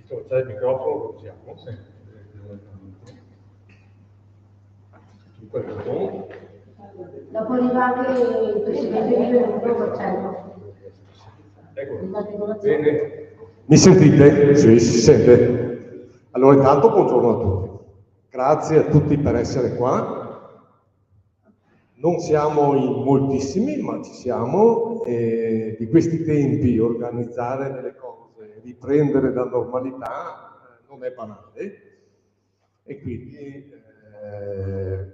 C'è il microfono, lo usiamo. Sì. Dopo arriva anche il presidente di Venuto Marcello. Ecco. Bene. Mi sentite? Sì, si sente. Allora intanto buongiorno a tutti. Grazie a tutti per essere qua. Non siamo in moltissimi, ma ci siamo, e di questi tempi organizzare delle cose, riprendere la normalità non è banale, e quindi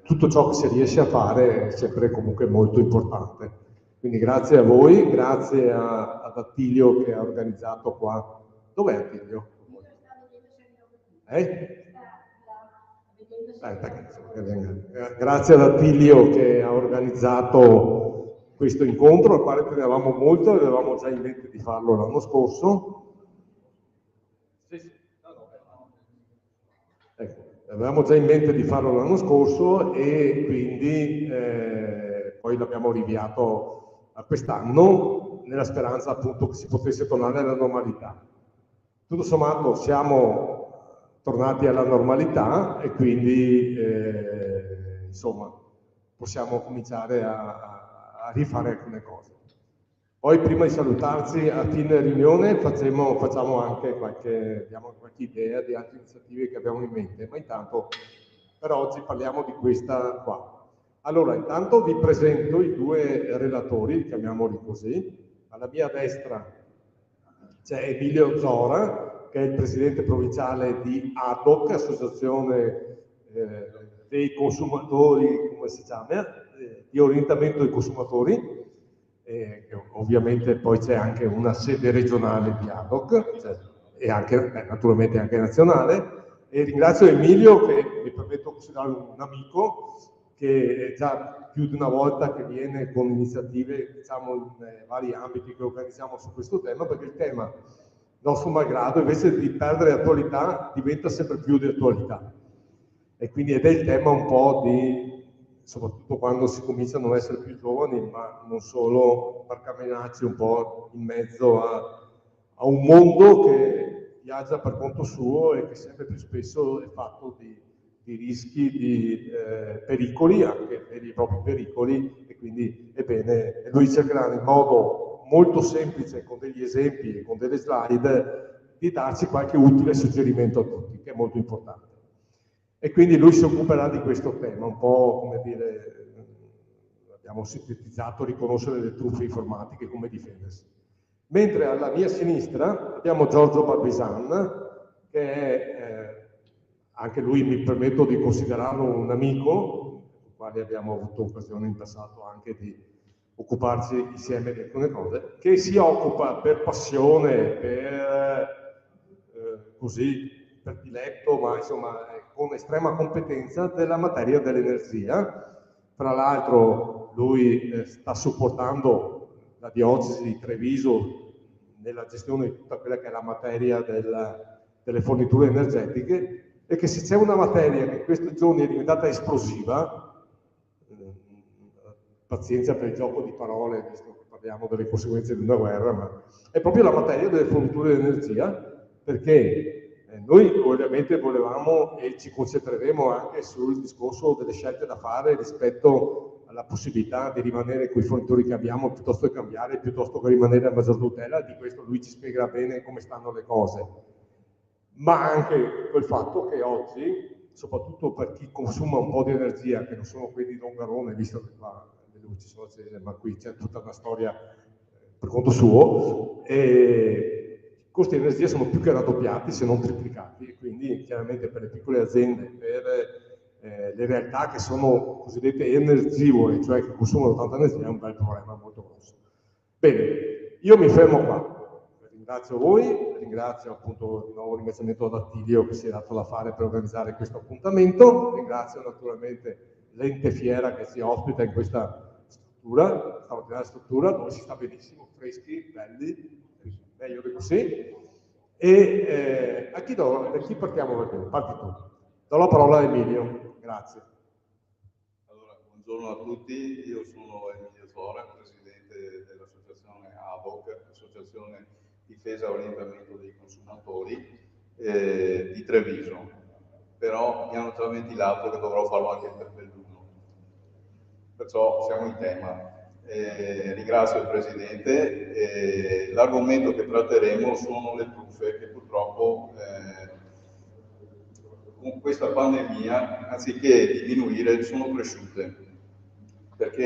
tutto ciò che si riesce a fare è sempre comunque molto importante. Quindi grazie a voi, grazie ad Attilio che ha organizzato qua. Dov'è Attilio? Grazie ad Attilio che ha organizzato questo incontro, al quale tenevamo molto, avevamo già in mente di farlo l'anno scorso. Ecco, avevamo già in mente di farlo l'anno scorso e quindi poi l'abbiamo rinviato a quest'anno nella speranza appunto che si potesse tornare alla normalità. Tutto sommato siamo tornati alla normalità e quindi insomma possiamo cominciare a rifare alcune cose. Poi prima di salutarci a fine riunione facciamo anche diamo qualche idea di altre iniziative che abbiamo in mente, ma intanto per oggi parliamo di questa qua. Allora, intanto vi presento i due relatori, chiamiamoli così. Alla mia destra c'è Emilio Zora, che è il presidente provinciale di ADOC, Associazione dei consumatori, come si chiama, di orientamento dei consumatori. Ovviamente poi c'è anche una sede regionale di ADOC, e anche, naturalmente anche nazionale. E ringrazio Emilio, che mi permetto di considerare un amico, che è già più di una volta che viene con iniziative, diciamo, in vari ambiti che organizziamo su questo tema, perché il tema, nostro malgrado, invece di perdere attualità, diventa sempre più di attualità. E quindi ed è il tema un po' di, soprattutto quando si comincia a non essere più giovani, ma non solo, per camminarci un po' in mezzo a un mondo che viaggia per conto suo e che sempre più spesso è fatto di rischi, di pericoli, anche veri e propri pericoli, e quindi è bene, lui cercherà in modo molto semplice, con degli esempi e con delle slide, di darci qualche utile suggerimento a tutti, che è molto importante. E quindi lui si occuperà di questo tema, un po' come dire, abbiamo sintetizzato, riconoscere le truffe informatiche, come difendersi. Mentre alla mia sinistra abbiamo Giorgio Barbisan, che è, anche lui mi permetto di considerarlo un amico, con il quale abbiamo avuto occasione in passato anche di occuparci insieme di alcune cose, che si occupa per passione, così, per diletto, ma insomma con estrema competenza della materia dell'energia. Tra l'altro lui sta supportando la diocesi di Treviso nella gestione di tutta quella che è la materia delle forniture energetiche, e che se c'è una materia che in questi giorni è diventata esplosiva, pazienza per il gioco di parole, visto che parliamo delle conseguenze di una guerra, ma è proprio la materia delle forniture di energia, perché noi ovviamente volevamo e ci concentreremo anche sul discorso delle scelte da fare rispetto alla possibilità di rimanere con i fornitori che abbiamo piuttosto che cambiare, piuttosto che rimanere a maggior tutela. Di questo lui ci spiegherà bene come stanno le cose. Ma anche quel fatto che oggi, soprattutto per chi consuma un po' di energia, che non sono quelli di Longarone, visto che qua le luci sono accese, ma qui c'è tutta una storia per conto suo, e i costi di energia sono più che raddoppiati, se non triplicati, e quindi chiaramente per le piccole aziende, per le realtà che sono cosiddette energivore, cioè che consumano tanta energia, è un bel problema molto grosso. Bene, io mi fermo qua. Ringrazio voi, ringrazio appunto di nuovo ringraziamento ad Attilio che si è dato da fare per organizzare questo appuntamento, ringrazio naturalmente l'ente Fiera che ci ospita in questa struttura, straordinaria struttura, dove si sta benissimo, freschi, belli, meglio di così. E da chi partiamo? Parti tu. Do la parola a Emilio, grazie. Allora, buongiorno a tutti, io sono Emilio Zora, presidente dell'associazione ADOC, Associazione Difesa e Orientamento dei Consumatori, di Treviso, però mi hanno già ventilato che dovrò farlo anche per Belluno, perciò siamo in tema. Ringrazio il Presidente. L'argomento che tratteremo sono le truffe che purtroppo con questa pandemia, anziché diminuire, sono cresciute, perché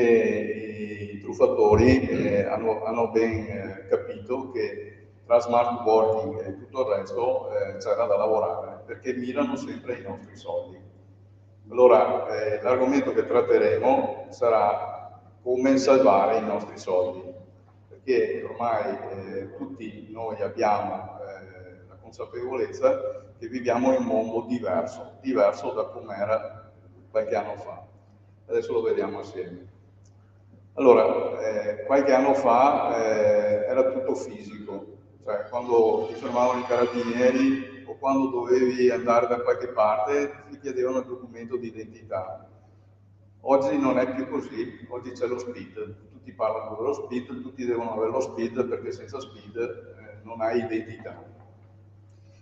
i truffatori hanno ben capito che tra smart working e tutto il resto c'era da lavorare, perché mirano sempre ai nostri soldi. Allora, l'argomento che tratteremo sarà come salvare i nostri soldi, perché ormai tutti noi abbiamo la consapevolezza che viviamo in un mondo diverso da come era qualche anno fa. Adesso lo vediamo assieme. Allora, qualche anno fa era tutto fisico, cioè quando ti fermavano i carabinieri o quando dovevi andare da qualche parte ti chiedevano il documento di identità. Oggi non è più così, oggi c'è lo SPID, tutti parlano dello SPID, tutti devono avere lo SPID perché senza SPID non hai identità.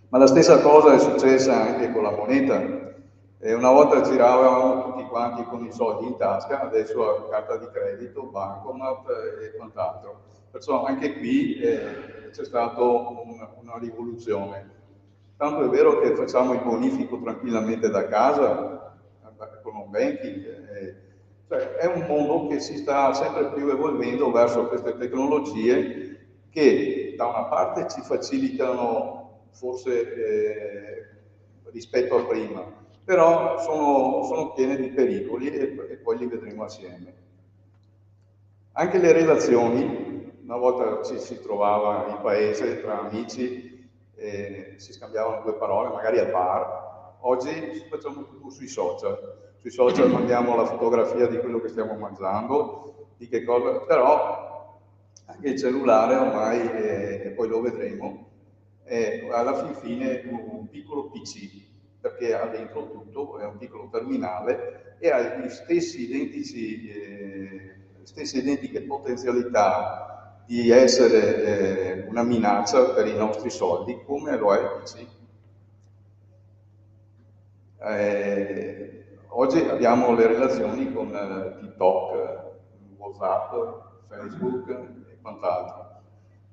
Ma la stessa cosa è successa anche con la moneta. Una volta giravamo tutti quanti con i soldi in tasca, adesso carta di credito, bancomat e quant'altro. Perciò anche qui c'è stata una rivoluzione. Tanto è vero che facciamo il bonifico tranquillamente da casa, con un banking. Cioè, è un mondo che si sta sempre più evolvendo verso queste tecnologie che da una parte ci facilitano forse rispetto a prima, però sono piene di pericoli e poi li vedremo assieme. Anche le relazioni, una volta ci si trovava in paese tra amici, si scambiavano due parole, magari al bar, oggi facciamo tutto sui social mandiamo la fotografia di quello che stiamo mangiando, di che cosa, però anche il cellulare ormai, e poi lo vedremo, è alla fine un piccolo PC, perché ha dentro tutto, è un piccolo terminale e ha gli stesse identiche potenzialità di essere una minaccia per i nostri soldi come lo è il PC. Oggi abbiamo le relazioni con TikTok, WhatsApp, Facebook e quant'altro.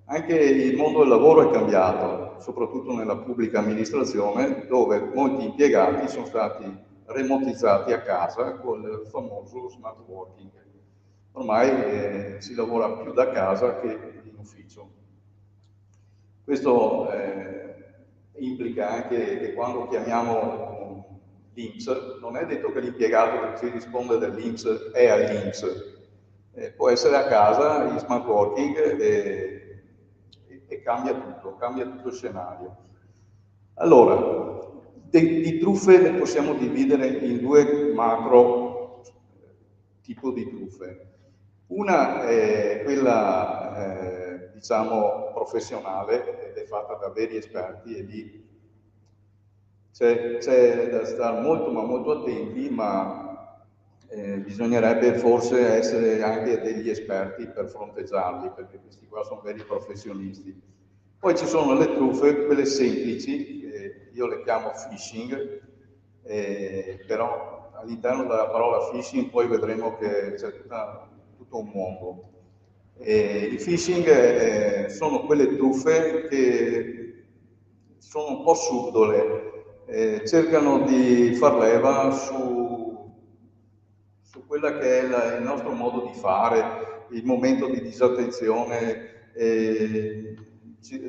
Anche il mondo del lavoro è cambiato, soprattutto nella pubblica amministrazione, dove molti impiegati sono stati remotizzati a casa con il famoso smart working. Ormai si lavora più da casa che in ufficio. Questo implica anche che quando chiamiamo l'INPS, non è detto che l'impiegato che ci risponde dell'INPS è all'INPS, può essere a casa in smart working e cambia tutto il scenario. Allora, di truffe le possiamo dividere in due macro tipo di truffe. Una è quella, diciamo, professionale ed è fatta da veri esperti e lì c'è da stare molto ma molto attenti, ma bisognerebbe forse essere anche degli esperti per fronteggiarli, perché questi qua sono veri professionisti. Poi ci sono le truffe, quelle semplici, io le chiamo phishing, però all'interno della parola phishing poi vedremo che c'è tutto un mondo. I phishing sono quelle truffe che sono un po' subdole, cercano di far leva su quella che è il nostro modo di fare, il momento di disattenzione,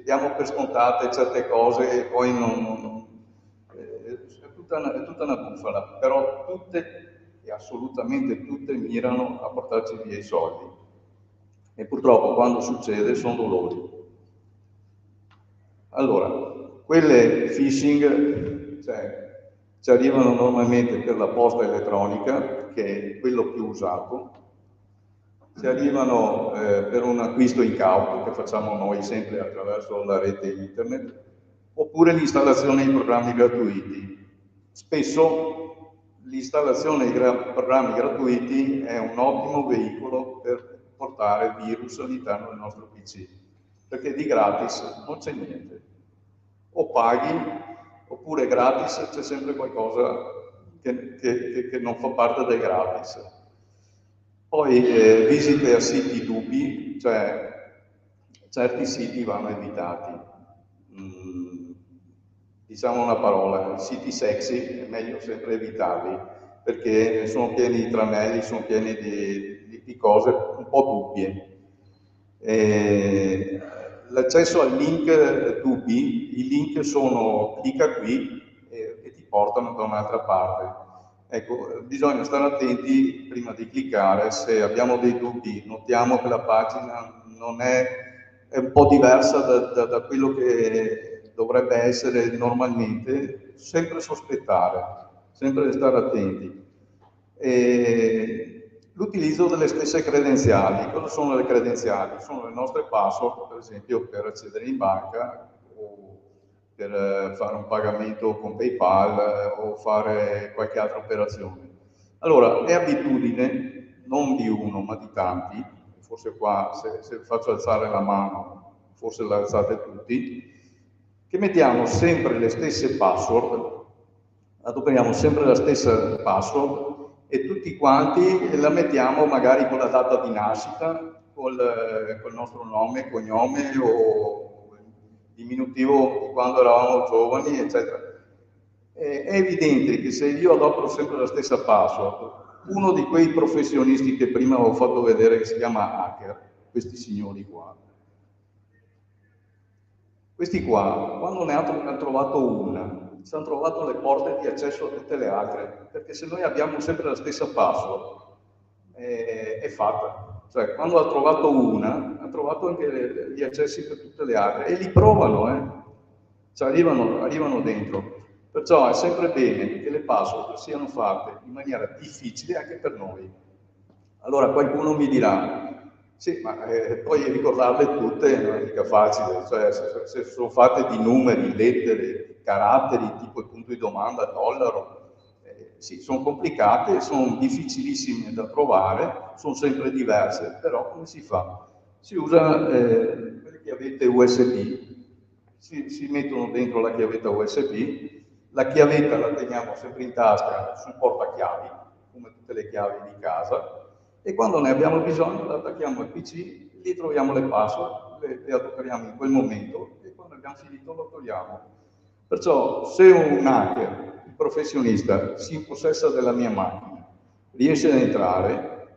diamo per scontate certe cose e poi è tutta una bufala, però tutte e assolutamente tutte mirano a portarci via i soldi e purtroppo quando succede sono dolori. Allora, quelle phishing, cioè, ci arrivano normalmente per la posta elettronica, che è quello più usato, ci arrivano per un acquisto incauto che facciamo noi sempre attraverso la rete internet, oppure l'installazione di programmi gratuiti. Spesso l'installazione di programmi gratuiti è un ottimo veicolo per portare virus all'interno del nostro PC, perché di gratis non c'è niente. O paghi oppure gratis, c'è sempre qualcosa che non fa parte del gratis. Poi visite a siti dubbi, cioè certi siti vanno evitati. Diciamo una parola, i siti sexy è meglio sempre evitarli, perché sono pieni di tranelli, sono pieni di cose un po' dubbie. L'accesso al link dubbi, i link sono clicca qui e ti portano da un'altra parte. Ecco, bisogna stare attenti prima di cliccare. Se abbiamo dei dubbi, notiamo che la pagina non è un po' diversa da quello che dovrebbe essere normalmente, sempre sospettare, sempre stare attenti. L'utilizzo delle stesse credenziali. Cosa sono le credenziali? Sono le nostre password, per esempio, per accedere in banca o per fare un pagamento con PayPal o fare qualche altra operazione. Allora, è abitudine, non di uno ma di tanti, forse qua se faccio alzare la mano, forse la alzate tutti, che mettiamo sempre le stesse password, adoperiamo sempre la stessa password e tutti quanti la mettiamo magari con la data di nascita, col nostro nome, cognome o diminutivo di quando eravamo giovani, eccetera. È evidente che se io adopero sempre la stessa password, uno di quei professionisti che prima ho fatto vedere che si chiama hacker, questi signori qua, questi qua, quando ne hanno trovato una, ci hanno trovato le porte di accesso a tutte le altre, perché se noi abbiamo sempre la stessa password, è fatta. Cioè, quando ha trovato una, ha trovato anche gli accessi per tutte le altre, e li provano, cioè arrivano dentro. Perciò è sempre bene che le password siano fatte in maniera difficile anche per noi. Allora qualcuno mi dirà, sì, ma poi ricordarle tutte non è mica facile, cioè se sono fatte di numeri, lettere, caratteri, tipo il punto di domanda, dollaro, sì, sono complicate, sono difficilissime da trovare, sono sempre diverse, però come si fa? Si usa quelle chiavette USB, si mettono dentro la chiavetta USB, la chiavetta la teniamo sempre in tasca sul portachiavi, come tutte le chiavi di casa, e quando ne abbiamo bisogno la attacchiamo al PC, lì troviamo le password, le adoperiamo in quel momento e quando abbiamo finito lo togliamo. Perciò se un hacker, un professionista, si impossessa della mia macchina, riesce ad entrare,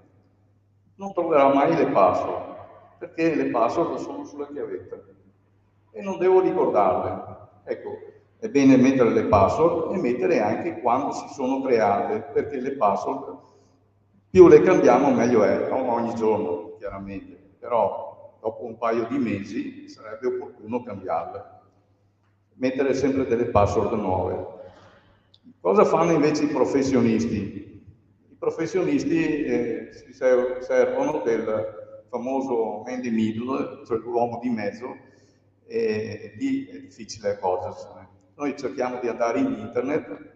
non troverà mai le password, perché le password sono sulla chiavetta e non devo ricordarle. Ecco, è bene mettere le password e mettere anche quando si sono create, perché le password più le cambiamo meglio è, non ogni giorno chiaramente, però dopo un paio di mesi sarebbe opportuno cambiarle, mettere sempre delle password nuove. Cosa fanno invece i professionisti? I professionisti si servono del famoso man in the middle, cioè l'uomo di mezzo, e lì è difficile accorgersene. Noi cerchiamo di andare in internet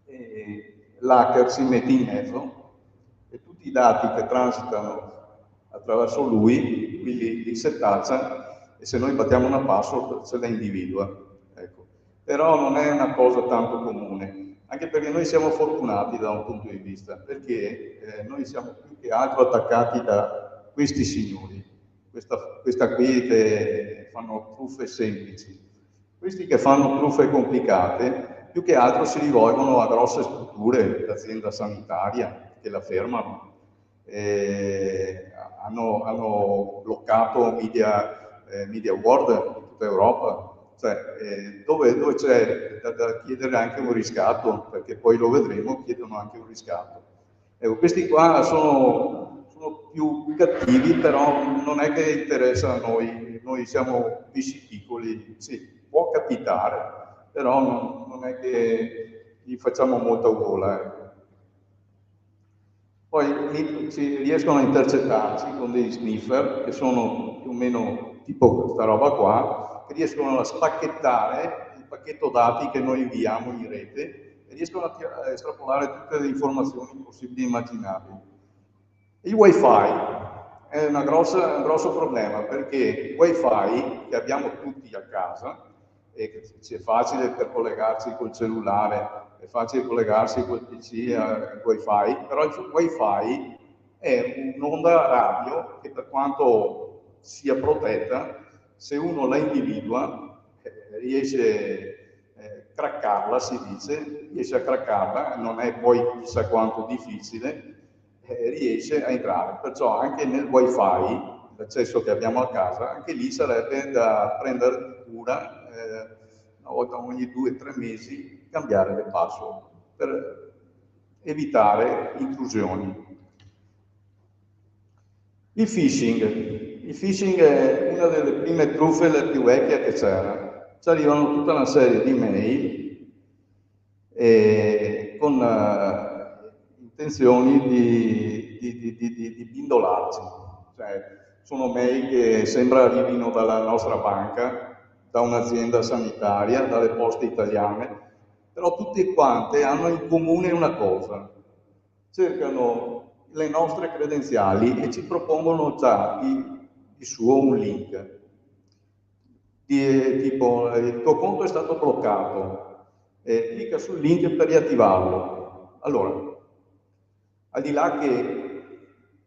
e l'hacker si mette in mezzo e tutti i dati che transitano attraverso lui li setaccia e se noi battiamo una password ce la individua. Ecco. Però non è una cosa tanto comune, anche perché noi siamo fortunati da un punto di vista, perché noi siamo più che altro attaccati da questi signori, questa qui che fanno truffe semplici. Questi che fanno truffe complicate, più che altro si rivolgono a grosse strutture, l'azienda sanitaria, che la fermano. Hanno bloccato Media World in tutta Europa, cioè, dove c'è da chiedere anche un riscatto, perché poi lo vedremo, chiedono anche un riscatto. Ecco, questi qua sono più cattivi, però non è che interessa a noi siamo pesci piccoli, sì, può capitare, però non è che gli facciamo molta gola. Poi si riescono a intercettarci con dei sniffer, che sono più o meno tipo questa roba qua, che riescono a spacchettare il pacchetto dati che noi inviamo in rete e riescono a estrapolare tutte le informazioni possibili e immaginabili. Il wifi è un grosso problema, perché il wifi che abbiamo tutti a casa e è facile per collegarsi col cellulare, è facile collegarsi col PC al wifi, però il wifi è un'onda radio che, per quanto sia protetta, se uno la individua riesce craccarla, si dice, riesce a craccarla, non è poi chissà quanto difficile, riesce a entrare. Perciò anche nel wifi, l'accesso che abbiamo a casa, anche lì sarebbe da prendere cura, una volta ogni 2 o 3 mesi, cambiare le password per evitare intrusioni. Il phishing è una delle prime truffe, le più vecchie che c'era. Ci arrivano tutta una serie di mail con intenzioni di pindolarci. Cioè, sono mail che sembra arrivino dalla nostra banca, da un'azienda sanitaria, dalle poste italiane, però tutte quante hanno in comune una cosa: cercano le nostre credenziali e ci propongono già di suo un link. Tipo, il tuo conto è stato bloccato, clicca sul link per riattivarlo. Allora, al di là che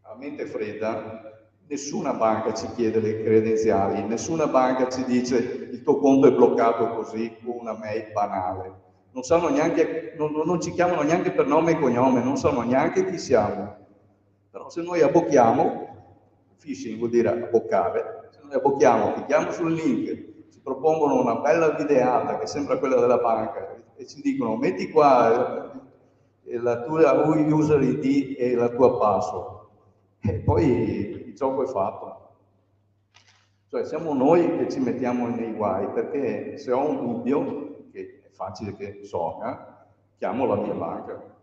a mente fredda, nessuna banca ci chiede le credenziali, nessuna banca ci dice il tuo conto è bloccato così con una mail banale. Non sanno neanche, non ci chiamano neanche per nome e cognome, non sanno neanche chi siamo. Però se noi abbocchiamo, phishing vuol dire abboccare, se noi abbocchiamo, clicchiamo sul link, ci propongono una bella videata che sembra quella della banca e ci dicono metti qua la tua user ID e la tua password, e poi il gioco è fatto. Cioè siamo noi che ci mettiamo nei guai, perché se ho un dubbio, che è facile che sorga, chiamo la mia banca.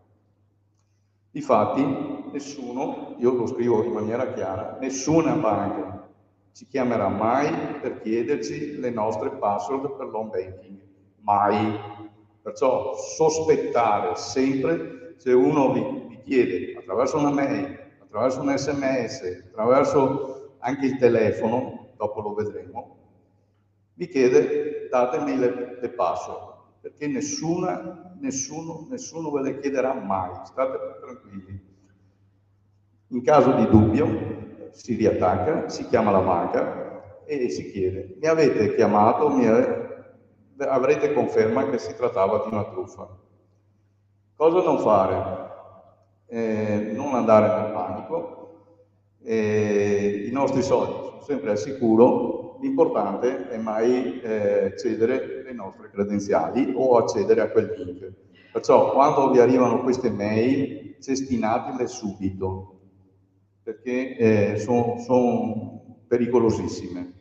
Difatti nessuno, io lo scrivo in maniera chiara, nessuna banca ci chiamerà mai per chiederci le nostre password per l'home banking, mai. Perciò sospettare sempre, se uno vi chiede attraverso una mail, attraverso un SMS, attraverso anche il telefono, dopo lo vedremo, vi chiede datemi le password, perché nessuno ve le chiederà mai, state tranquilli. In caso di dubbio si riattacca, si chiama la banca e si chiede: mi avete chiamato, avrete conferma che si trattava di una truffa. Cosa non fare? Non andare nel panico, i nostri soldi sono sempre al sicuro, l'importante è mai cedere le nostre credenziali o accedere a quel link. Perciò quando vi arrivano queste mail, cestinatele subito, perché sono pericolosissime.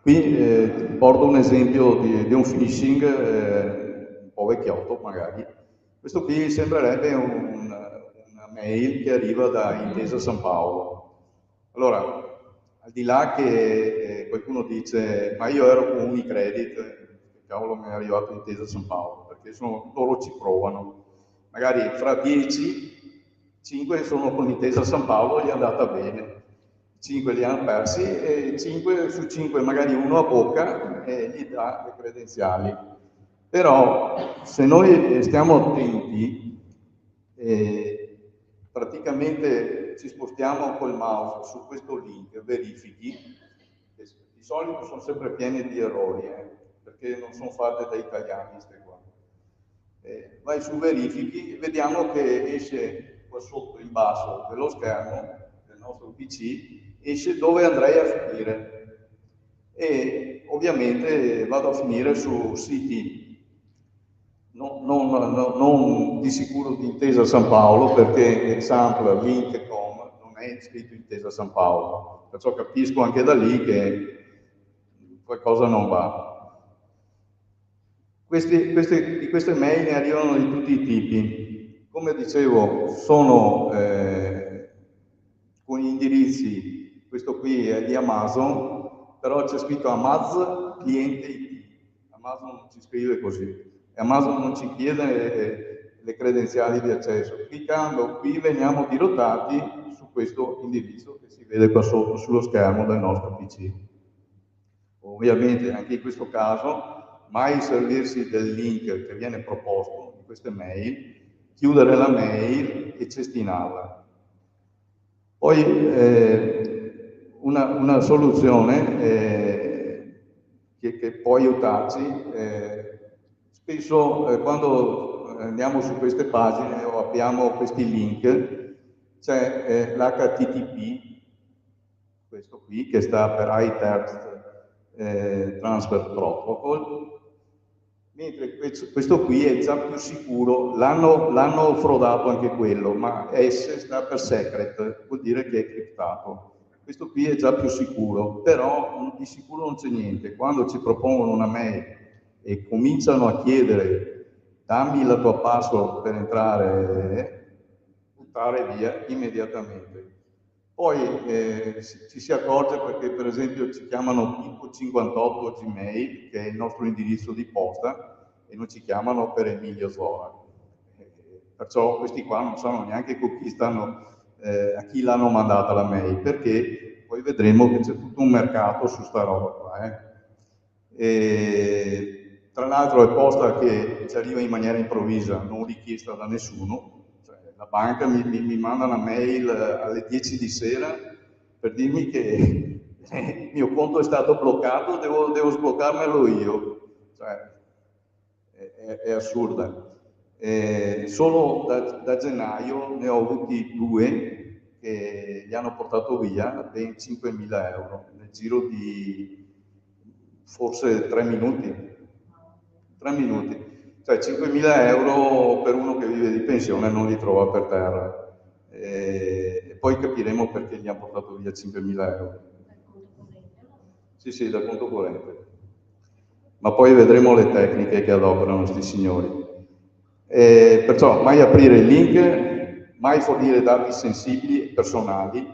Qui porto un esempio di un phishing un po' vecchiotto magari. Questo qui sembrerebbe una mail che arriva da Intesa San Paolo. Allora, al di là che qualcuno dice ma io ero con Unicredit, che cavolo mi è arrivato Intesa San Paolo, perché loro ci provano. Magari fra 10, 5 sono con Intesa San Paolo, gli è andata bene. 5 li hanno persi e 5 su 5 magari uno a bocca e gli dà le credenziali. Però se noi stiamo attenti, praticamente ci spostiamo col mouse su questo link, verifichi, che di solito sono sempre pieni di errori, perché non sono fatte da italiani queste qua. Vai su verifichi e vediamo che esce qua sotto in basso dello schermo del nostro PC, esce dove andrei a finire, e ovviamente vado a finire su siti non di sicuro di Intesa San Paolo, perché Example, Link.com non è scritto Intesa San Paolo, perciò capisco anche da lì che qualcosa non va. Di queste mail ne arrivano di tutti i tipi. Come dicevo, sono con gli indirizzi. Questo qui è di Amazon, però c'è scritto Amazon cliente IT. Amazon non ci scrive così. Amazon non ci chiede le credenziali di accesso. Cliccando qui veniamo dirottati su su questo indirizzo che si vede qua sotto sullo schermo del nostro PC. Ovviamente anche in questo caso mai servirsi del link che viene proposto in queste mail, chiudere la mail e cestinarla. Poi una soluzione che può aiutarci, spesso quando andiamo su queste pagine o abbiamo questi link, c'è l'HTTP, questo qui, che sta per Hypertext Transfer Protocol, mentre questo qui è già più sicuro, l'hanno frodato anche quello, ma S sta per secret, vuol dire che è criptato. Questo qui è già più sicuro, però di sicuro non c'è niente. Quando ci propongono una mail e cominciano a chiedere dammi la tua password per entrare, buttare via immediatamente. Poi ci si accorge perché per esempio ci chiamano Pippo58 Gmail, che è il nostro indirizzo di posta, e non ci chiamano per Emilio Zola. Perciò questi qua non sanno neanche con chi stanno, a chi l'hanno mandata la mail, perché poi vedremo che c'è tutto un mercato su sta roba qua. E, tra l'altro è posta che ci arriva in maniera improvvisa, non richiesta da nessuno. La banca mi manda una mail alle 10 di sera per dirmi che il mio conto è stato bloccato, devo sbloccarmelo io. Cioè, è assurda. Solo da gennaio ne ho avuti 2 che gli hanno portato via ben 5.000 euro nel giro di forse 3 minuti. 3 minuti. Cioè 5.000 euro per uno che vive di pensione non li trova per terra. E poi capiremo perché gli hanno portato via 5.000 euro. Sì, dal conto corrente. Ma poi vedremo le tecniche che adoperano questi signori. Perciò mai aprire il link, mai fornire dati sensibili e personali.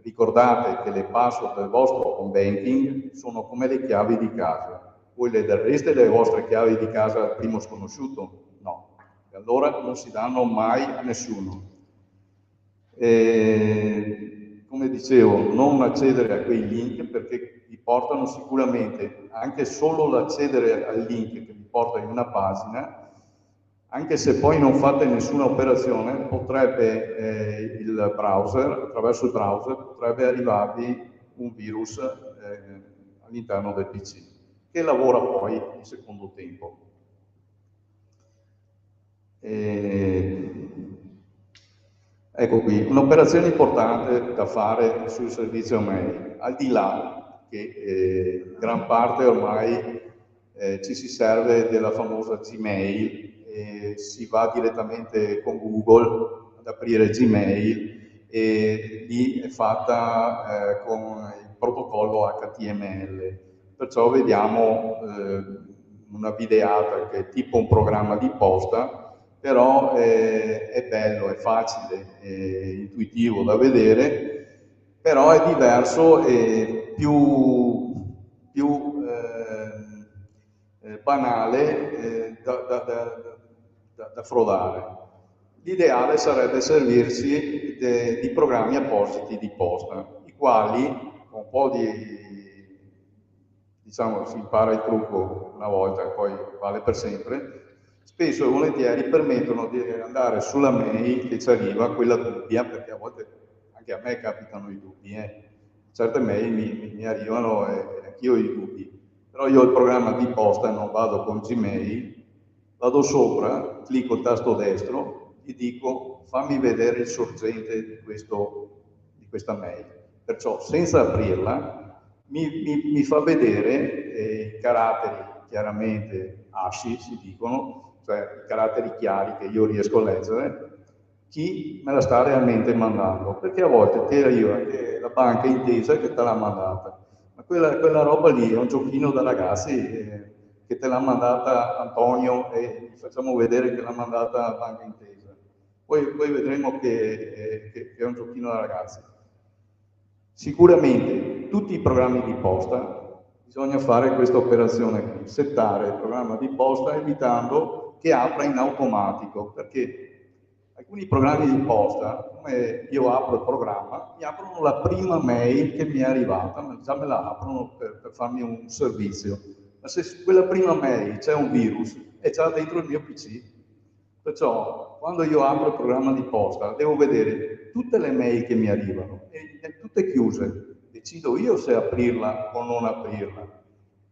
Ricordate che le password del vostro home banking sono come le chiavi di casa. Voi le dareste le vostre chiavi di casa al primo sconosciuto? No. E allora non si danno mai a nessuno. Come dicevo, non accedere a quei link perché vi portano sicuramente, anche solo l'accedere al link che vi porta in una pagina, anche se poi non fate nessuna operazione, potrebbe il browser, attraverso il browser, potrebbe arrivarvi un virus all'interno del PC, che lavora poi in secondo tempo. Ecco qui, un'operazione importante da fare sul servizio mail, al di là che gran parte ormai ci si serve della famosa Gmail, si va direttamente con Google ad aprire Gmail e lì è fatta con il protocollo HTML. Perciò vediamo una videata che è tipo un programma di posta, però è bello, è facile, è intuitivo da vedere, però è diverso e più banale da frodare. L'ideale sarebbe servirsi di programmi appositi di posta, i quali con un po' diciamo, si impara il trucco una volta e poi vale per sempre, spesso e volentieri permettono di andare sulla mail che ci arriva, quella dubbia, perché a volte anche a me capitano i dubbi, certe mail mi arrivano e anch'io ho i dubbi, però io ho il programma di posta e non vado con Gmail, vado sopra, clicco il tasto destro, gli dico fammi vedere il sorgente di questa mail, perciò senza aprirla mi fa vedere i caratteri chiaramente ASCII si dicono, cioè i caratteri chiari che io riesco a leggere, chi me la sta realmente mandando, perché a volte ti arriva che la banca intesa che te l'ha mandata, ma quella roba lì è un giochino da ragazzi che te l'ha mandata Antonio e facciamo vedere che l'ha mandata banca intesa. Poi vedremo che è un giochino da ragazzi. Sicuramente tutti i programmi di posta bisogna fare questa operazione qui, settare il programma di posta evitando che apra in automatico, perché alcuni programmi di posta, come io apro il programma, mi aprono la prima mail che mi è arrivata, già me la aprono per farmi un servizio. Ma se su quella prima mail c'è un virus, è già dentro il mio PC. Perciò, quando io apro il programma di posta, devo vedere tutte le mail che mi arrivano, e tutte chiuse. Decido io se aprirla o non aprirla,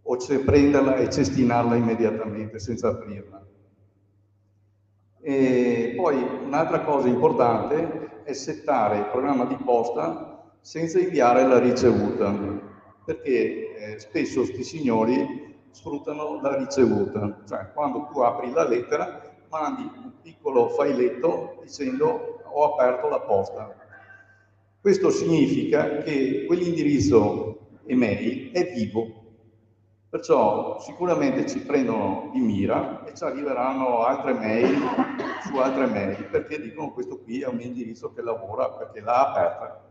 o se prenderla e cestinarla immediatamente senza aprirla. E poi un'altra cosa importante è settare il programma di posta senza inviare la ricevuta, perché spesso questi signori sfruttano la ricevuta, cioè quando tu apri la lettera mandi un piccolo filetto dicendo ho aperto la posta. Questo significa che quell'indirizzo email è vivo. Perciò sicuramente ci prendono di mira e ci arriveranno altre mail su altre mail, perché dicono questo qui è un indirizzo che lavora perché l'ha aperta.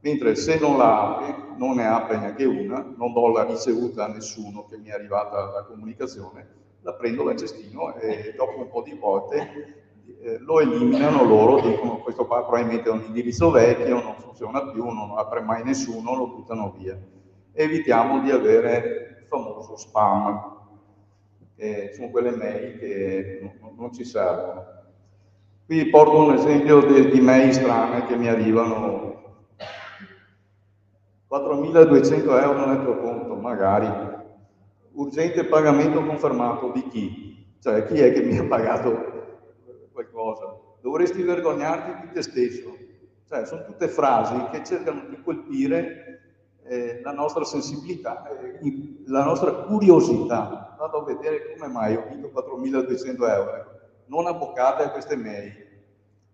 Mentre se non la apre, non ne apre neanche una, non do la ricevuta a nessuno che mi è arrivata la comunicazione, la prendo, la cestino e dopo un po' di volte lo eliminano loro, dicono questo qua probabilmente è un indirizzo vecchio, non funziona più, non apre mai nessuno, lo buttano via. Evitiamo di avere il famoso spam, che sono quelle mail che non ci servono. Qui porto un esempio di mail strane che mi arrivano. 4.200 euro nel tuo conto, magari. Urgente pagamento confermato di chi? Cioè, chi è che mi ha pagato qualcosa? Dovresti vergognarti di te stesso. Cioè, sono tutte frasi che cercano di colpire la nostra sensibilità, la nostra curiosità. Vado a vedere come mai ho vinto 4.200 euro. Non abboccate a queste mail.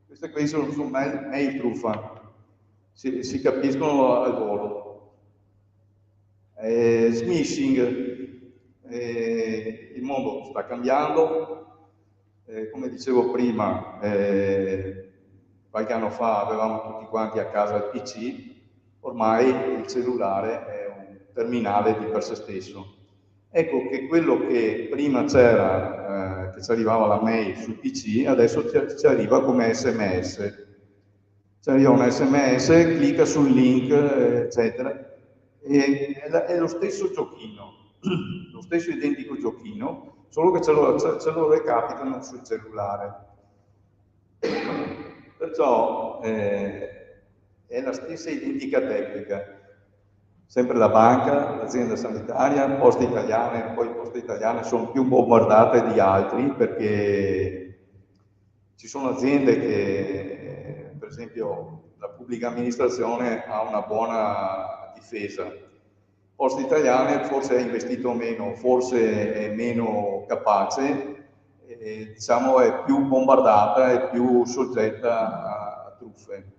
Queste qui sono mail truffa. Si capiscono al volo. Smishing. Il mondo sta cambiando. Come dicevo prima, qualche anno fa avevamo tutti quanti a casa il PC. Ormai il cellulare è un terminale di per sé stesso. Ecco che quello che prima c'era, che ci arrivava la mail sul PC, adesso ci arriva come SMS. Ci arriva un SMS, clicca sul link, eccetera. È lo stesso giochino, lo stesso identico giochino, solo che ce lo recapitano sul cellulare. Perciò è la stessa identica tecnica. Sempre la banca, l'azienda sanitaria, Poste Italiane, poi Poste Italiane sono più bombardate di altri perché ci sono aziende che, per esempio, la pubblica amministrazione ha una buona difesa. Poste Italiane forse ha investito meno, forse è meno capace, diciamo è più bombardata, è più soggetta a truffe.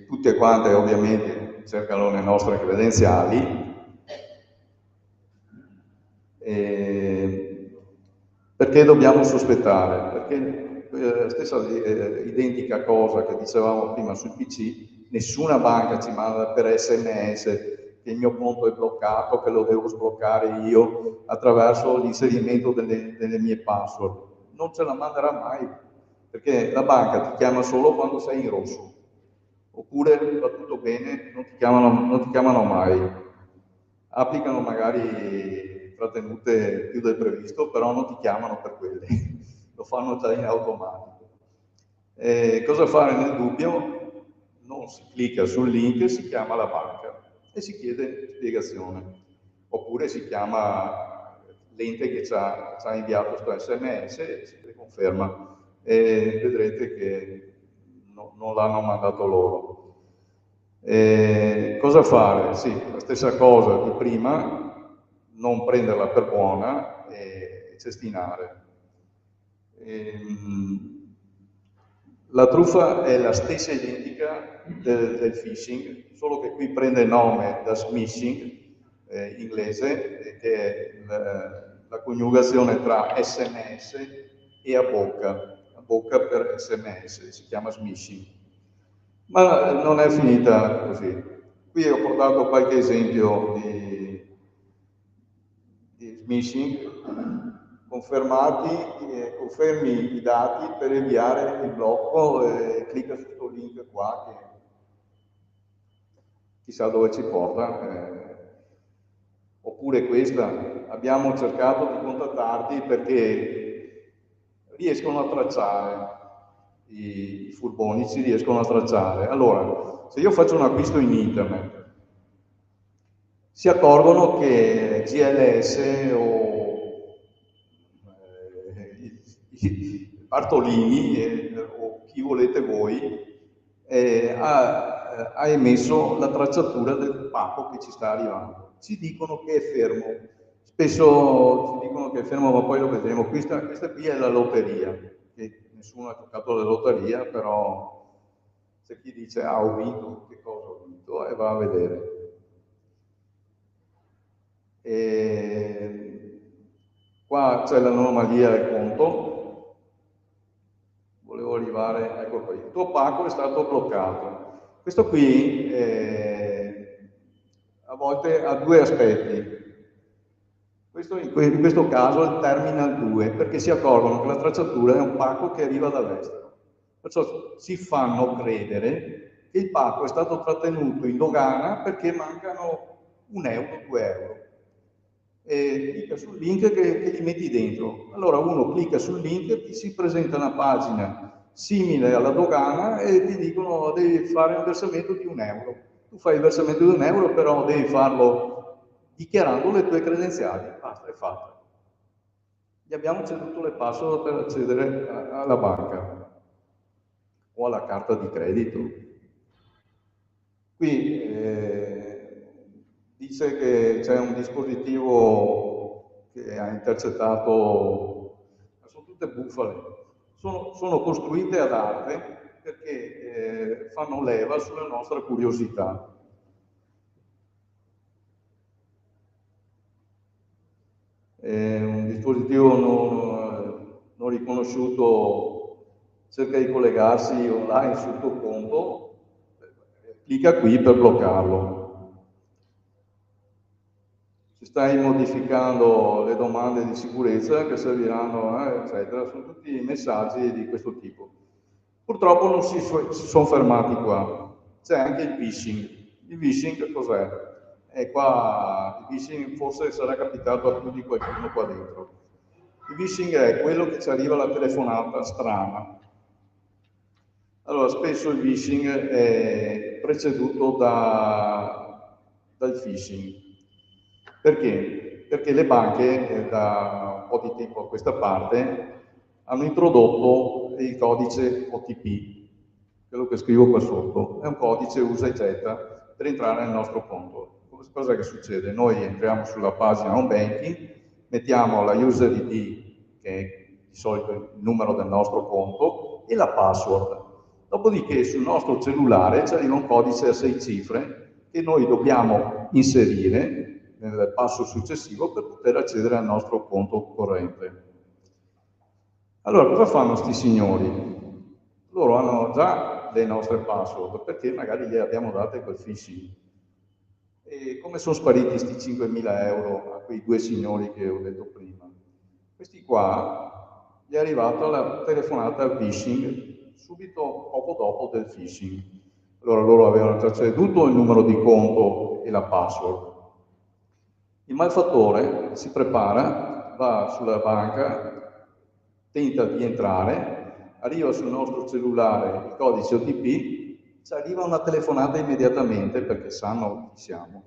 Tutte quante ovviamente cercano le nostre credenziali, perché dobbiamo sospettare? Perché la stessa identica cosa che dicevamo prima sul PC, nessuna banca ci manda per SMS che il mio conto è bloccato, che lo devo sbloccare io attraverso l'inserimento delle mie password. Non ce la manderà mai, perché la banca ti chiama solo quando sei in rosso, oppure va tutto bene, non ti chiamano mai. Applicano magari trattenute più del previsto, però non ti chiamano per quelle, lo fanno già in automatico. Cosa fare nel dubbio? Non si clicca sul link, si chiama la banca e si chiede spiegazione, oppure si chiama l'ente che ci ha inviato questo SMS e si conferma. E vedrete che non l'hanno mandato loro. Cosa fare? Sì, la stessa cosa di prima, non prenderla per buona e cestinare. La truffa è la stessa identica del phishing, solo che qui prende il nome da smishing, inglese, che è la coniugazione tra SMS e a bocca per SMS, si chiama smishing. Ma non è finita così. Qui ho portato qualche esempio di smishing. confermi i dati per inviare il blocco e clicca su questo link qua che chissà dove ci porta. Oppure questa, abbiamo cercato di contattarti perché riescono a tracciare, i furbonici riescono a tracciare. Allora, se io faccio un acquisto in internet, si accorgono che GLS o Bartolini o chi volete voi ha emesso la tracciatura del pacco che ci sta arrivando. Ci dicono che è fermo, spesso ci dicono che è fermo, ma poi lo vedremo. Questa qui è la lotteria, che nessuno ha toccato la lotteria, però c'è chi dice ho vinto, che cosa ho vinto, e va a vedere. Qua c'è l'anomalia del conto, volevo arrivare, ecco qui, il tuo pacco è stato bloccato. Questo qui a volte ha due aspetti. In questo caso è il terminal 2, perché si accorgono che la tracciatura è un pacco che arriva dall'estero. Perciò ci fanno credere che il pacco è stato trattenuto in dogana perché mancano 1 euro, 2 euro. E clicca sul link che gli metti dentro. Allora uno clicca sul link e ti si presenta una pagina simile alla dogana e ti dicono devi fare un versamento di 1 euro. Tu fai il versamento di 1 euro, però devi farlo dichiarando le tue credenziali. Basta, è fatto. Gli abbiamo ceduto le password per accedere alla banca o alla carta di credito. Qui dice che c'è un dispositivo che ha intercettato, sono tutte bufale, sono costruite ad arte perché fanno leva sulla nostra curiosità. Un dispositivo non riconosciuto cerca di collegarsi online sul tuo conto, clicca qui per bloccarlo. Si stai modificando le domande di sicurezza che serviranno, eccetera, sono tutti messaggi di questo tipo. Purtroppo non si sono fermati qua, c'è anche il phishing. Il phishing cos'è? E qua il phishing forse sarà capitato a più di qualcuno qua dentro. Il phishing è quello che ci arriva alla telefonata strana. Allora, spesso il phishing è preceduto dal phishing. Perché? Perché le banche da un po' di tempo a questa parte hanno introdotto il codice OTP, quello che scrivo qua sotto. È un codice usa e getta per entrare nel nostro conto. Cosa che succede? Noi entriamo sulla pagina home banking, mettiamo la user ID, che è di solito il numero del nostro conto, e la password. Dopodiché sul nostro cellulare ci arriva un codice a 6 cifre che noi dobbiamo inserire nel passo successivo per poter accedere al nostro conto corrente. Allora, cosa fanno sti signori? Loro hanno già le nostre password perché magari le abbiamo date col phishing. E come sono spariti questi 5.000 euro a quei due signori che ho detto prima? Questi qua gli è arrivata la telefonata al phishing subito poco dopo del phishing. Allora loro avevano già ceduto il numero di conto e la password. Il malfattore si prepara, va sulla banca, tenta di entrare, arriva sul nostro cellulare il codice OTP, ci arriva una telefonata immediatamente perché sanno chi siamo.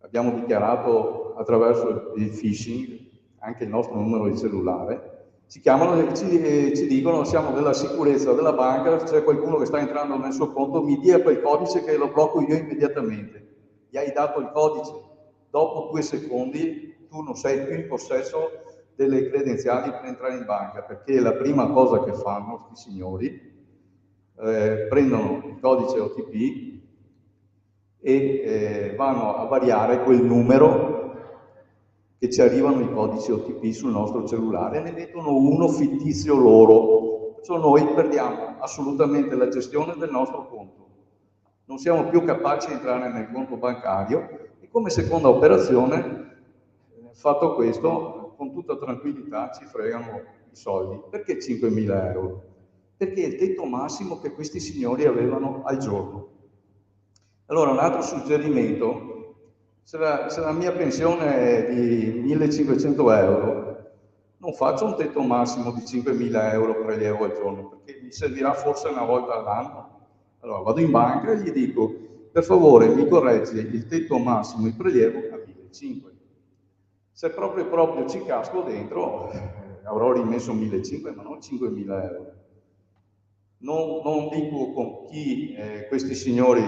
Abbiamo dichiarato attraverso il phishing anche il nostro numero di cellulare. Ci chiamano e ci dicono siamo della sicurezza della banca, c'è qualcuno che sta entrando nel suo conto, mi dia quel codice che lo blocco io immediatamente. Gli hai dato il codice, dopo 2 secondi tu non sei più in possesso delle credenziali per entrare in banca, perché la prima cosa che fanno questi signori prendono il codice OTP e vanno a variare quel numero che ci arrivano i codici OTP sul nostro cellulare e ne mettono uno fittizio loro. Perciò noi perdiamo assolutamente la gestione del nostro conto. Non siamo più capaci di entrare nel conto bancario e come seconda operazione, fatto questo, con tutta tranquillità ci fregano i soldi. Perché 5.000 euro? Perché è il tetto massimo che questi signori avevano al giorno. Allora, un altro suggerimento, se la mia pensione è di 1.500 euro, non faccio un tetto massimo di 5.000 euro prelievo al giorno, perché mi servirà forse una volta all'anno. Allora vado in banca e gli dico, per favore mi correggi il tetto massimo di prelievo a 1.500. Se proprio ci casco dentro, avrò rimesso 1.500, ma non 5.000 euro. Non dico con chi questi signori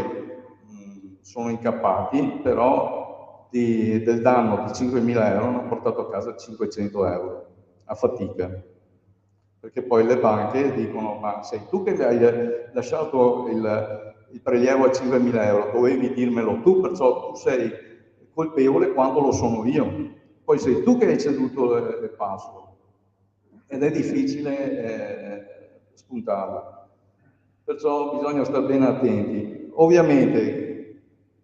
sono incappati, però del danno di 5.000 euro hanno portato a casa 500 euro a fatica. Perché poi le banche dicono, ma sei tu che mi hai lasciato il prelievo a 5.000 euro, dovevi dirmelo tu, perciò tu sei colpevole quando lo sono io. Poi sei tu che hai ceduto le password. Ed è difficile spuntarla. Perciò bisogna stare bene attenti. Ovviamente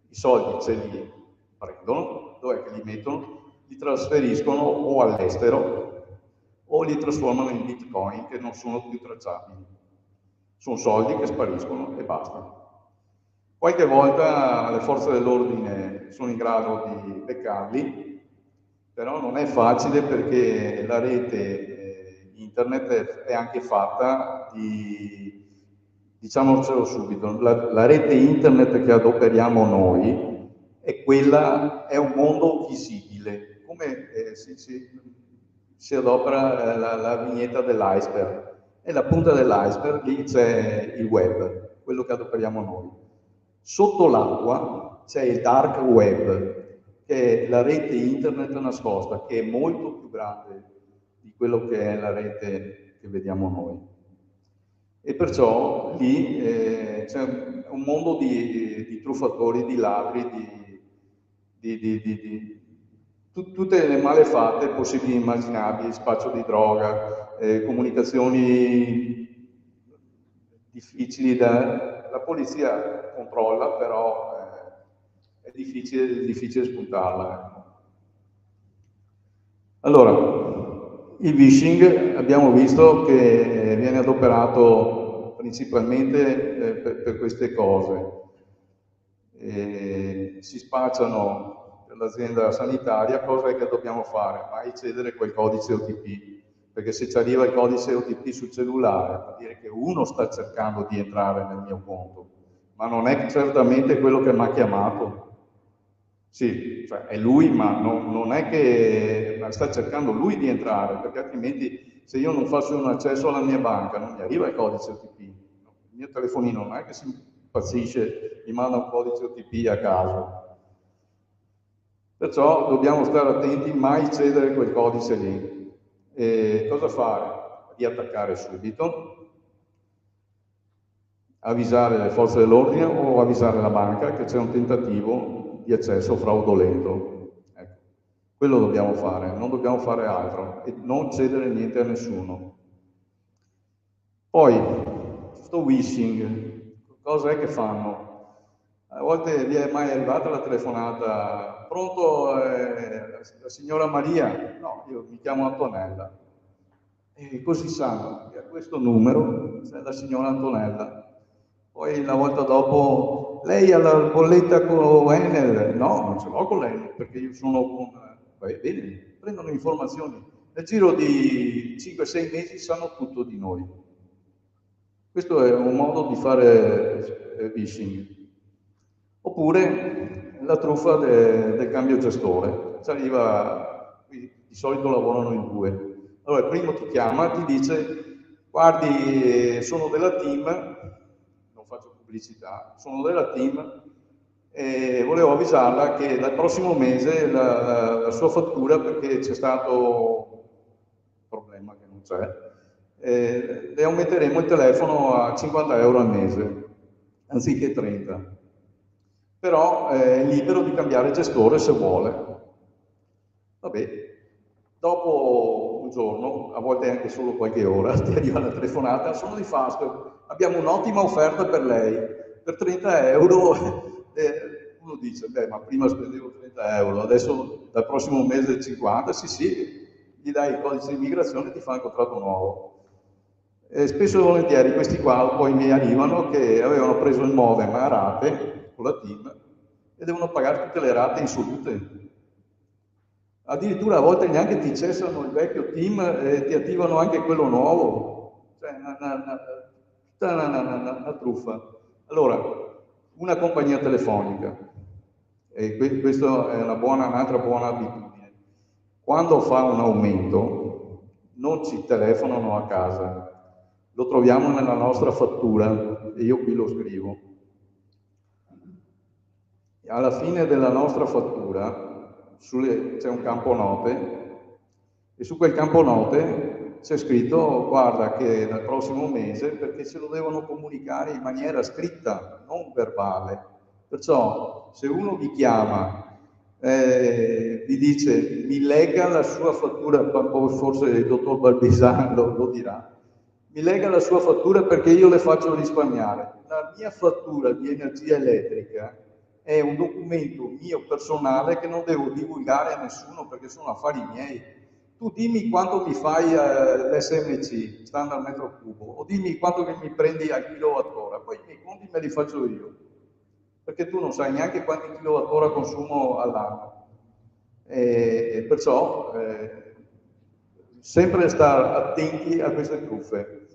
i soldi ce li prendono, dov'è che li mettono? Li trasferiscono o all'estero o li trasformano in bitcoin che non sono più tracciabili. Sono soldi che spariscono e basta. Qualche volta le forze dell'ordine sono in grado di beccarli, però non è facile perché la rete internet è anche fatta di, diciamocelo subito, la rete internet che adoperiamo noi è un mondo visibile, come si adopera la vignetta dell'iceberg. E la punta dell'iceberg, lì c'è il web, quello che adoperiamo noi. Sotto l'acqua c'è il dark web, che è la rete internet nascosta, che è molto più grande di quello che è la rete che vediamo noi. E perciò lì c'è un mondo di truffatori, di ladri, tutte le malefatte possibili e immaginabili, spaccio di droga, comunicazioni difficili la polizia controlla, però è difficile spuntarla. Allora, il phishing abbiamo visto che viene adoperato principalmente per queste cose. Si spacciano per l'azienda sanitaria, cosa è che dobbiamo fare? Mai cedere quel codice OTP. Perché se ci arriva il codice OTP sul cellulare, vuol dire che uno sta cercando di entrare nel mio conto, ma non è certamente quello che mi ha chiamato. Sì, cioè è lui, ma non è che sta cercando lui di entrare, perché altrimenti se io non faccio un accesso alla mia banca non mi arriva il codice OTP. Il mio telefonino non è che si impazzisce, mi manda un codice OTP a caso. Perciò dobbiamo stare attenti, mai cedere quel codice lì. E cosa fare? Riattaccare subito, avvisare le forze dell'ordine o avvisare la banca che c'è un tentativo di accesso fraudolento. Ecco, quello dobbiamo fare, non dobbiamo fare altro e non cedere niente a nessuno. Poi, sto wishing, cosa è che fanno? A volte vi è mai arrivata la telefonata, pronto la signora Maria? No, io mi chiamo Antonella. E così sanno che a questo numero c'è la signora Antonella. Poi la volta dopo, lei ha la bolletta con Enel? No, non ce l'ho con l'Enel, perché io sono con... Va bene, prendono informazioni. Nel giro di 5-6 mesi sanno tutto di noi. Questo è un modo di fare phishing. Oppure la truffa del cambio gestore. Ci arriva, di solito lavorano in due. Allora il primo ti chiama, ti dice, guardi, sono della team, non faccio pubblicità, sono della team e volevo avvisarla che dal prossimo mese la sua fattura, perché c'è stato un problema che non c'è, le aumenteremo il telefono a 50 euro al mese, anziché 30. Però è libero di cambiare gestore se vuole. Vabbè, dopo un giorno, a volte anche solo qualche ora, ti arriva la telefonata, sono di Fastweb, abbiamo un'ottima offerta per lei, per 30 euro, uno dice, beh, ma prima spendevo 30 euro, adesso dal prossimo mese 50, sì, gli dai il codice di immigrazione e ti fa un contratto nuovo. Spesso e volentieri questi qua poi mi arrivano che avevano preso il modem a rate con la TIM e devono pagare tutte le rate insolute. Addirittura a volte neanche ti cessano il vecchio TIM e ti attivano anche quello nuovo. Cioè, una truffa. Allora, una compagnia telefonica, e questa è un'altra buona abitudine, quando fa un aumento non ci telefonano a casa, lo troviamo nella nostra fattura e io qui lo scrivo. Alla fine della nostra fattura c'è un campo note e su quel campo note c'è scritto: guarda che dal prossimo mese, perché ce lo devono comunicare in maniera scritta, non verbale. Perciò se uno vi chiama, vi dice mi legga la sua fattura, forse il dottor Balbisano lo dirà, mi lega la sua fattura perché io le faccio risparmiare. La mia fattura di energia elettrica è un documento mio personale che non devo divulgare a nessuno perché sono affari miei. Tu dimmi quanto mi fai l'SMC, standard metro cubo, o dimmi quanto mi prendi al kilowattora, poi i miei conti me li faccio io, perché tu non sai neanche quanti kilowattora consumo all'anno. Perciò sempre stare attenti a queste truffe.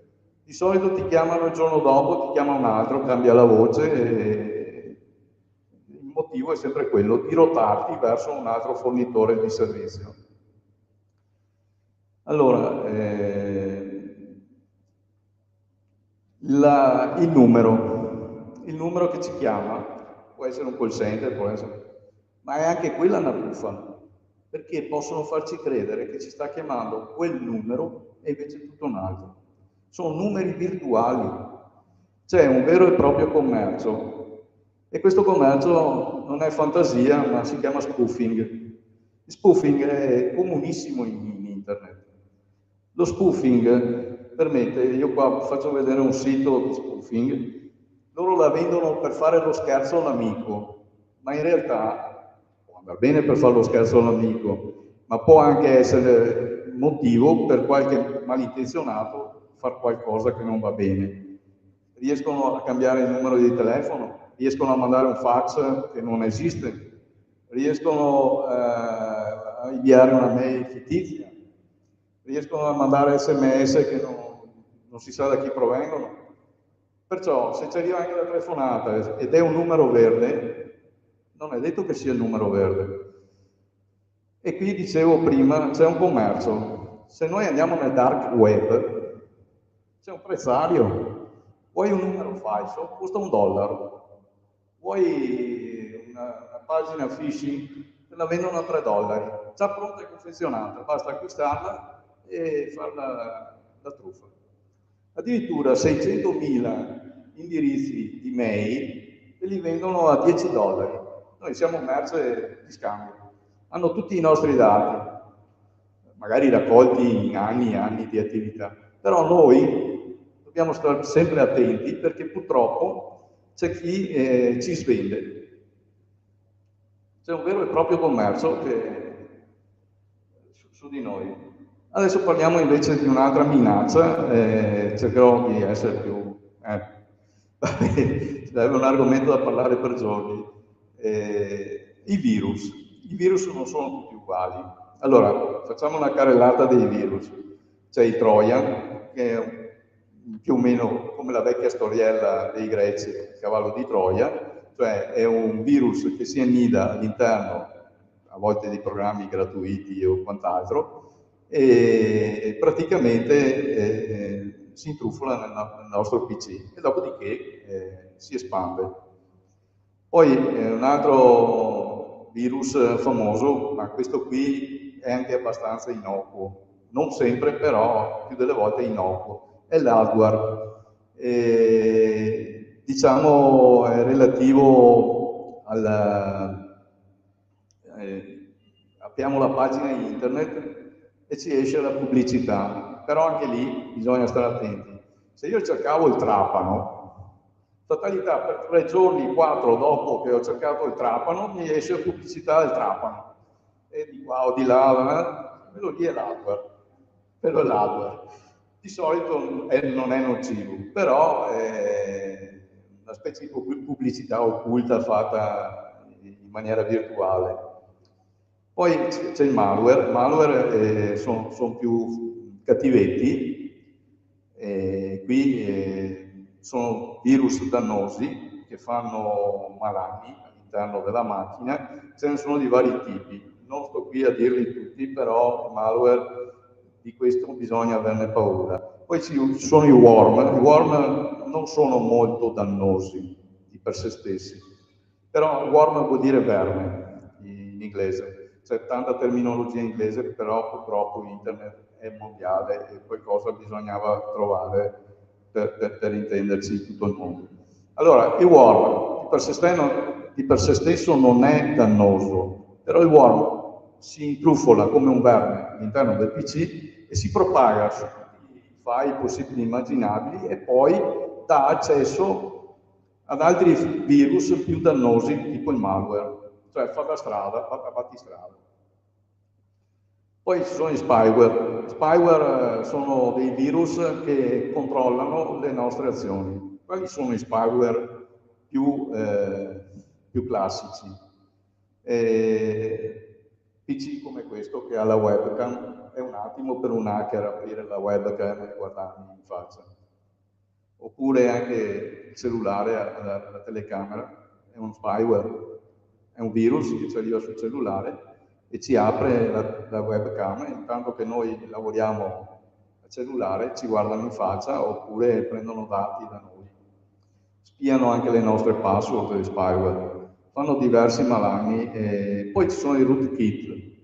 Di solito ti chiamano il giorno dopo, ti chiama un altro, cambia la voce e il motivo è sempre quello di rotarti verso un altro fornitore di servizio. Allora, il numero che ci chiama può essere un call center, può essere, ma è anche quella una truffa, perché possono farci credere che ci sta chiamando quel numero e invece tutto un altro. Sono numeri virtuali, c'è un vero e proprio commercio e questo commercio non è fantasia ma si chiama spoofing. Il spoofing è comunissimo in internet. Lo spoofing permette, io qua faccio vedere un sito di spoofing, loro la vendono per fare lo scherzo all'amico, ma in realtà può andare bene per fare lo scherzo all'amico, ma può anche essere motivo per qualche malintenzionato fare qualcosa che non va bene. Riescono a cambiare il numero di telefono, riescono a mandare un fax che non esiste, riescono a inviare una mail fittizia, riescono a mandare sms che non si sa da chi provengono. Perciò se ci arriva anche la telefonata ed è un numero verde, non è detto che sia il numero verde. E qui dicevo prima, c'è un commercio. Se noi andiamo nel dark web, c'è un prezzario. Vuoi un numero falso? Costa $1. Vuoi una pagina phishing? Te la vendono a $3. Già pronta e confezionata, basta acquistarla e fare la truffa. Addirittura 600.000 indirizzi di mail te li vendono a $10. Noi siamo merce di scambio. Hanno tutti i nostri dati, magari raccolti in anni e anni di attività. Però noi dobbiamo stare sempre attenti perché purtroppo c'è chi ci svende. C'è un vero e proprio commercio su di noi. Adesso parliamo invece di un'altra minaccia, cercherò di essere più... sarebbe un argomento da parlare per giorni. I virus. I virus non sono tutti uguali. Allora, facciamo una carrellata dei virus. C'è il Trojan, che è più o meno come la vecchia storiella dei greci, il cavallo di Troia, cioè è un virus che si annida all'interno, a volte di programmi gratuiti o quant'altro, e praticamente si intrufola nel nostro PC e dopodiché si espande. Poi un altro virus famoso, ma questo qui è anche abbastanza innocuo, non sempre però più delle volte è innocuo, è l'hardware. Diciamo è relativo apriamo la pagina internet e ci esce la pubblicità, però anche lì bisogna stare attenti. Se io cercavo il trapano, fatalità per 3 giorni, 4 dopo che ho cercato il trapano, mi esce pubblicità del trapano. E di qua o di là, quello lì è l'hardware, quello è l'hardware. Di solito non è nocivo, però è una specie di pubblicità occulta fatta in maniera virtuale. Poi c'è il malware sono più cattivetti, qui sono virus dannosi che fanno malanni all'interno della macchina, ce ne sono di vari tipi, non sto qui a dirli tutti, però il malware di questo bisogna averne paura. Poi ci sono i worm non sono molto dannosi di per sé stessi, però worm vuol dire verme in inglese, c'è tanta terminologia inglese, però purtroppo internet è mondiale e qualcosa bisognava trovare per intenderci in tutto il mondo. Allora, il worm di per sé stesso non è dannoso, però il worm si intrufola come un verme all'interno del PC e si propaga su tutti i file possibili e immaginabili e poi dà accesso ad altri virus più dannosi, tipo il malware, cioè fa da strada, fa battistrada. Poi ci sono gli spyware. Gli spyware sono dei virus che controllano le nostre azioni. Quali sono gli spyware più classici? PC come questo che ha la webcam, è un attimo per un hacker aprire la webcam e guardarmi in faccia. Oppure anche il cellulare, la telecamera, è un spyware, è un virus che ci arriva sul cellulare e ci apre la webcam e intanto che noi lavoriamo al cellulare ci guardano in faccia oppure prendono dati da noi. Spiano anche le nostre password degli spyware, fanno diversi malanni e poi ci sono i rootkit.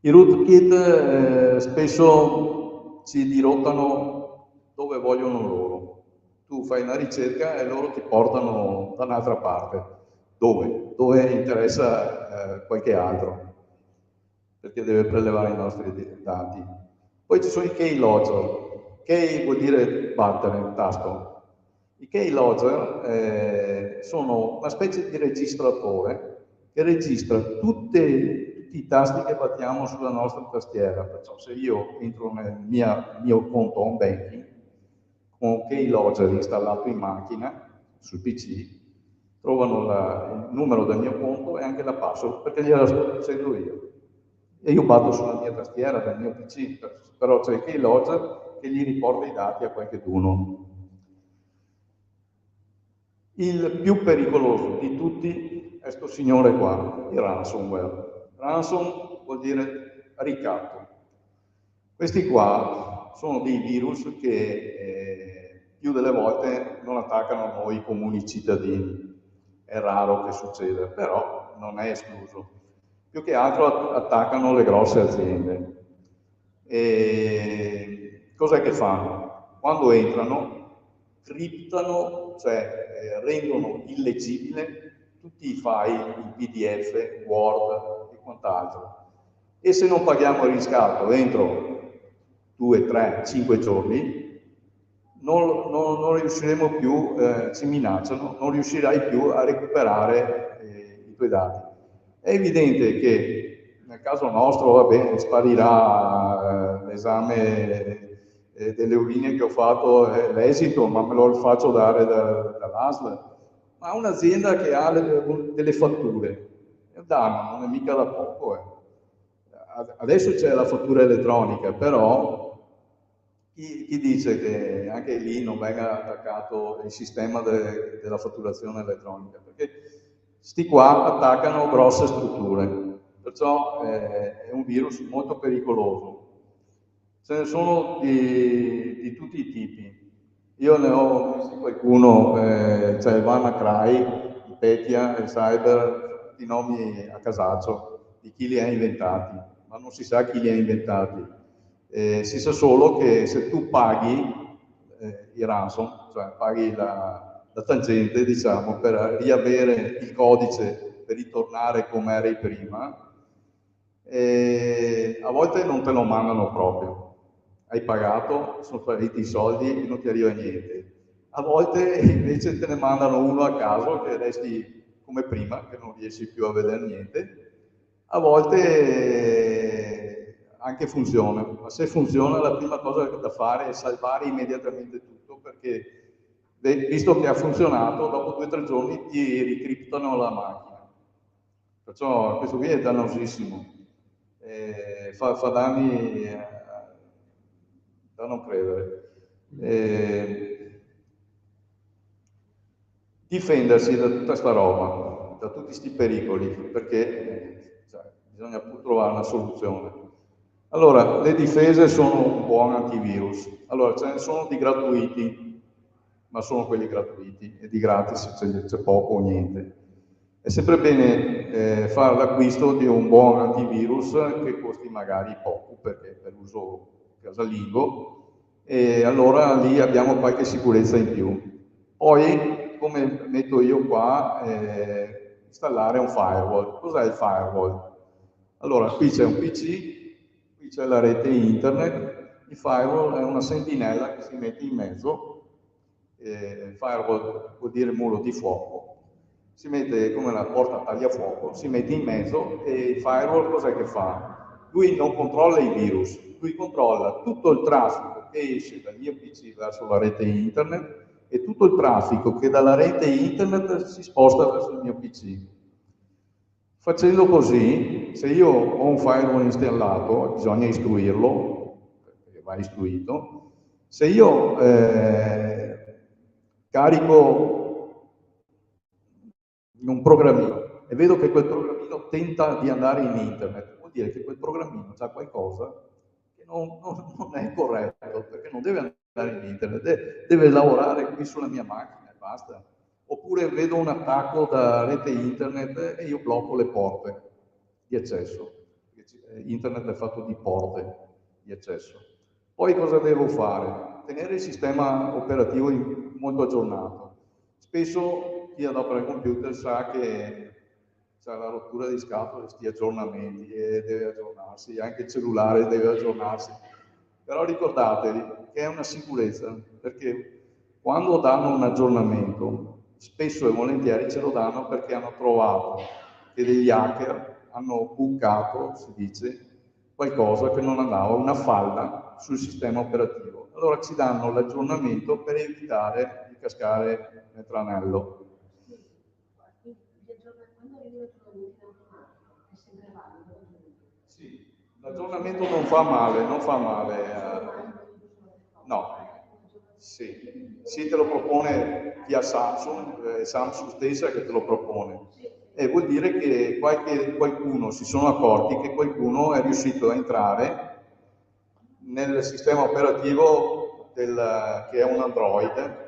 I rootkit spesso ci dirottano dove vogliono loro. Tu fai una ricerca e loro ti portano da un'altra parte. Dove? Dove interessa qualche altro, perché deve prelevare i nostri dati. Poi ci sono i keylogger. Key vuol dire battere, tasto. I keylogger sono una specie di registratore che registra tutti i tasti che battiamo sulla nostra tastiera. Perciò se io entro nel mio conto home banking con keylogger installato in macchina, sul PC, trovano il numero del mio conto e anche la password, perché gliela sto dicendo io. E io batto sulla mia tastiera del mio PC, però c'è il keylogger che gli riporta i dati a qualcheduno. Il più pericoloso di tutti è questo signore qua, il ransomware. Ransom vuol dire ricatto. Questi qua sono dei virus che più delle volte non attaccano noi comuni cittadini. È raro che succeda, però non è escluso. Più che altro attaccano le grosse aziende. E cos'è che fanno? Quando entrano, criptano, cioè rendono illeggibile tutti i file in PDF, Word e quant'altro. E se non paghiamo il riscatto entro 2, 3, 5 giorni, non riusciremo più, ci minacciano, non riuscirai più a recuperare i tuoi dati. È evidente che nel caso nostro, va bene, sparirà l'esame delle urine che ho fatto, l'esito, ma me lo faccio dare dall'ASL. Ma un'azienda che ha delle fatture, è un danno, non è mica da poco. Adesso c'è la fattura elettronica, però chi dice che anche lì non venga attaccato il sistema della fatturazione elettronica? Perché sti qua attaccano grosse strutture, perciò è un virus molto pericoloso. Ce ne sono di tutti i tipi. Io ne ho visto qualcuno, c'è il WannaCry, il Petya, il Cyber, tutti i nomi a casaccio di chi li ha inventati, ma non si sa chi li ha inventati. Si sa solo che se tu paghi il ransom, cioè paghi la tangente, diciamo, per riavere il codice per ritornare come eri prima, a volte non te lo mandano proprio. Hai pagato, sono spariti i soldi e non ti arriva niente. A volte invece te ne mandano uno a caso che resti come prima, che non riesci più a vedere niente. A volte anche funziona, ma se funziona la prima cosa da fare è salvare immediatamente tutto, perché visto che ha funzionato, dopo 2 o 3 giorni ti ricriptano la macchina. Perciò questo qui è dannosissimo, fa danni da non credere. Difendersi da tutta sta roba, da tutti questi pericoli, perché bisogna pur trovare una soluzione. Allora, le difese sono un buon antivirus. Allora, ce ne sono di gratuiti, ma sono quelli gratuiti, e di gratis c'è poco o niente. È sempre bene fare l'acquisto di un buon antivirus che costi magari poco, perché per uso casalingo, e allora lì abbiamo qualche sicurezza in più. Poi, come metto io qua, installare un firewall. Cos'è il firewall? Allora, qui c'è un PC, qui c'è la rete internet, il firewall è una sentinella che si mette in mezzo, firewall vuol dire muro di fuoco, si mette come una porta tagliafuoco, si mette in mezzo e il firewall cos'è che fa? Lui non controlla i virus, lui controlla tutto il traffico che esce dal mio PC verso la rete internet e tutto il traffico che dalla rete internet si sposta verso il mio PC. Facendo così, se io ho un firewall installato, bisogna istruirlo, perché va istruito. Se io carico un programmino e vedo che quel programmino tenta di andare in internet, vuol dire che quel programmino ha qualcosa che non è corretto, perché non deve andare in internet, deve lavorare qui sulla mia macchina e basta. Oppure vedo un attacco da rete internet e io blocco le porte di accesso. Internet è fatto di porte di accesso. Poi cosa devo fare? Tenere il sistema operativo molto aggiornato. Spesso chi adopera il computer sa che c'è la rottura di scatole, questi aggiornamenti, e deve aggiornarsi, anche il cellulare deve aggiornarsi. Però ricordatevi che è una sicurezza, perché quando danno un aggiornamento, spesso e volentieri ce lo danno perché hanno trovato che degli hacker hanno bucato, si dice, qualcosa che non andava, una falla sul sistema operativo. Allora ci danno l'aggiornamento per evitare di cascare nel tranello. Sì, l'aggiornamento non fa male, non fa male. No, sì, te lo propone chi ha Samsung, Samsung stessa che te lo propone. E vuol dire che qualcuno si sono accorti che qualcuno è riuscito a entrare nel sistema operativo che è un Android.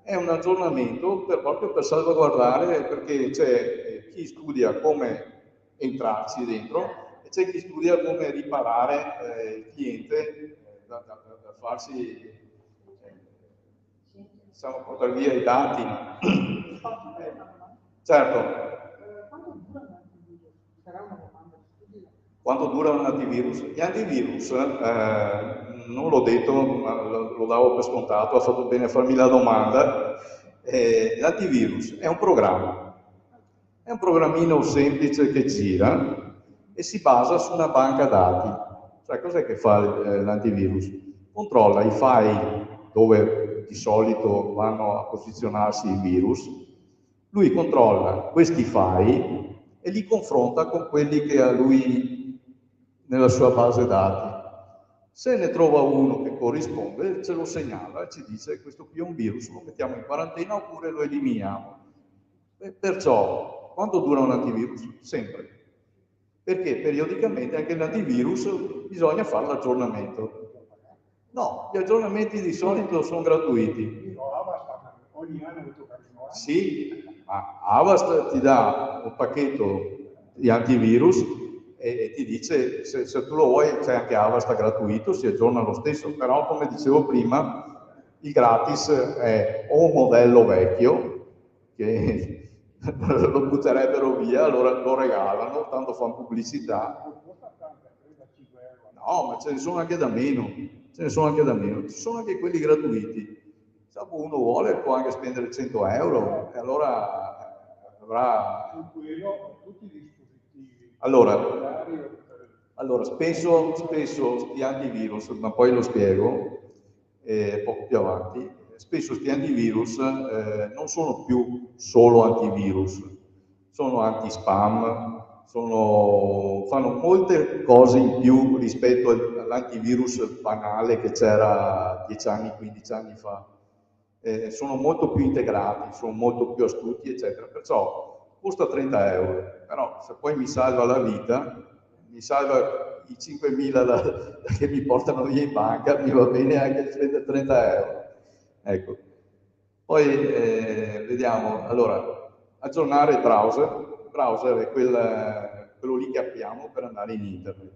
È un aggiornamento proprio per salvaguardare, perché c'è chi studia come entrarci dentro e c'è chi studia come riparare il cliente da farsi, diciamo, portare via i dati. Certo. Quanto dura un antivirus? Gli antivirus, non l'ho detto, ma lo davo per scontato, ha fatto bene a farmi la domanda. L'antivirus è un programma, è un programmino semplice che gira e si basa su una banca dati. Cioè, cos'è che fa l'antivirus? Controlla i file dove di solito vanno a posizionarsi i virus, lui controlla questi file e li confronta con quelli che ha lui nella sua base dati. Se ne trova uno che corrisponde, ce lo segnala e ci dice: questo qui è un virus, lo mettiamo in quarantena oppure lo eliminiamo. Perciò, quanto dura un antivirus? Sempre. Perché periodicamente anche l'antivirus bisogna fare l'aggiornamento. No, gli aggiornamenti di solito sono gratuiti. Ogni anno tocca rinnovare. Sì, ma Avast ti dà un pacchetto di antivirus e ti dice se tu lo vuoi, c'è anche Avast gratuito, si aggiorna lo stesso, però come dicevo prima, il gratis è o un modello vecchio che lo butterebbero via, allora lo regalano, tanto fanno pubblicità. No, ma ce ne sono anche da meno, ci sono anche quelli gratuiti. Se uno vuole può anche spendere 100 euro e allora avrà... Tutti i dispositivi. Allora Allora, spesso gli antivirus, ma poi lo spiego poco più avanti, spesso questi antivirus non sono più solo antivirus, sono anti-spam, fanno molte cose in più rispetto all'antivirus banale che c'era 10 anni, 15 anni fa. Sono molto più integrati, sono molto più astuti, eccetera. Perciò costa 30 euro, però se poi mi salva la vita, mi salva i 5.000 che mi portano via in banca, mi va bene anche spendere 30 euro. Ecco. Poi vediamo, allora, aggiornare il browser. Il browser è quello lì che apriamo per andare in internet.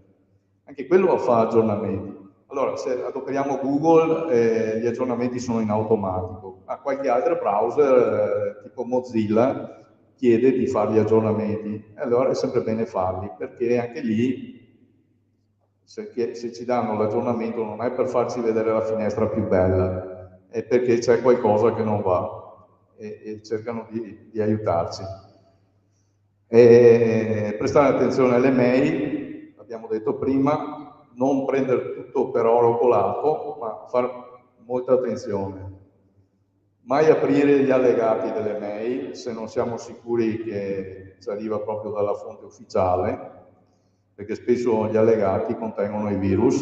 Anche quello fa aggiornamenti. Allora, se adoperiamo Google, gli aggiornamenti sono in automatico. A qualche altro browser, tipo Mozilla, chiede di fare gli aggiornamenti. E allora è sempre bene farli, perché anche lì, se ci danno l'aggiornamento, non è per farci vedere la finestra più bella, è perché c'è qualcosa che non va e cercano di aiutarci. Prestare attenzione alle mail, abbiamo detto prima, non prendere tutto per oro colato, ma fare molta attenzione. Mai aprire gli allegati delle mail se non siamo sicuri che ci arriva proprio dalla fonte ufficiale, perché spesso gli allegati contengono i virus.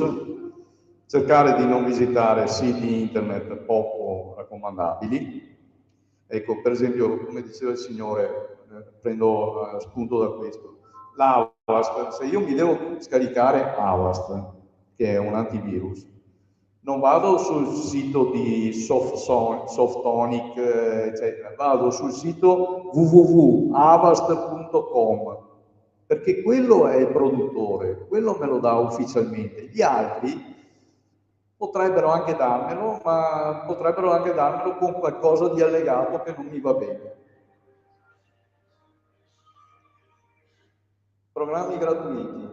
Cercare di non visitare siti internet poco raccomandabili. Ecco, per esempio, come diceva il signore, prendo spunto da questo. L'Avast, se io mi devo scaricare Avast, che è un antivirus, non vado sul sito di Softonic, eccetera, vado sul sito www.avast.com, perché quello è il produttore, quello me lo dà ufficialmente. Gli altri potrebbero anche darmelo, ma potrebbero anche darmelo con qualcosa di allegato che non mi va bene. Programmi gratuiti.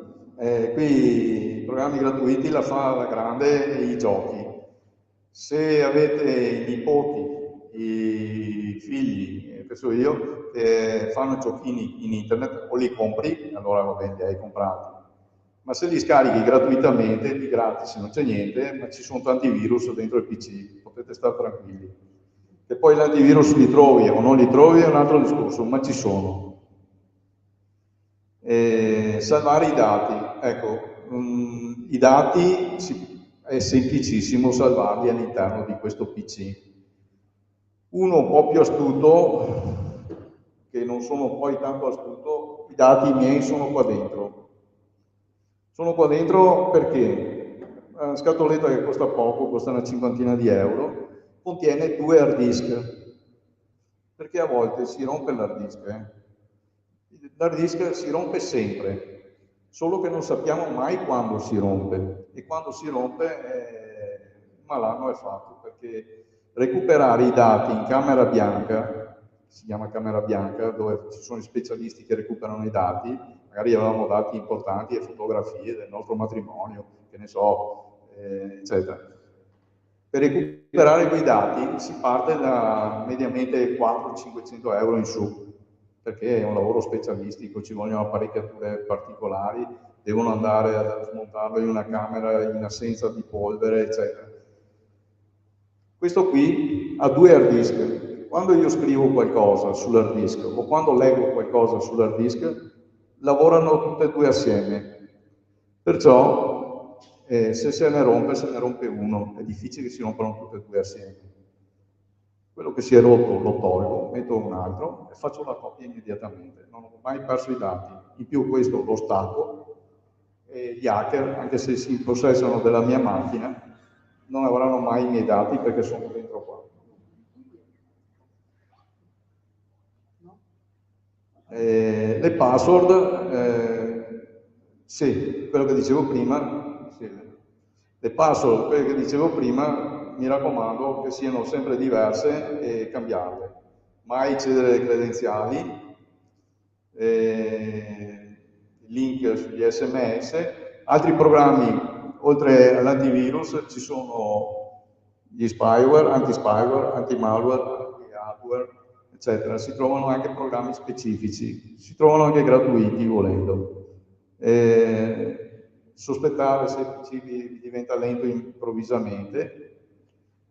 Qui i programmi gratuiti la fa alla grande i giochi. Se avete i nipoti, i figli, che so io, che fanno giochini in internet, o li compri, allora va bene, li hai comprati. Ma se li scarichi gratuitamente, di gratis non c'è niente, ma ci sono tanti virus dentro il PC, potete stare tranquilli. Che poi l'antivirus li trovi o non li trovi è un altro discorso, ma ci sono. Salvare i dati, ecco, i dati è semplicissimo salvarli all'interno di questo PC. Uno un po' più astuto, che non sono poi tanto astuto, i dati miei sono qua dentro. Sono qua dentro perché una scatoletta che costa poco, costa una cinquantina di euro, contiene 2 hard disk, perché a volte si rompe l'hard disk, L'hard disk si rompe sempre, solo che non sappiamo mai quando si rompe, e quando si rompe il malanno è fatto, perché recuperare i dati in camera bianca, si chiama camera bianca, dove ci sono i specialisti che recuperano i dati, magari avevamo dati importanti e fotografie del nostro matrimonio, che ne so, eccetera. Per recuperare quei dati si parte da mediamente 400-500 euro in su, perché è un lavoro specialistico, ci vogliono apparecchiature particolari, devono andare a smontarlo in una camera in assenza di polvere, eccetera. Questo qui ha 2 hard disk. Quando io scrivo qualcosa sull'hard disk o quando leggo qualcosa sull'hard disk, lavorano tutte e 2 assieme. Perciò se se ne rompe uno, è difficile che si rompano tutte e 2 assieme. Quello che si è rotto lo tolgo, metto un altro e faccio la copia immediatamente. Non ho mai perso i dati. In più questo lo stacco e gli hacker, anche se si impossessano della mia macchina, non avranno mai i miei dati perché sono dentro qua. Le password, sì, quello che dicevo prima, sì. Le password, quelle che dicevo prima, mi raccomando che siano sempre diverse e cambiarle. Mai cedere le credenziali, link sugli SMS. Altri programmi, oltre all'antivirus, ci sono gli spyware, anti-spyware, anti-malware, anti-hardware, eccetera. Si trovano anche programmi specifici, si trovano anche gratuiti volendo. sospettare se il PC vi diventa lento improvvisamente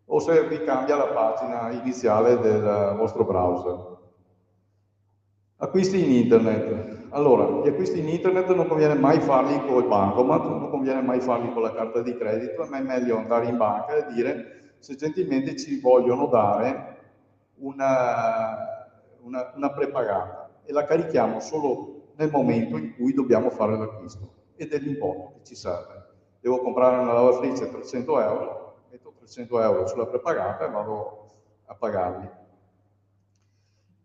o se vi cambia la pagina iniziale del vostro browser. Acquisti in internet. Allora, gli acquisti in internet non conviene mai farli con il bancomat, non conviene mai farli con la carta di credito, ma è meglio andare in banca e dire se gentilmente ci vogliono dare una prepagata e la carichiamo solo nel momento in cui dobbiamo fare l'acquisto e dell'importo che ci serve. Devo comprare una lavatrice 300 euro, metto 300 euro sulla prepagata e vado a pagarli.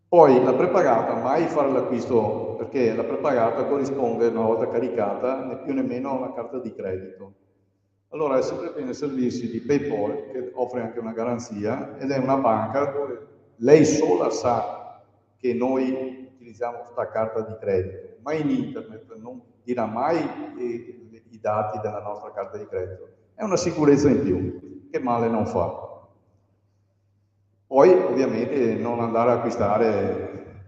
Poi la prepagata, mai fare l'acquisto, perché la prepagata corrisponde, una volta caricata, né più né meno a una carta di credito. Allora è sempre bene servirsi di PayPal, che offre anche una garanzia, ed è una banca dove lei sola sa che noi utilizziamo questa carta di credito, ma in internet non dirà mai i dati della nostra carta di credito. È una sicurezza in più, che male non fa. Poi ovviamente non andare a acquistare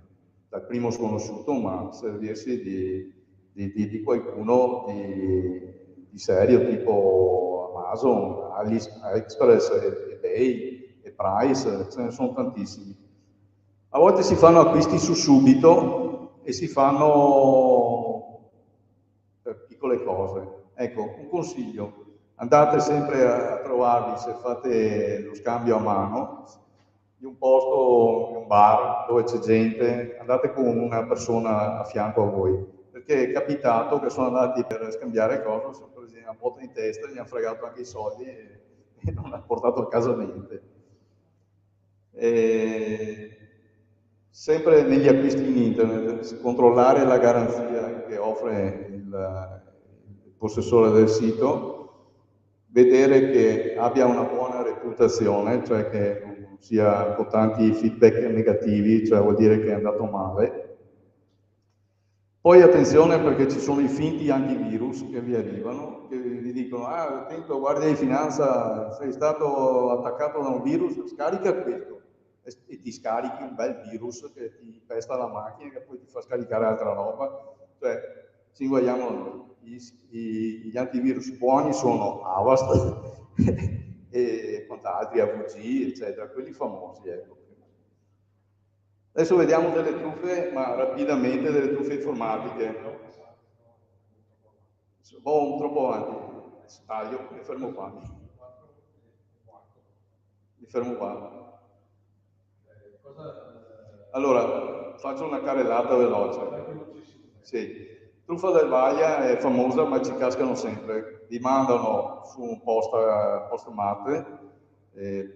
dal primo sconosciuto, ma servirsi di qualcuno di serio, tipo Amazon, AliExpress, eBay, ePrice, ce ne sono tantissimi. A volte si fanno acquisti su subito e si fanno per piccole cose. Ecco, un consiglio, andate sempre a trovarvi, se fate lo scambio a mano, in un posto, in un bar dove c'è gente, andate con una persona a fianco a voi, perché è capitato che sono andati per scambiare cose, sono presi una botta in testa, gli hanno fregato anche i soldi e non ha portato a casa niente. Sempre negli acquisti in internet, controllare la garanzia che offre il possessore del sito, vedere che abbia una buona reputazione, cioè che non sia con tanti feedback negativi, cioè vuol dire che è andato male. Poi attenzione perché ci sono i finti antivirus che vi arrivano, che vi dicono, attento, guardia di finanza, sei stato attaccato da un virus, scarica questo. E ti scarichi un bel virus che ti pesta la macchina, che poi ti fa scaricare altra roba. Cioè, ci inguaiamo noi. Gli antivirus buoni sono Avast e quant'altri, AVG, eccetera, quelli famosi, ecco. Adesso vediamo delle truffe, ma rapidamente, delle truffe informatiche. Troppo avanti. Taglio, mi fermo qua. Mi fermo qua. Allora, faccio una carrellata veloce. Sì. Truffa del Vaia è famosa, ma ci cascano sempre. Vi mandano su un postomat,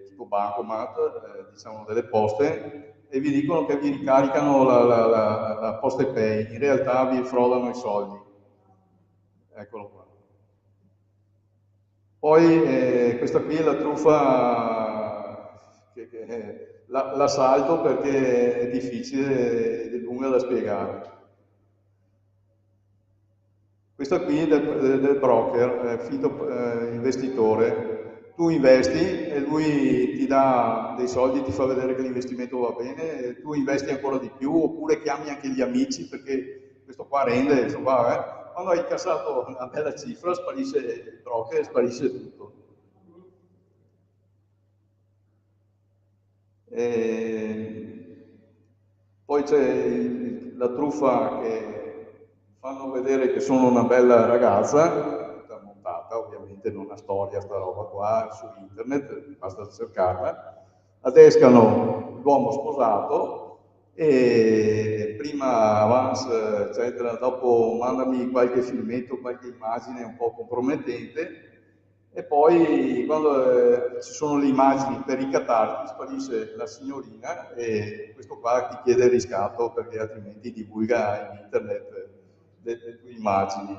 tipo bancomat, diciamo delle poste, e vi dicono che vi ricaricano la PostePay. In realtà vi frodano i soldi. Eccolo qua. Poi questa qui è la truffa la salto perché è difficile e lunga da spiegare. Questa qui è del broker, finto investitore. Tu investi e lui ti dà dei soldi, ti fa vedere che l'investimento va bene, e tu investi ancora di più, oppure chiami anche gli amici perché questo qua rende, insomma, quando hai incassato una bella cifra sparisce il broker, sparisce tutto. Poi c'è la truffa che fanno vedere che sono una bella ragazza, tutta montata, ovviamente non ha storia sta roba qua su internet, basta cercarla, adescano l'uomo sposato e prima avance, eccetera, dopo mandami qualche filmetto, qualche immagine un po' compromettente, e poi quando ci sono le immagini per ricattarti sparisce la signorina e questo qua ti chiede il riscatto perché altrimenti divulga in internet le tue immagini.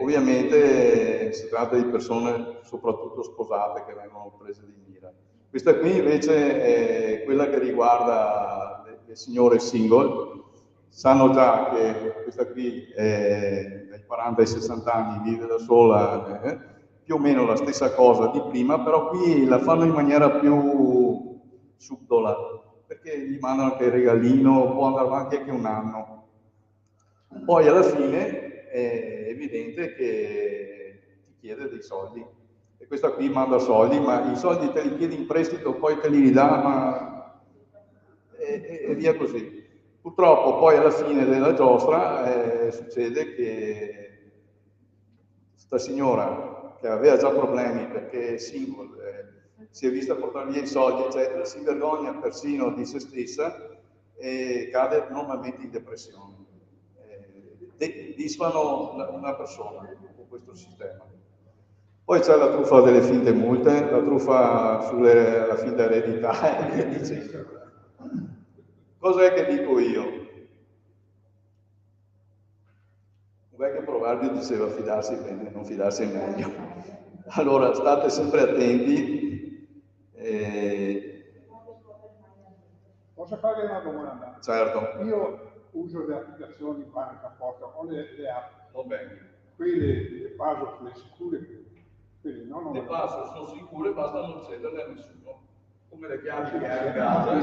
Ovviamente si tratta di persone soprattutto sposate che vengono prese di mira. Questa qui invece è quella che riguarda le signore single. Sanno già che questa qui dai 40 ai 60 anni vive da sola, più o meno la stessa cosa di prima, però qui la fanno in maniera più subdola, perché gli mandano anche il regalino, può andare avanti anche un anno. Poi alla fine è evidente che ti chiede dei soldi. E questa qui manda soldi, ma i soldi te li chiedi in prestito, poi te li ridà, ma e via così. Purtroppo poi alla fine della giostra succede che questa signora, che aveva già problemi perché è single, si è vista portare via i soldi, eccetera, si vergogna persino di se stessa e cade normalmente in depressione. Disfano una persona con questo sistema. Poi c'è la truffa delle finte multe, la truffa sulla finta eredità e via dicendo. Cos'è che dico io? Un vecchio proverbio diceva fidarsi bene, non fidarsi meglio. Allora state sempre attenti. Posso fare una domanda? Certo. Io uso le applicazioni banca apposta, ho le app. Va bene. Quelle le passo sulle sicure, quelle no, Le passo, sono sicure, basta non cederle a nessuno. Come le chiavi che hai in casa, le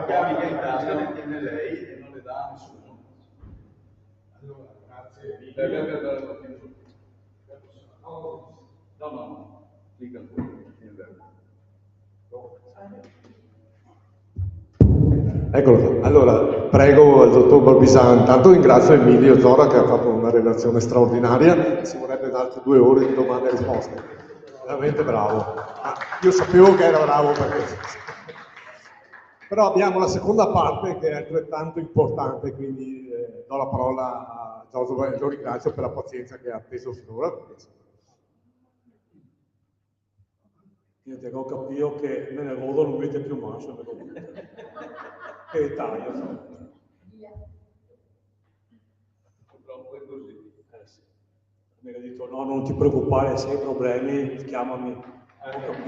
chiavi che hai in tasca le tiene lei e non le dà a nessuno. Allora, grazie. No, dica pure. Eccolo, allora prego il dottor Balbisan, intanto ringrazio Emilio Zora che ha fatto una relazione straordinaria, ci vorrebbe darti 2 ore di domande e risposte, veramente bravo. Io sapevo che era bravo perché... Però abbiamo la seconda parte che è altrettanto importante, quindi do la parola a Giorgio e lo ringrazio per la pazienza che ha atteso finora. Io tengo a capire che me ne vado non mette più manso, che Italia. Purtroppo è così. Sì. Mi ha detto no, non ti preoccupare, se hai problemi, chiamami.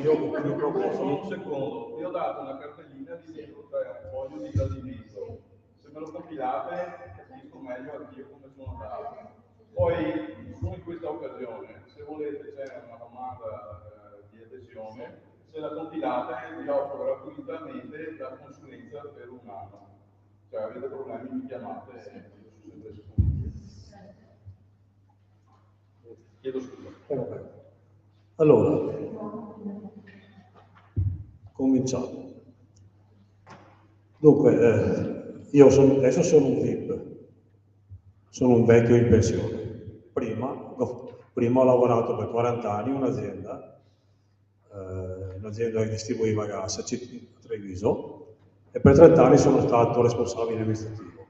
Io più problemi. Solo un secondo, vi ho dato una cartellina di dentro un foglio di gradimento. Se me lo compilate capisco meglio anch'io come sono andato. Poi, solo in questa occasione, se volete c'è una domanda di adesione, se la compilate vi offro gratuitamente la consulenza per 1 anno. Cioè avete problemi mi chiamate e io sono sempre disponibile. Chiedo scusa. Allora, cominciamo. Dunque, io adesso sono un VIP, sono un vecchio in pensione. Prima ho lavorato per 40 anni in un'azienda che distribuiva gas a Treviso e per 30 anni sono stato responsabile amministrativo.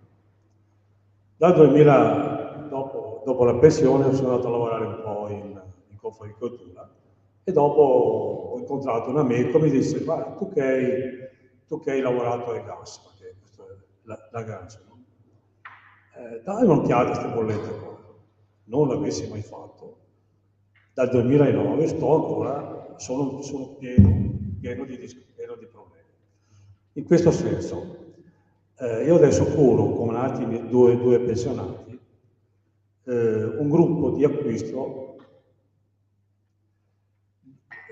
Dal 2000, dopo la pensione, sono andato a lavorare un po' in Confagricoltura e dopo ho incontrato un amico e mi disse: "Guarda, tu che hai lavorato al gas, perché questo è la gas, no? Dai un'occhiata a queste bollette qua." Non l'avessi mai fatto. Dal 2009 sto ancora, sono pieno di problemi. In questo senso, io adesso curo con altri due pensionati un gruppo di acquisto.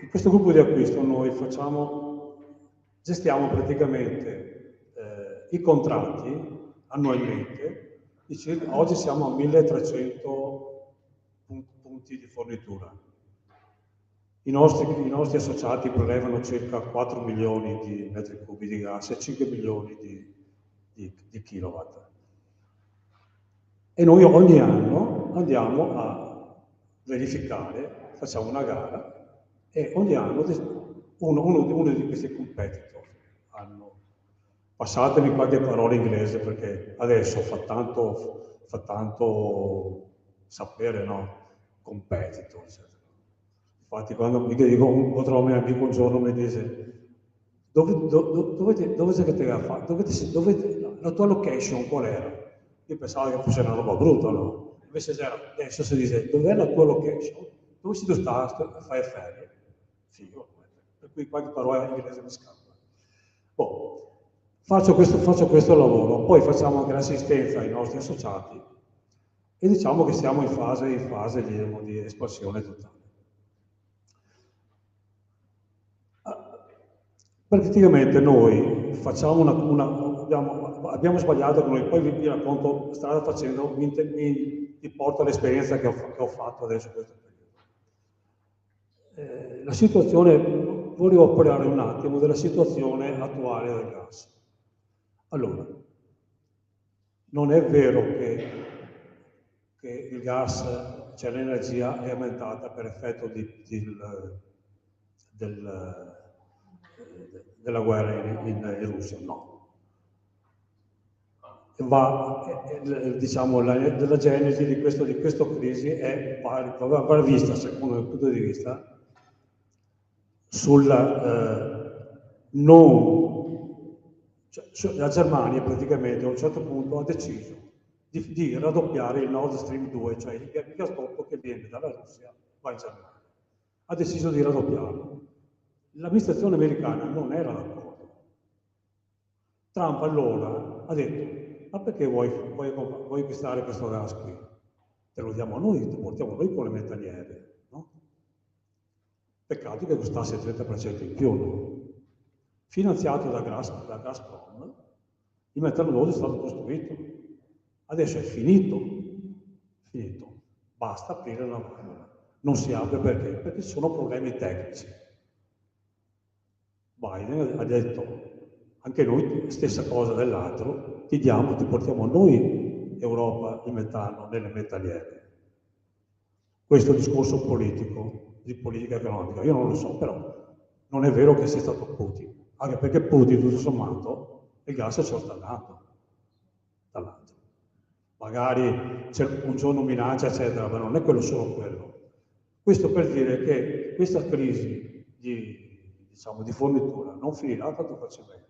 In questo gruppo di acquisto noi gestiamo praticamente i contratti annualmente. Oggi siamo a 1300 punti di fornitura. I nostri associati prelevano circa 4 milioni di metri cubi di gas e 5 milioni di kilowatt. E noi ogni anno andiamo a verificare, facciamo una gara e ogni anno uno di questi competitor passatemi qualche parola inglese perché adesso fa tanto sapere, no? Competitor, eccetera. Infatti quando mi dico, un mio amico un giorno mi dice: dove c'è che te la fa? La tua location qual era? Io pensavo che fosse una roba brutta, no? Invece adesso si dice: dov'è la tua location? Dove si sta a fare ferie? Figo, per cui qualche parola in inglese mi scappa. Faccio questo lavoro, poi facciamo anche l'assistenza ai nostri associati e diciamo che siamo in fase di espansione totale. Praticamente noi facciamo abbiamo sbagliato, poi vi racconto strada facendo, mi ti porto all'esperienza che ho fatto adesso in questo periodo. La situazione, volevo parlare un attimo della situazione attuale del gas. Allora, non è vero che il gas, cioè l'energia, è aumentata per effetto della guerra in Russia, no. Diciamo, la genesi di questa crisi va vista, secondo il punto di vista, la Germania praticamente a un certo punto ha deciso di raddoppiare il Nord Stream 2, cioè il gasdotto che viene dalla Russia va in Germania. Ha deciso di raddoppiarlo. L'amministrazione americana non era d'accordo. Trump allora ha detto: ma perché vuoi acquistare questo gas qui? Te lo diamo noi, te lo portiamo noi con le metalliere, no? Peccato che costasse il 30% in più, no? Finanziato da Gazprom, il metallodosi è stato costruito. Adesso è finito. Basta aprire una valvola. Non si apre perché? Perché ci sono problemi tecnici. Biden ha detto: anche noi, stessa cosa dell'altro, ti portiamo noi, Europa, il metallo nelle metalliere. Questo discorso politico, di politica economica, io non lo so, però non è vero che sia stato Putin, anche perché Putin, tutto sommato, il gas ce lo sta dando dall'altro. Magari un giorno minaccia, eccetera, ma non è quello solo quello. Questo per dire che questa crisi di fornitura non finirà tanto facilmente.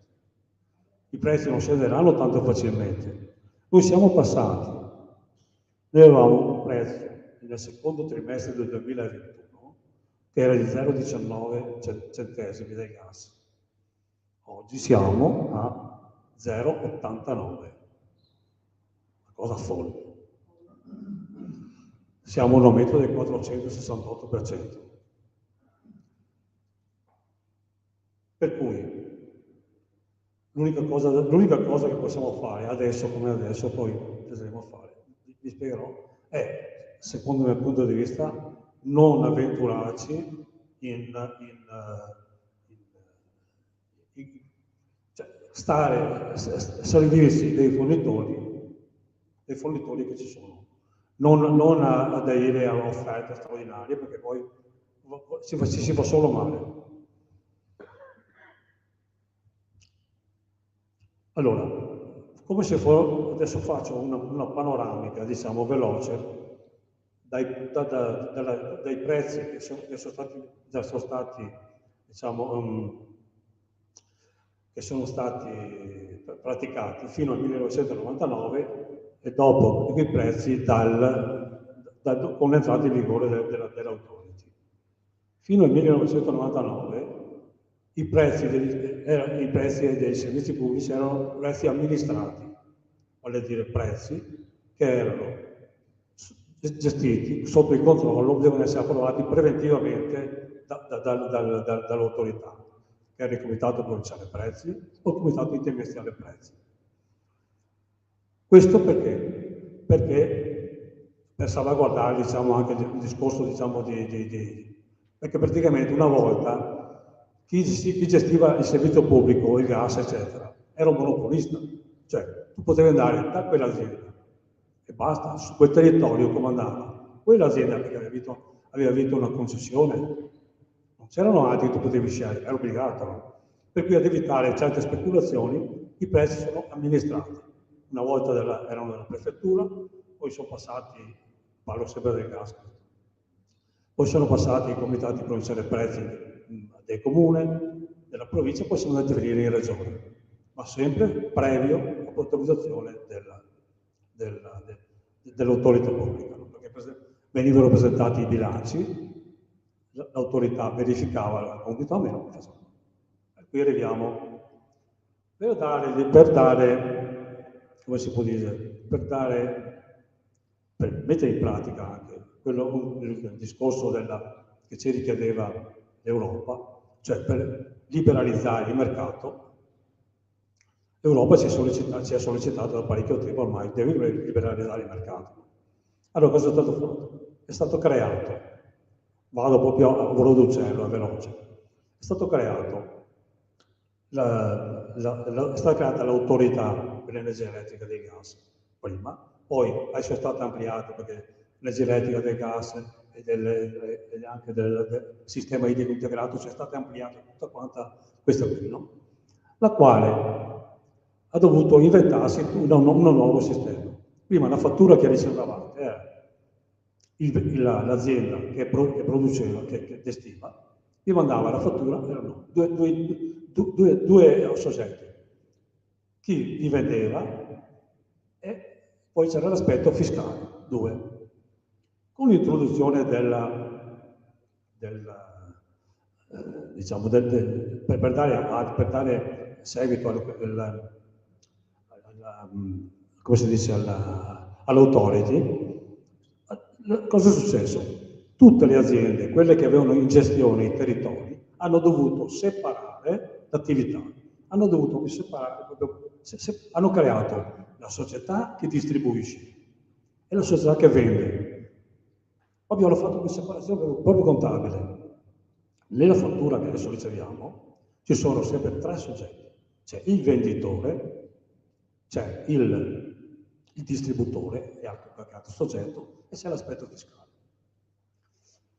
I prezzi non scenderanno tanto facilmente. Noi siamo passati, noi avevamo un prezzo nel secondo trimestre del 2021 che era di 0,19 centesimi del gas. Oggi siamo a 0,89. Una cosa folle. Siamo a un aumento del 468%. Per cui l'unica cosa che possiamo fare adesso come adesso, poi vedremo fare, vi spiegherò, è, secondo il mio punto di vista, non avventurarci servirsi dei fornitori che ci sono, non aderire a offerte straordinarie, perché poi si fa solo male. Allora, come se fosse, adesso faccio una panoramica, diciamo, veloce, dai prezzi che sono stati, diciamo, che sono stati praticati fino al 1999 e dopo i prezzi con l'entrata in vigore dell'autority. Fino al 1999 i prezzi dei servizi pubblici erano prezzi amministrati, vale a dire prezzi che erano gestiti sotto il controllo, devono essere approvati preventivamente dall'autorità, che era il Comitato Provinciale Prezzi o il Comitato Interministeriale Prezzi. Questo perché? Perché per salvaguardare, diciamo, anche il discorso, diciamo, perché praticamente una volta chi gestiva il servizio pubblico, il gas, eccetera, era un monopolista. Cioè, tu potevi andare da quell'azienda e basta, su quel territorio comandava quell'azienda, perché aveva vinto una concessione. Non c'erano altri che tu potevi scegliere, era obbligato. No? Per cui ad evitare certe speculazioni, i prezzi sono amministrati. Una volta erano della prefettura, poi sono passati, parlo sempre del gas, poi sono passati ai comitati provinciali prezzi del comune, della provincia, poi sono andati a venire in regione, ma sempre previo autorizzazione dell'autorità pubblica, no? Perché venivano presentati i bilanci, l'autorità verificava la quantità o meno. Qui arriviamo per dare, come si può dire, per mettere in pratica anche il discorso che ci richiedeva l'Europa, cioè per liberalizzare il mercato. L'Europa ci ha sollecitato da parecchio tempo ormai, deve liberalizzare il mercato. Allora, cosa è stato fatto? È stato creato, vado proprio a volo d'uccello, è veloce, è stato creato è stata creata l'autorità per l'energia elettrica e del gas prima, poi adesso è stata ampliata perché l'energia elettrica del gas e anche del sistema idrico integrato, c'è stata ampliata tutta quanta questa qui, no? La quale ha dovuto inventarsi un nuovo sistema. Prima la fattura che ricevavate era l'azienda che produceva, che gestiva, vi mandava la fattura, erano due soggetti, chi vi vendeva e poi c'era l'aspetto fiscale, due. Con l'introduzione diciamo, per dare seguito come si dice, all'autority, cosa è successo? Tutte le aziende, quelle che avevano in gestione i territori, hanno dovuto separare l'attività, hanno dovuto separare, hanno creato la società che distribuisce e la società che vende. Abbiamo fatto una separazione proprio contabile. Nella fattura che adesso riceviamo ci sono sempre tre soggetti. C'è il venditore, c'è il distributore e qualche altro soggetto e c'è l'aspetto fiscale.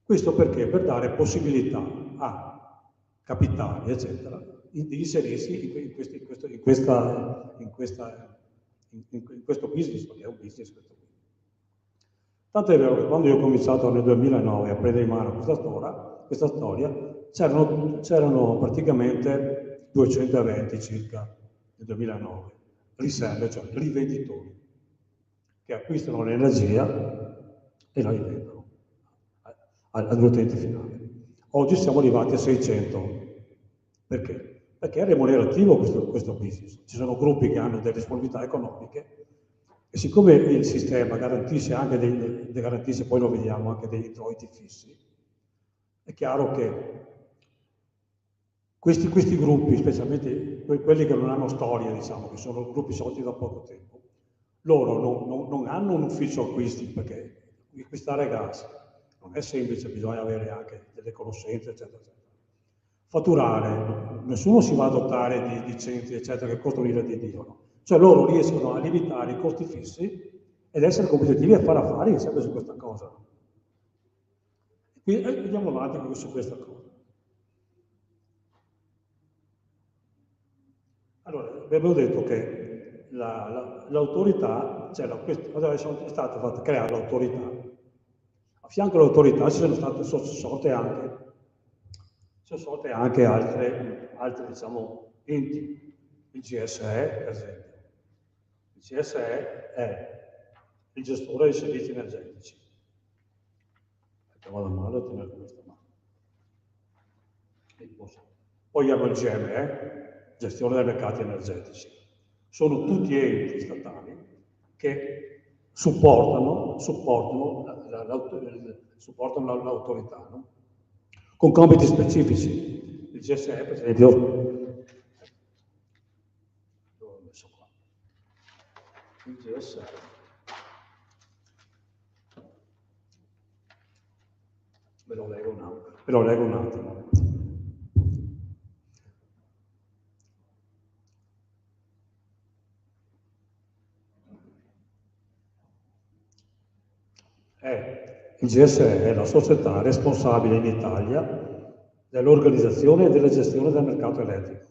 Questo perché? Per dare possibilità a capitali, eccetera, di inserirsi in questo business, perché è un business questo qui. Tanto è vero che quando io ho cominciato nel 2009 a prendere in mano questa storia, c'erano praticamente 200 eventi circa nel 2009, riseller, cioè rivenditori, che acquistano l'energia e la rivendono all'utente finale. Oggi siamo arrivati a 600. Perché? Perché è remunerativo questo business. Ci sono gruppi che hanno delle disponibilità economiche e siccome il sistema garantisce anche garantisce, poi lo vediamo, anche degli introiti fissi, è chiaro che questi gruppi, specialmente quelli che non hanno storia, diciamo, che sono gruppi sorti da poco tempo, loro non hanno un ufficio acquisti, perché acquistare gas non è semplice, bisogna avere anche delle conoscenze, eccetera, eccetera. Fatturare, nessuno si va a dotare di centri, eccetera, che costano l'ira di Dio, no? Cioè loro riescono a limitare i costi fissi ed essere competitivi e fare affari sempre su questa cosa. Quindi andiamo avanti su questa cosa. Allora, abbiamo detto che l'autorità, cioè adesso è stata creare l'autorità. A fianco all'autorità ci sono state sorte anche altre diciamo, enti. Il GSE, per esempio. Il GSE è il gestore dei servizi energetici. Vado male a tenere questa mano. Poi abbiamo il GME, gestione dei mercati energetici. Sono tutti enti statali che supportano l'autorità, no? Con compiti specifici. Il GSE, per esempio, dove ho messo qua? Il GSE. Ve lo leggo un attimo. Il GSE è la società responsabile in Italia dell'organizzazione e della gestione del mercato elettrico,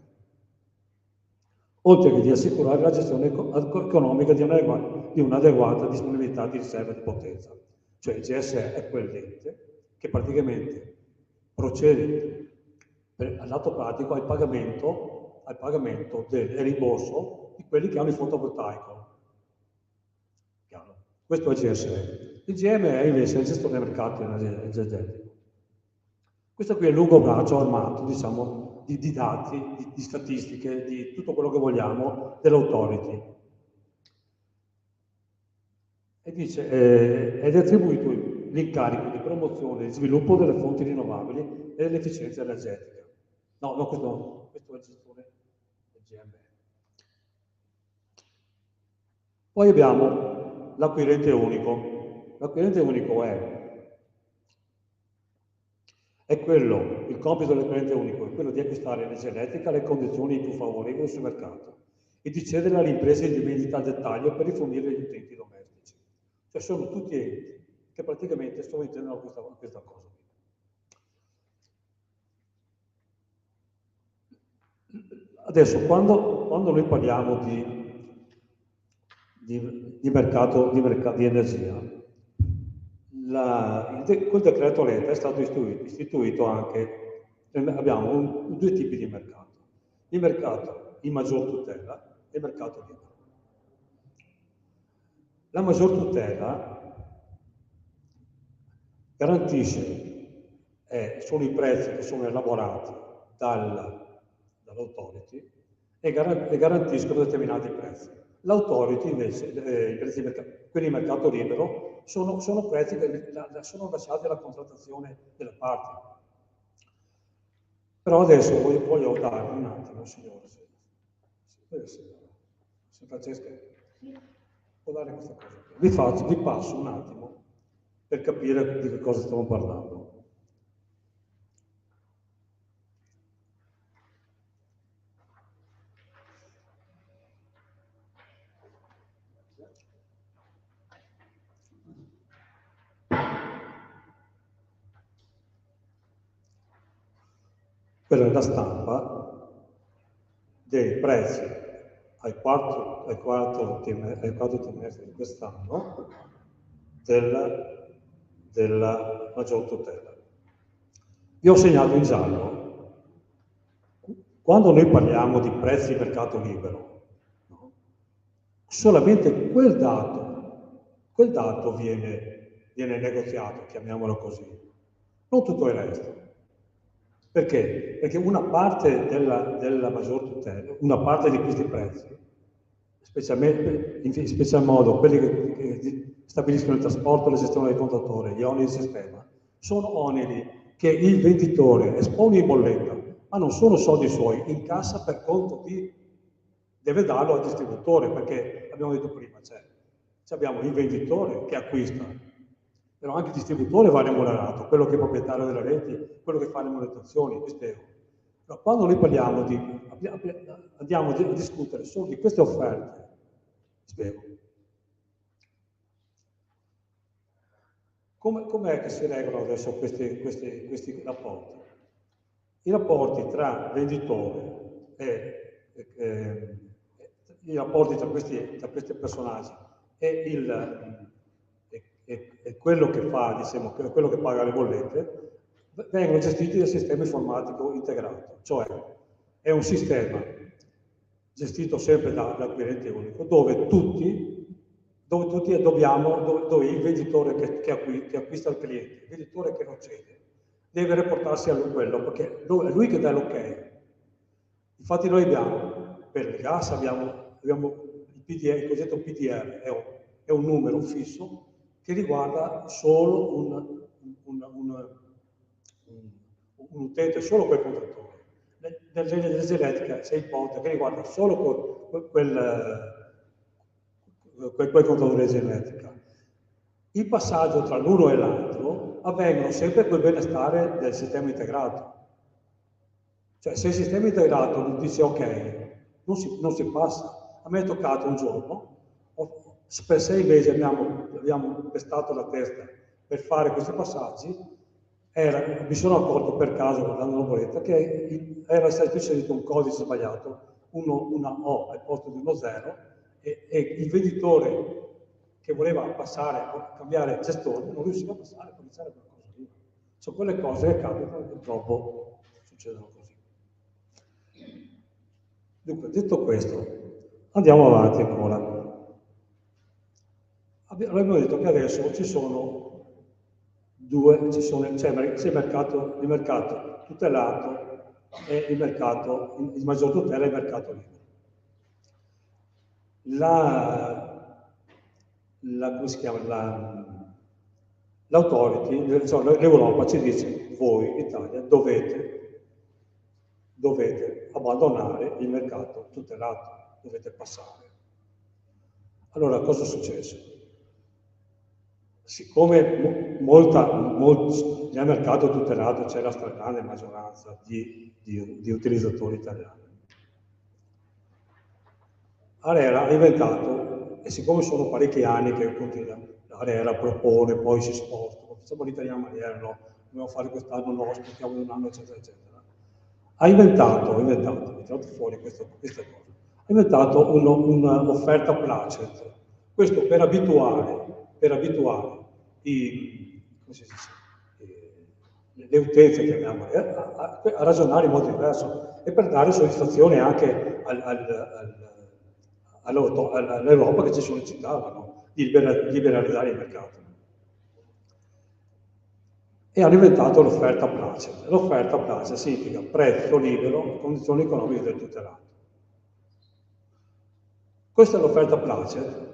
oltre che di assicurare la gestione economica di un'adeguata disponibilità di riserva di potenza. Cioè il GSE è quell'ente che praticamente procede al lato pratico al pagamento del rimborso di quelli che hanno il fotovoltaico. Chiaro? Questo è il GSE. Il GME invece è il gestore del mercato energetico. Questo qui è il lungo braccio armato, diciamo, di dati, di statistiche, di tutto quello che vogliamo dell'autority. E dice, ed è attribuito l'incarico di promozione e di sviluppo delle fonti rinnovabili e dell'efficienza energetica. No, questo è il gestore del GME. Poi abbiamo l'acquirente unico. L'acquirente unico è quello, il compito dell'acquirente unico è quello di acquistare energia elettrica alle condizioni più favorevoli sul mercato e di cederla alle imprese di vendita a dettaglio per rifornire gli utenti domestici. Cioè sono tutti enti che praticamente sovrintendono a questa cosa. Adesso, quando noi parliamo di mercato di energia, quel decreto legge è stato istituito anche, abbiamo due tipi di mercato, il mercato in maggior tutela e il mercato libero. La maggior tutela garantisce, sono i prezzi che sono elaborati dall'autority e garantiscono determinati prezzi. L'autority invece, quelli in mercato libero, sono prezzi che sono lasciati alla contrattazione delle parti. Però adesso voglio dare un attimo, signore, se Francesca può dare questa cosa. Vi passo un attimo per capire di che cosa stiamo parlando. Quella è la stampa dei prezzi al quarto trimestre di quest'anno della maggior tutela. Vi ho segnato in giallo, quando noi parliamo di prezzi di mercato libero, no? Solamente quel dato viene negoziato, chiamiamolo così, non tutto il resto. Perché? Perché una parte della maggior tutela, una parte di questi prezzi, in special modo quelli che stabiliscono il trasporto, la gestione del contatore, gli oneri di sistema, sono oneri che il venditore espone in bolletta, ma non sono soldi suoi, incassa per conto deve darlo al distributore, perché abbiamo detto prima, abbiamo il venditore che acquista, però anche il distributore va remunerato, quello che è proprietario delle reti, quello che fa le manutenzioni, vi spiego. Però quando noi parliamo andiamo a discutere solo di queste offerte, spiego. Com'è che si regolano adesso questi rapporti? I rapporti tra venditore i rapporti tra questi personaggi e quello che fa, diciamo, quello che paga le bollette, vengono gestiti dal sistema informatico integrato, cioè è un sistema gestito sempre dall'acquirente unico, dove il venditore che acquista il cliente, il venditore che lo cede, deve reportarsi a quello, perché è lui che dà l'ok. Infatti noi abbiamo, per il gas abbiamo il PDR, il cosiddetto PDR, è un numero fisso che riguarda solo un utente, solo quel contatore. Nell'energia elettrica c'è il ponte che riguarda solo quel contatore di energia elettrica. Il passaggio tra l'uno e l'altro avvengono sempre col benestare del sistema integrato. Cioè, se il sistema integrato non dice ok, non si passa. A me è toccato un giorno, per 6 mesi abbiamo pestato la testa per fare questi passaggi, mi sono accorto per caso, guardando la bolletta, che era stato inserito un codice sbagliato, una O al posto di uno 0, e il venditore che voleva passare o cambiare gestore non riusciva a passare per iniziare qualcosa lì. Sono quelle cose che capitano, purtroppo succedono così. Dunque, detto questo, andiamo avanti ancora. Abbiamo detto che adesso c'è il mercato tutelato e il maggior tutela e il mercato libero. Come si chiama? L'autority, l'Europa ci dice, voi, Italia, dovete abbandonare il mercato tutelato, dovete passare. Allora, cosa è successo? siccome nel mercato tutelato c'è la stragrande maggioranza di utilizzatori italiani, ARERA ha inventato, e siccome sono parecchi anni che ARERA propone, poi si sposta, facciamo l'italiano ARERA, no, dobbiamo fare quest'anno, no, aspettiamo un anno, eccetera, eccetera. Ha tirato fuori queste cose, ha inventato un'offerta placet, questo per abituare le utenze, chiamiamole, a ragionare in modo diverso e per dare soddisfazione anche all'Europa che ci sollecitava, no? Di liberalizzare il mercato. E hanno inventato l'offerta placet. L'offerta placet significa prezzo libero, condizioni economiche del tutelato. Questa è l'offerta placet,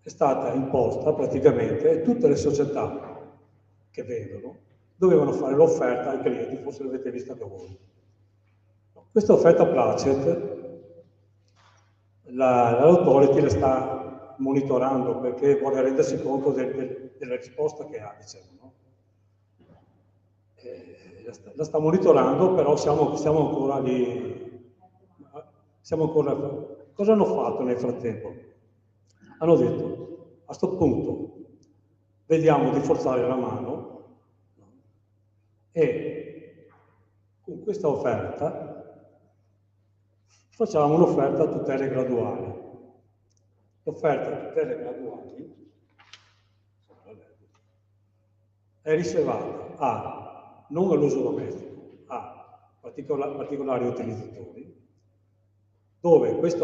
è stata imposta praticamente e tutte le società che vendono dovevano fare l'offerta ai clienti, forse l'avete vista anche voi. Questa offerta placet l'autority la sta monitorando perché vuole rendersi conto della risposta che ha, diciamo, no? La sta monitorando, però siamo ancora lì. Cosa hanno fatto nel frattempo? Hanno detto, a questo punto, vediamo di forzare la mano e con questa offerta facciamo un'offerta a tutele graduali. L'offerta a tutele graduali è riservata a, non all'uso domestico, a particolari utilizzatori, dove come si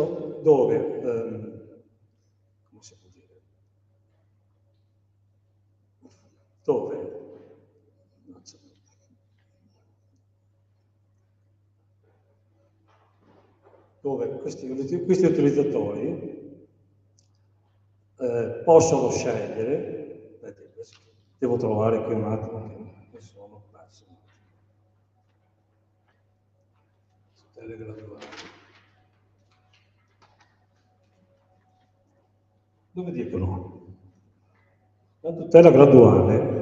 può dire? Dove questi utilizzatori possono scegliere, devo trovare qui un attimo che sono perso. Dove dicono? La tutela graduale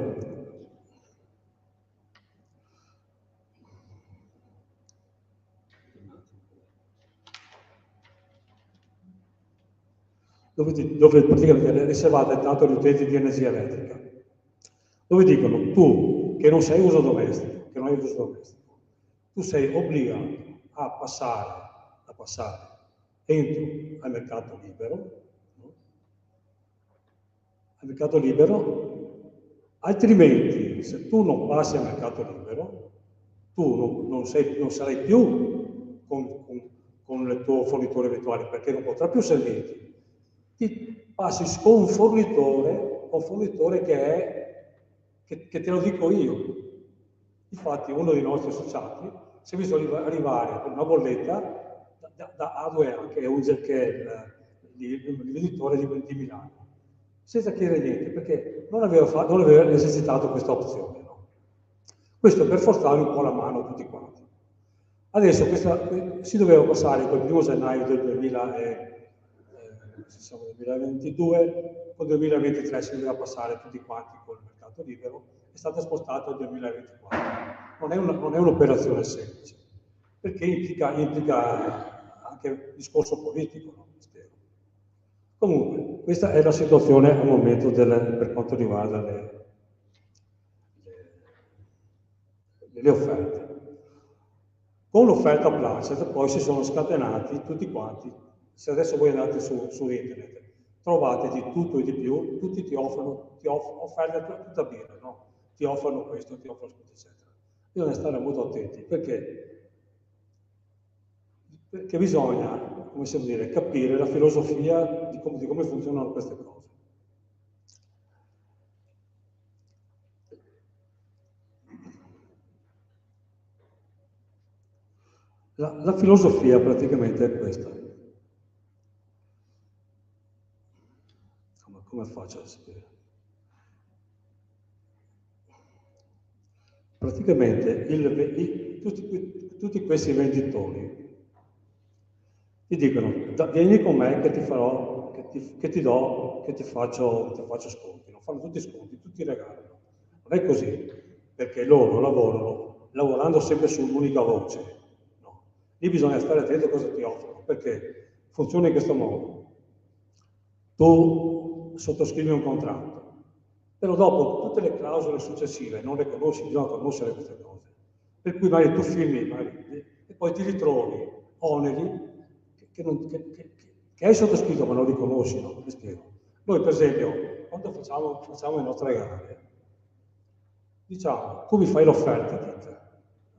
dove praticamente è riservata intanto agli utenti di energia elettrica, dove dicono tu che non sei uso domestico, tu sei obbligato a passare entro al mercato libero, no? Al mercato libero, altrimenti se tu non passi al mercato libero, tu non sarai più con il tuo fornitore eventuale perché non potrà più servirti. Ti passi con un fornitore che te lo dico io. Infatti uno dei nostri associati si è visto arrivare con una bolletta da A2A, che è l'editore di 20.000 anni, senza chiedere niente, perché non aveva esercitato questa opzione. No? Questo per forzare un po' la mano a tutti quanti. Adesso si doveva passare col 1 gennaio del 2022, col 2023 si doveva passare tutti quanti col mercato libero, è stata spostata al 2024. Non è un'operazione semplice, perché implica anche il discorso politico, no? Comunque, questa è la situazione al momento per quanto riguarda le offerte. Con l'offerta placet poi si sono scatenati tutti quanti. Se adesso voi andate su internet, trovate di tutto e di più, tutti ti offrono offerte tutta birra, no? Ti offrono questo, ti offrono questo, eccetera. Bisogna stare molto attenti, perché bisogna, come si può dire, capire la filosofia di come funzionano queste cose. La filosofia praticamente è questa. Come faccio a sapere? Praticamente tutti questi venditori ti dicono vieni con me che ti che ti do, che ti faccio sconti, non fanno tutti sconti, tutti regalano. Non è così, perché loro lavorano lavorando sempre su un'unica voce. No. Lì bisogna stare attento a cosa ti offrono, perché funziona in questo modo. Tu sottoscrivi un contratto, però dopo tutte le clausole successive non le conosci, bisogna conoscere queste cose. Per cui magari tu firmi e poi ti ritrovi oneri che hai sottoscritto ma non li conosci, no? Mi spiego. Noi per esempio, quando facciamo le nostre gare, diciamo, tu mi fai l'offerta,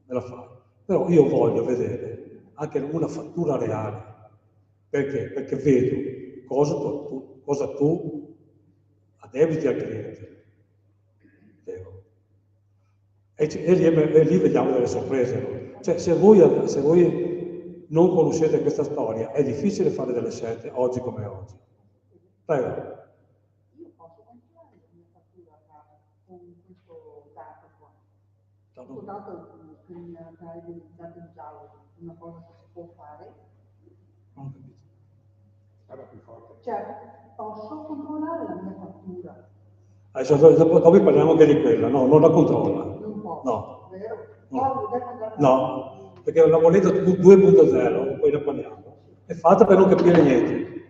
me la fai, però io voglio vedere anche una fattura reale. Perché? Perché vedo cosa tu addebiti al cliente. Vero? E lì vediamo delle sorprese. No? Cioè, se voi non conoscete questa storia, è difficile fare delle scelte oggi come oggi. Prego. Io posso controllare la mia fattura con questo dato qua. Questo dato che mi ha dato in giallo, una cosa che si può fare. Non ho capito. Cioè, posso controllare la mia fattura. Adesso dopo parliamo anche di quella, no, non la controlla. Non posso, no. vero? No, perché la moneta 2.0, poi ne parliamo, è fatta per non capire niente,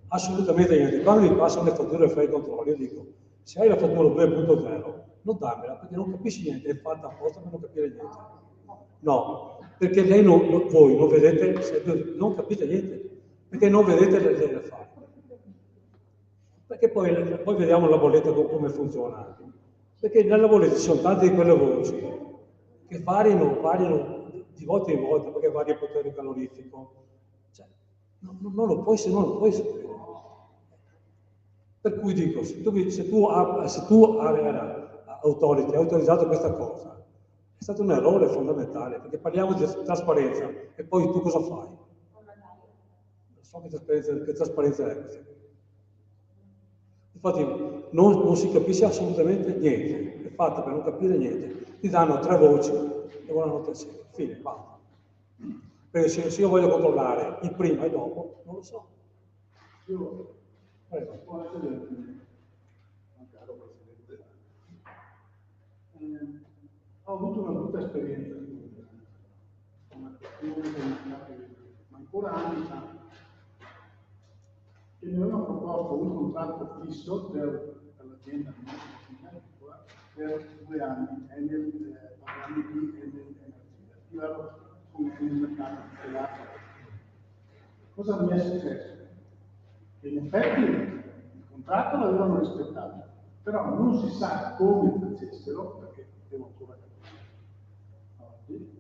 assolutamente niente. Quando mi passano le fatture e fai i controlli, io dico, se hai la fattura 2.0, non darmela, perché non capisci niente, è fatta apposta per non capire niente. No, perché voi non vedete, non capite niente, perché non vedete le fare. Perché poi vediamo la bolletta come funziona. Perché nella bolletta ci sono tante di quelle voci che variano di volta in volta, perché varia il potere calorifico. Cioè, non lo puoi sapere. Per cui dico, se tu authority, hai autorizzato questa cosa, è stato un errore fondamentale, perché parliamo di trasparenza, e poi tu cosa fai? Non so che trasparenza è questa. Infatti non si capisce assolutamente niente, è fatta per non capire niente. Ti danno 3 voci e buonanotte a sé, fine, basta. Perché se io voglio controllare il prima e dopo, non lo so. Prego. Caro Presidente, ho avuto una brutta esperienza con una questione ma ancora anni fa, che mi avevano proposto un contratto fisso per l'azienda per 2 anni, parlando di energia. Io ero nel mercato tutelato. Cosa mi è successo? Che in effetti il contratto l'avevano rispettato, però non si sa come facessero, perché devo ancora capire oggi,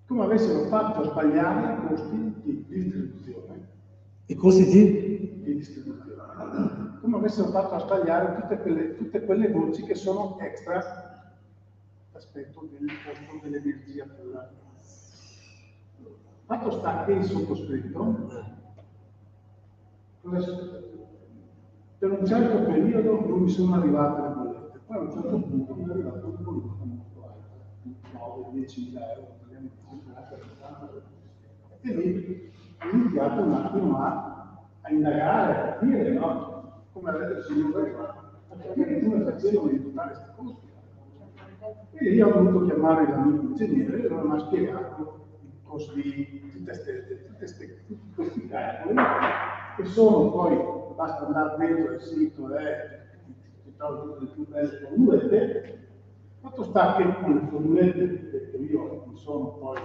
come avessero fatto a sbagliare i costi di distribuzione. I costi di distribuzione. Come avessero fatto a sbagliare tutte quelle voci che sono extra l'aspetto del costo dell'energia pura. Fatto sta che il sottoscritto per un certo periodo non mi sono arrivate le bollette, poi a un certo punto mi è arrivata una bolletta molto alta, 9-10.000 euro, e lì ho iniziato un attimo a indagare, a capire, no? Come avete il signore, a capire come facevano a imputare queste cose. E lì ho dovuto chiamare l'amico ingegnere e lui mi ha spiegato i costi, tutti questi calcoli, che sono poi, basta andare dentro il sito e ci trovo tutte le più belle formulette. Fatto sta che con le formulette che io mi sono poi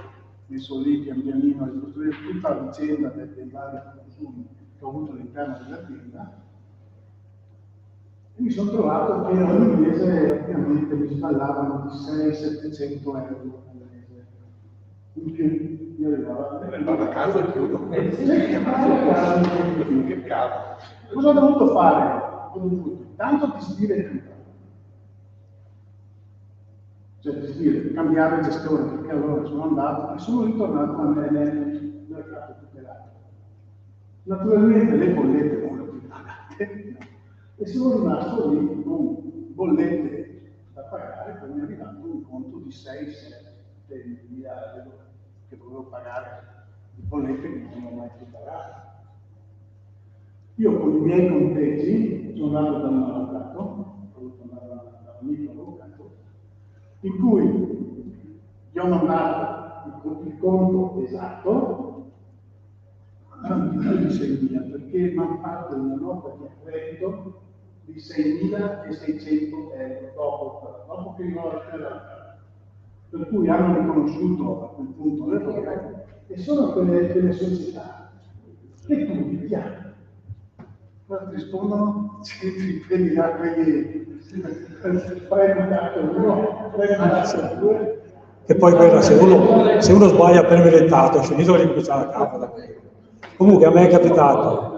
messo lì pian pianino a ricostruire tutta la vicenda dei vari consumi che ho avuto all'interno dell'azienda, e mi sono trovato che ogni mese praticamente mi sballavano di 600-700 euro al mese. In più mi arrivava a casa e chiudo. Che cavolo. Cosa ho dovuto fare? Ho dovuto intanto gestire tutto. Cioè gestire, cambiare gestione, perché allora sono andato e sono ritornato nel mercato tutelato. Naturalmente le bollette non le ho più pagate e sono rimasto lì con bollette da pagare, poi mi è arrivato un conto di 6-7 mila euro che dovevo pagare di bollette che non ho mai più pagato. Io con i miei conteggi sono andato da un avvocato, ho voluto andare da un amico avvocato, in cui gli ho mandato il conto esatto, non di 6.000, perché mi hanno fatto una nota di accredito di 6.600 euro dopo che io ho lasciato. Per cui hanno riconosciuto a quel punto l'errore e sono quelle società che tu li chiami. Quando rispondono, ci impegnerà quelli prenotato uno, prenotato due. E poi quella, se uno sbaglia per meritato, è finito di ricominciare a capo da qui. Comunque a me è capitato.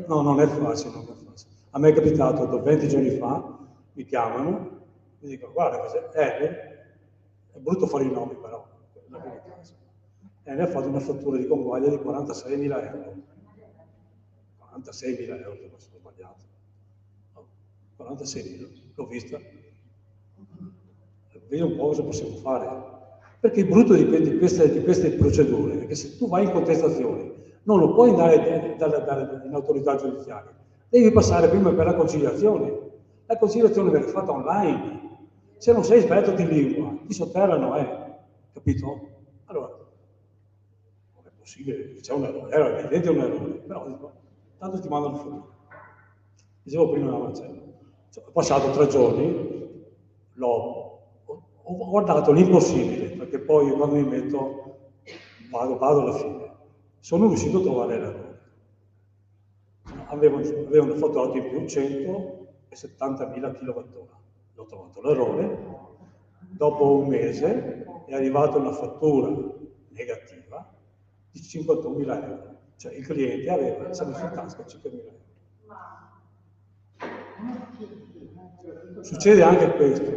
No, non è facile, non è facile. A me è capitato 20 giorni fa, mi chiamano, mi dicono guarda, è brutto fare i nomi però, la verità. Ne ha fatto una fattura di conguaglia di 46.000 euro. 46.000 euro, se sono sbagliato. No, 46.000, l'ho vista. Vedi un po' cosa possiamo fare. Perché il brutto di queste procedure è che se tu vai in contestazione non lo puoi andare in autorità giudiziaria, devi passare prima per la conciliazione. La conciliazione viene fatta online. Se non sei esperto di lingua, ti sotterrano, capito? Allora, non è possibile, c'è un errore, era evidente un errore, però dico, tanto ti mandano fuori. Dicevo prima una Marcello, ho passato 3 giorni, ho guardato l'impossibile, perché poi quando mi metto vado alla fine. Sono riuscito a trovare l'errore. Avevano fatturato in più 170.000 kWh. L'ho trovato l'errore. Dopo un mese è arrivata una fattura negativa di 51.000 euro. Cioè il cliente si è messo in tasca 5.000 euro. Succede anche questo,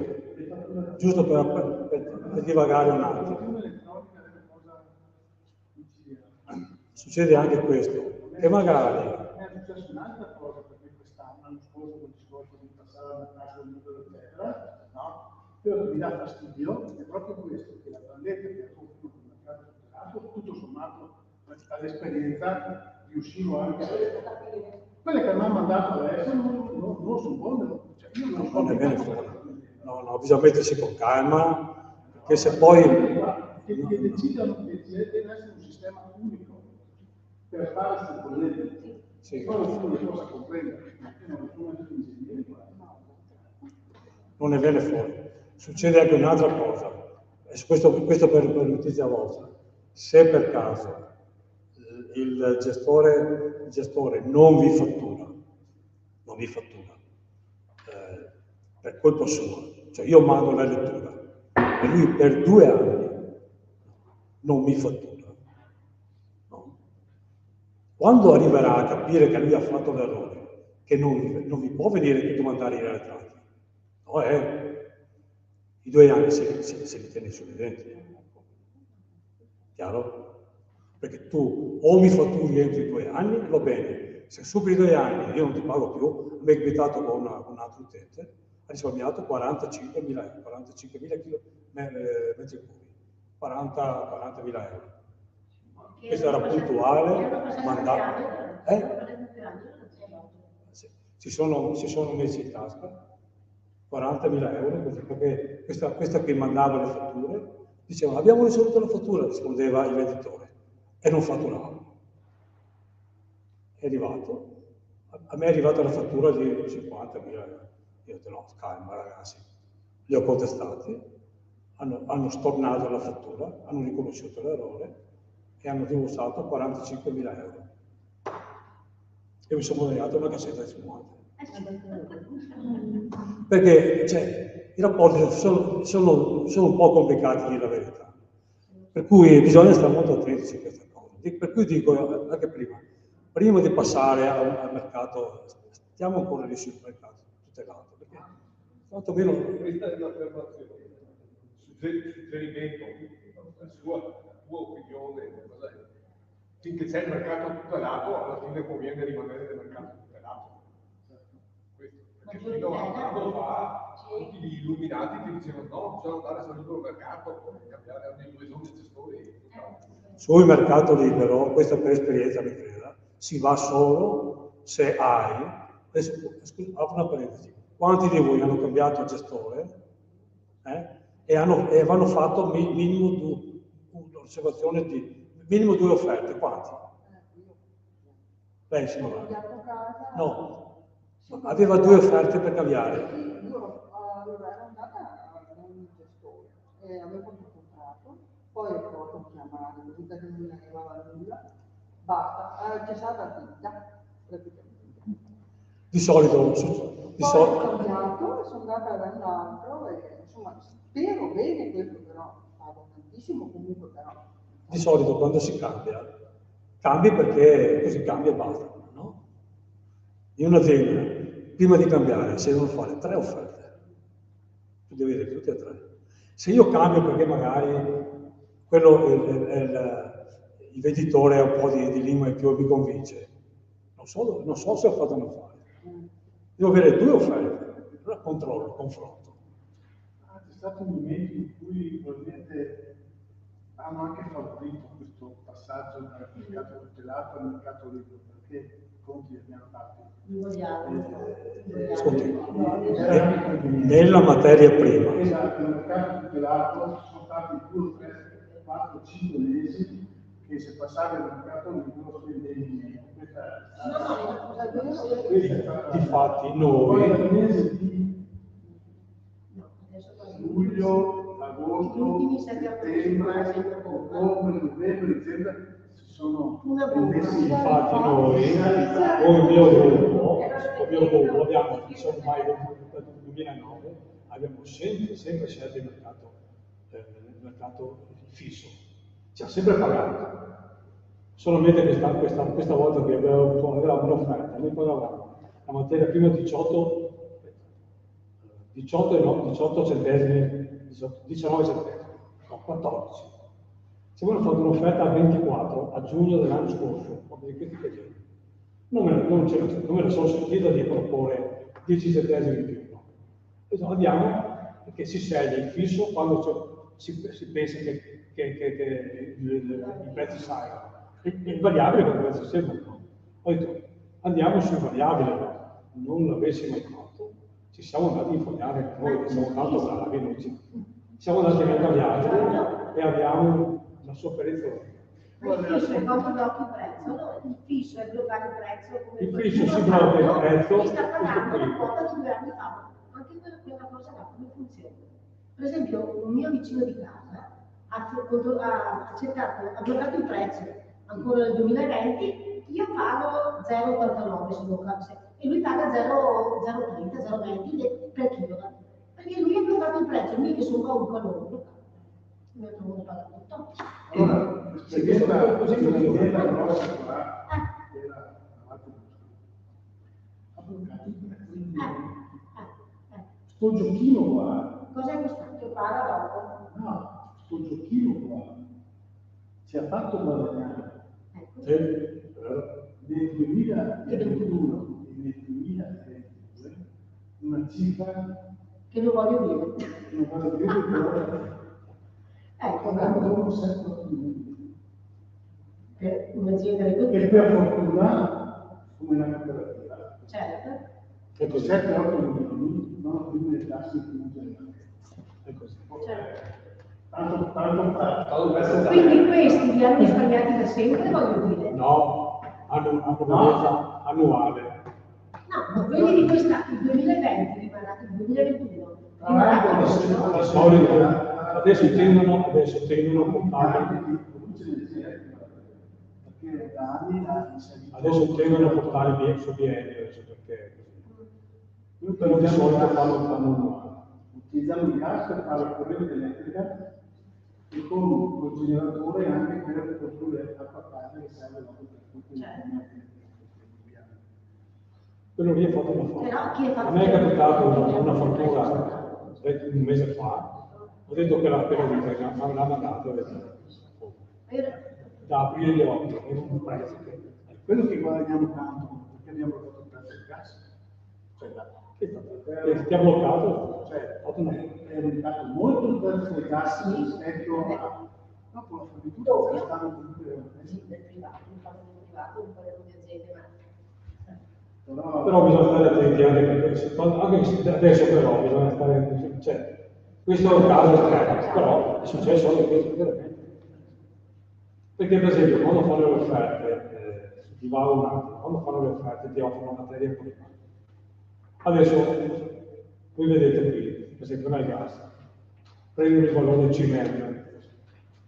giusto per divagare un attimo. Succede anche questo, che magari... È successa un'altra cosa, perché quest'anno, l'anno scorso, con il discorso di passare al mercato del numero, eccetera, no? Quello che mi dà fastidio è proprio questo, che la bandetta che ha fatto il mercato tutelato, tutto sommato, all'esperienza, riuscivo anche a... Quelle che mi hanno mandato adesso non sono buone, cioè io non so... Non è bene fuori. No, bisogna mettersi con calma, perché se poi... Che decidano che deve essere un sistema unico per fare sul problema. Sì. Poi nessuno le possa comprendere, perché non sono ingegneri. Non è bene fuori. Succede anche un'altra cosa, questo per notizia vostra. Se per caso il gestore non vi fattura, per colpa sua, cioè io mando la lettura e lui per 2 anni non mi fattura. No. Quando arriverà a capire che lui ha fatto l'errore, che non vi può venire che domandare i retrati, no, i 2 anni se li tieni sui denti. Chiaro? Perché tu o mi fatturi entro i 2 anni, va bene, se superi i 2 anni io non ti pago più. Mi è capitato con un altro utente, ha risparmiato 45.000 euro, 45.000 metri cubi, 40.000 euro. Questo era puntuale, mandato. Si sono messi in tasca 40.000 euro, così, perché questa che mandava le fatture diceva abbiamo ricevuto la fattura, rispondeva il venditore, e non fatturava. È arrivato, a me è arrivata la fattura di 50.000 euro. Io ho detto no, calma ragazzi, li ho contestati, hanno stornato la fattura, hanno riconosciuto l'errore e hanno rimborsato 45.000 euro. E mi sono guadagnato una cassetta di spumante. Perché i rapporti sono un po' complicati, di la verità. Per cui bisogna stare molto attenti su questa cosa. Per cui dico anche prima di passare al mercato, stiamo ancora lì sul mercato tutelato, perché quantomeno... Questa è un'affermazione, suggerimento, la tua opinione, finché c'è il mercato tutelato, alla fine conviene rimanere nel mercato tutelato. Che fino a un anno fa tutti gli illuminati ti dicevano no, bisogna andare sul libero mercato, cambiare ogni 2 giorni gestori. Sul mercato libero, questa per esperienza mi creda, si va solo se hai, adesso, scusa, apro una parentesi, quanti di voi hanno cambiato gestore e hanno fatto minimo un'osservazione di minimo 2 offerte? Quanti? Lei signora? No, aveva 2 offerte per cambiare. Sì, io ero andata da un gestore e avevo fatto un contratto, poi ho provato a chiamare, così perché non mi arrivava nulla, basta, c'è stata attività praticamente. Di solito, Poi ho cambiato e sono andata da un altro e insomma spero bene questo, però pago tantissimo comunque però. di solito quando si cambia perché così cambia e basta, no? In un'azienda, prima di cambiare, si devono fare 3 offerte. Tu devi vedere tutte e 3. Se io cambio perché magari quello il venditore ha un po' di lingua in più e mi convince, non so se ho fatto un affare. Devo avere 2 offerte, allora controllo, confronto. C'è stato un momento in cui probabilmente hanno anche favorito questo passaggio dal mercato tutelato al mercato libero, perché i conti li abbiamo fatti. Ascolti, nella materia prima. Esatto, il mercato tutelato sono stati 2, 3, 4, 5 mesi che se passavi al mercato libero spendevi meno. Difatti Poi al noi mese di luglio, agosto, settembre, ottobre, novembre, dicembre si sono messi. Infatti noi, come mio gruppo abbiamo, diciamo ormai dal 2009, abbiamo sempre scelto il mercato fisso. Ci ha sempre pagato. Solamente questa volta che avevamo un'offerta, noi pagavamo la materia prima 18 centesimi, 19 centesimi, no, 14. Se voi hanno fatto un'offerta a 24 a giugno dell'anno scorso, non me la sono sentita di proporre 10 centesimi in più. No. Andiamo perché si sceglie il fisso quando si pensa che i prezzi salgano. E il variabile come prezzi seguono. Ho detto, andiamo sul variabile, non l'avessimo mai fatto. Ci siamo andati a informare noi, siamo tanto bravi, siamo andati a variabile e abbiamo la sofferenza. Il fisso è quanto blocca il prezzo, allora il fisso è bloccare il prezzo come il fisso si blocca il prezzo e sta pagando la quota di 2 anni fa. Anche quella cosa là come funziona? Per esempio, un mio vicino di casa ha bloccato il prezzo ancora nel 2020, io pago 0,89 e lui paga 0,30, 0,20 per kilowatt. Perché lui ha bloccato il prezzo, io che sono qua un qualunque, mi ho trovato pagato tutto. Allora, l'esperienza grossa qua era ha bloccato il prezzo. Sto giochino qua. Cos'è costato? Paga dopo. No, sto giochino qua ci ha fatto guadagnare nel 2021 e nel 2022 una cifra che non voglio dire. Non voglio dire però pagando un 7 milioni. Per un'azienda di così. E per fortuna come una cooperativa. Certo. E con 7-8 milioni non ho più le tasse in più generali. È così. Certo. Tanto Quindi questi li hanno risparmiati da sempre, voglio dire. No, hanno una provenienza annuale. No, quelli di quest'anno, il 2020 rimarrà, il 2021. Di solito adesso tendono a portare perché da anni adesso tendono a portare via su biennio, adesso perché così. Però di solito fanno annuale. Utilizziamo il gas per fare la corrente elettrica e con il generatore anche per costruire l'acqua calda che serve dopo per tutti i Quello lì è fatto una foto. A me è capitato una fattura un mese fa, ho detto che la pena me l'ha mandato da aprile a ottobre, era un prezzo quello che guadagniamo tanto perché abbiamo prodotto il prezzo del gas, cioè Ti ha bloccato? Cioè, è aumentato molto il prezzo del gas rispetto a... No, con la fornitura che stanno comunque... Del privato, infatti del privato, un po' di aziende, ma... Però bisogna stare attenti anche adesso però bisogna stare attenti, cioè, questo è un caso estremo, però è successo anche questo veramente. Perché per esempio quando fanno le offerte, ti va un attimo, quando fanno le offerte ti offrono materia prima. Adesso voi vedete qui, per esempio nel gas, prendono il valore CMM,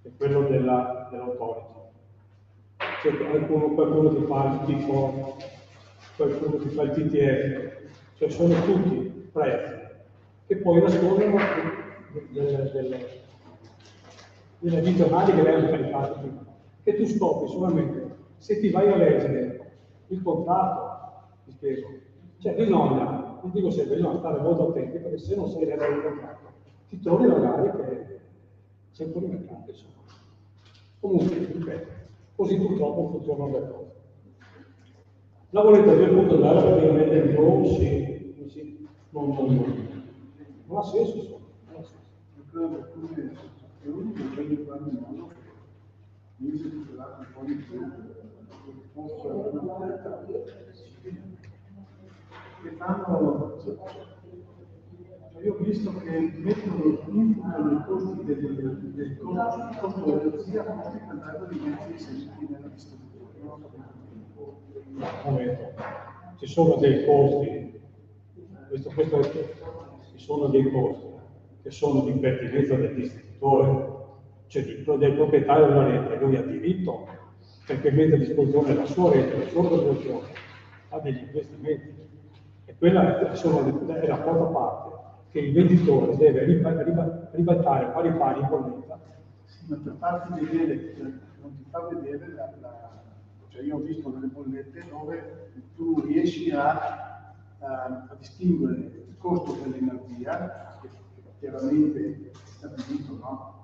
che è quello dell'autority. Cioè, qualcuno ti fa il tifo, qualcuno ti fa il TTF, cioè sono tutti prezzi che poi nascondono delle addizionali che vengono caricate prima. E tu scopri solamente se ti vai a leggere il contratto di spesa. Cioè bisogna, non dico sempre, bisogna stare molto attenti perché se non sei dentro il contratto ti trovi magari che sei fuori mercato, insomma. Comunque, ripeto, così purtroppo funzionano le cose. La bolletta 2.0 praticamente non ha senso, insomma. Non ha senso. Credo che alcune situazioni che vengono fare in modo che si tutelato un po' di più, posso avere una bolletta che fanno, io ho visto che mettono imputano i costi del costo dell'energia come per andare di mezzi inseriti nella distribuzione. Non ho capito. No, un momento. Ci sono dei costi, ci sono dei costi che sono di pertinenza del distributore, cioè del proprietario della rete, lui ha diritto perché mette a disposizione la sua rete, la sua produzione, ha degli investimenti. E quella è la quarta parte che il venditore deve ribaltare pari pari in bolletta. Sì, ma per farti vedere, non ti fa vedere cioè io ho visto delle bollette dove tu riesci a distinguere il costo dell'energia, che chiaramente è stabilito, no?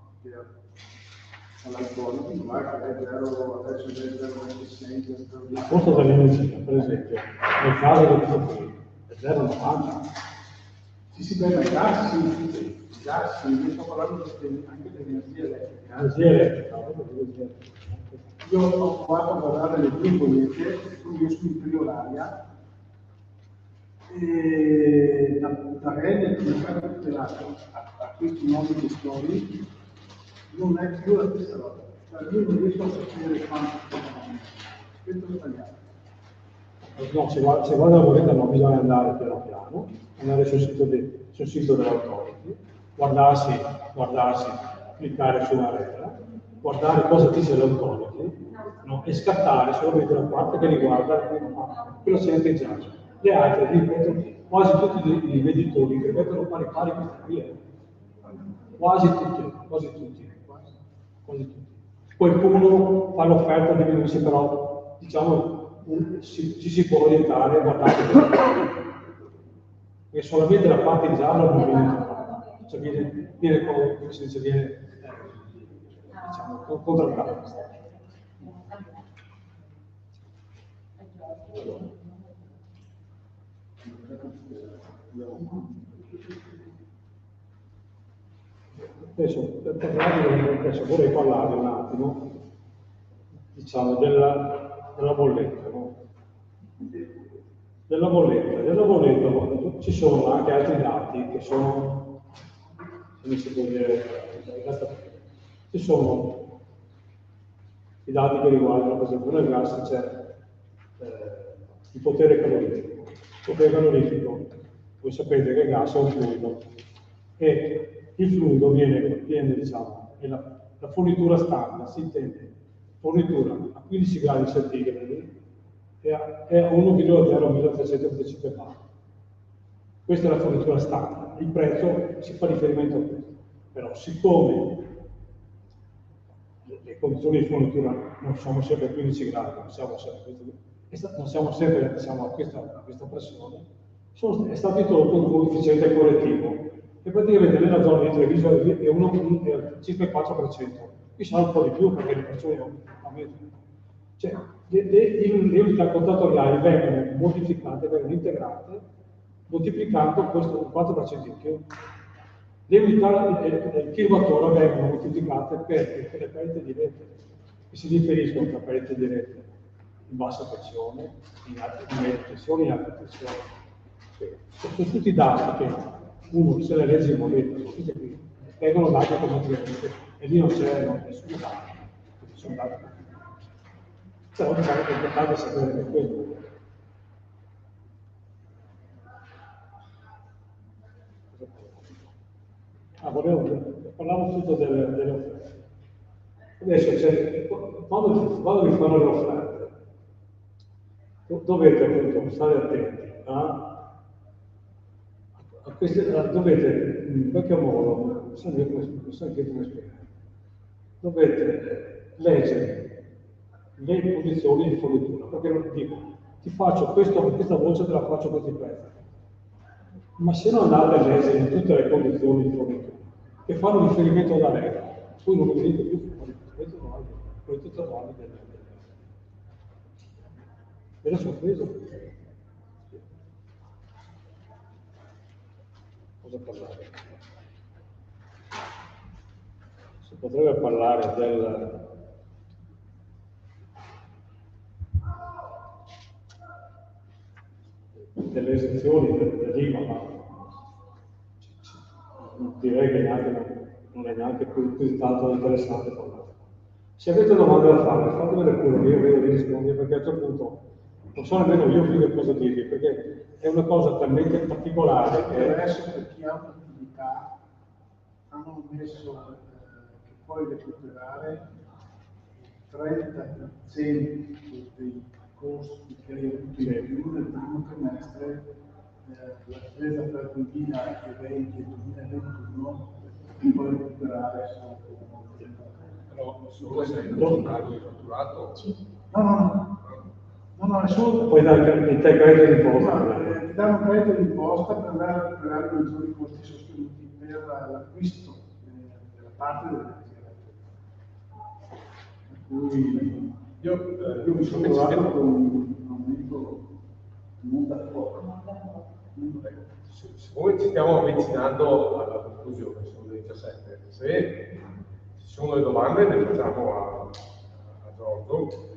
All'autority, guarda che è 0, adesso è 0,26, 0,26. Il costo dell'energia, per esempio, nel caso del futuro, è 0,90. Sì, beh, ma i gas, io sto parlando anche dell'energia elettrica. Energia elettrica. Io ho provato a guardare le due bollette, quindi io sono in priolaria, e da Reddit come mercato tutelato a questi nuovi gestori non è più la stessa cosa. Cioè io non riesco a sapere quanto questo è sbagliato. No, se guarda la bolletta non bisogna andare piano piano, andare sul sito dell'autority, guardarsi, cliccare sulla regola, guardare cosa dice l'autority, no? E scattare solamente la parte che riguarda quello che c'è già. Le altre, ripeto, quasi tutti i venditori che mettono pari pari queste qui, quasi tutti. Qualcuno fa l'offerta, diminuisce, però diciamo ci si può orientare, guardate, perché solamente la parte in giallo non viene trovata, cioè viene come si dice, diciamo, contrattata. Adesso vorrei parlare un attimo, diciamo, della bolletta, no? Della bolletta ci sono anche altri dati che sono, come si può dire, ci sono i dati che riguardano, per esempio, nel gas c'è il potere calorifico. Il potere calorifico, voi sapete che il gas è un fluido e il fluido viene diciamo, la fornitura standard, si intende, fornitura a 15 gradi centigradi e a 1,0325 bar. Questa è la fornitura standard, il prezzo si fa riferimento a questo, però siccome le condizioni di fornitura non siamo sempre a 15 gradi, non siamo sempre diciamo, a questa pressione, è stato introdotto un coefficiente correttivo e praticamente nella zona di Treviso è circa il 4%, qui sarà un po' di più perché le persone aumentano. Cioè, le unità contatoriali vengono modificate, vengono integrate moltiplicando questo 4% in più. Le unità del kilowattora vengono moltiplicate per le perdite dirette, che si differiscono tra perdite dirette in bassa pressione, in media pressione e in alta pressione. Sono tutti dati che uno, se le leggi moneta, sono tutte qui, vengono dati automaticamente e lì non c'è nessun dato, quindi sono dati. Però diciamo che è importante sapere che quello. Parlavo tutto delle offerte. Adesso quando vi fanno le offerte, dovete appunto stare attenti a queste, dovete in qualche modo, non so anche come spiegare, dovete leggere le posizioni di fornitura, perché non dico, ti faccio questa voce te la faccio a questi prezzi. Ma se non andate a leggere tutte le condizioni di fornitura che fanno riferimento alla regola, poi non vi vedete più fuori, questo trovate delle sorprese. Cosa parlare? Si potrebbe parlare delle esenzioni dell'IVA, ma direi che non è neanche così tanto interessante parlare. Se avete domande da fare, fatemele pure, io vedo di rispondere, perché a un certo punto non so nemmeno io più che cosa dirvi, perché è una cosa talmente particolare che adesso per chi ha un'attività hanno messo che puoi recuperare il 30% dei costi che hai avuto in più nel primo trimestre, la spesa tra il 2020 e il 2021 puoi recuperare solo solo se non un calo di fatturato. No, è solo poi dare il credito d'imposta. Ti danno un credito d'imposta per andare a recuperare i maggiori costi sostenuti per l'acquisto della parte dell'azienda. Per cui io mi sono trovato con un aumento molto forte. Siccome ci stiamo avvicinando alla conclusione, sono le 17, se ci sono le domande le facciamo a Giorgio.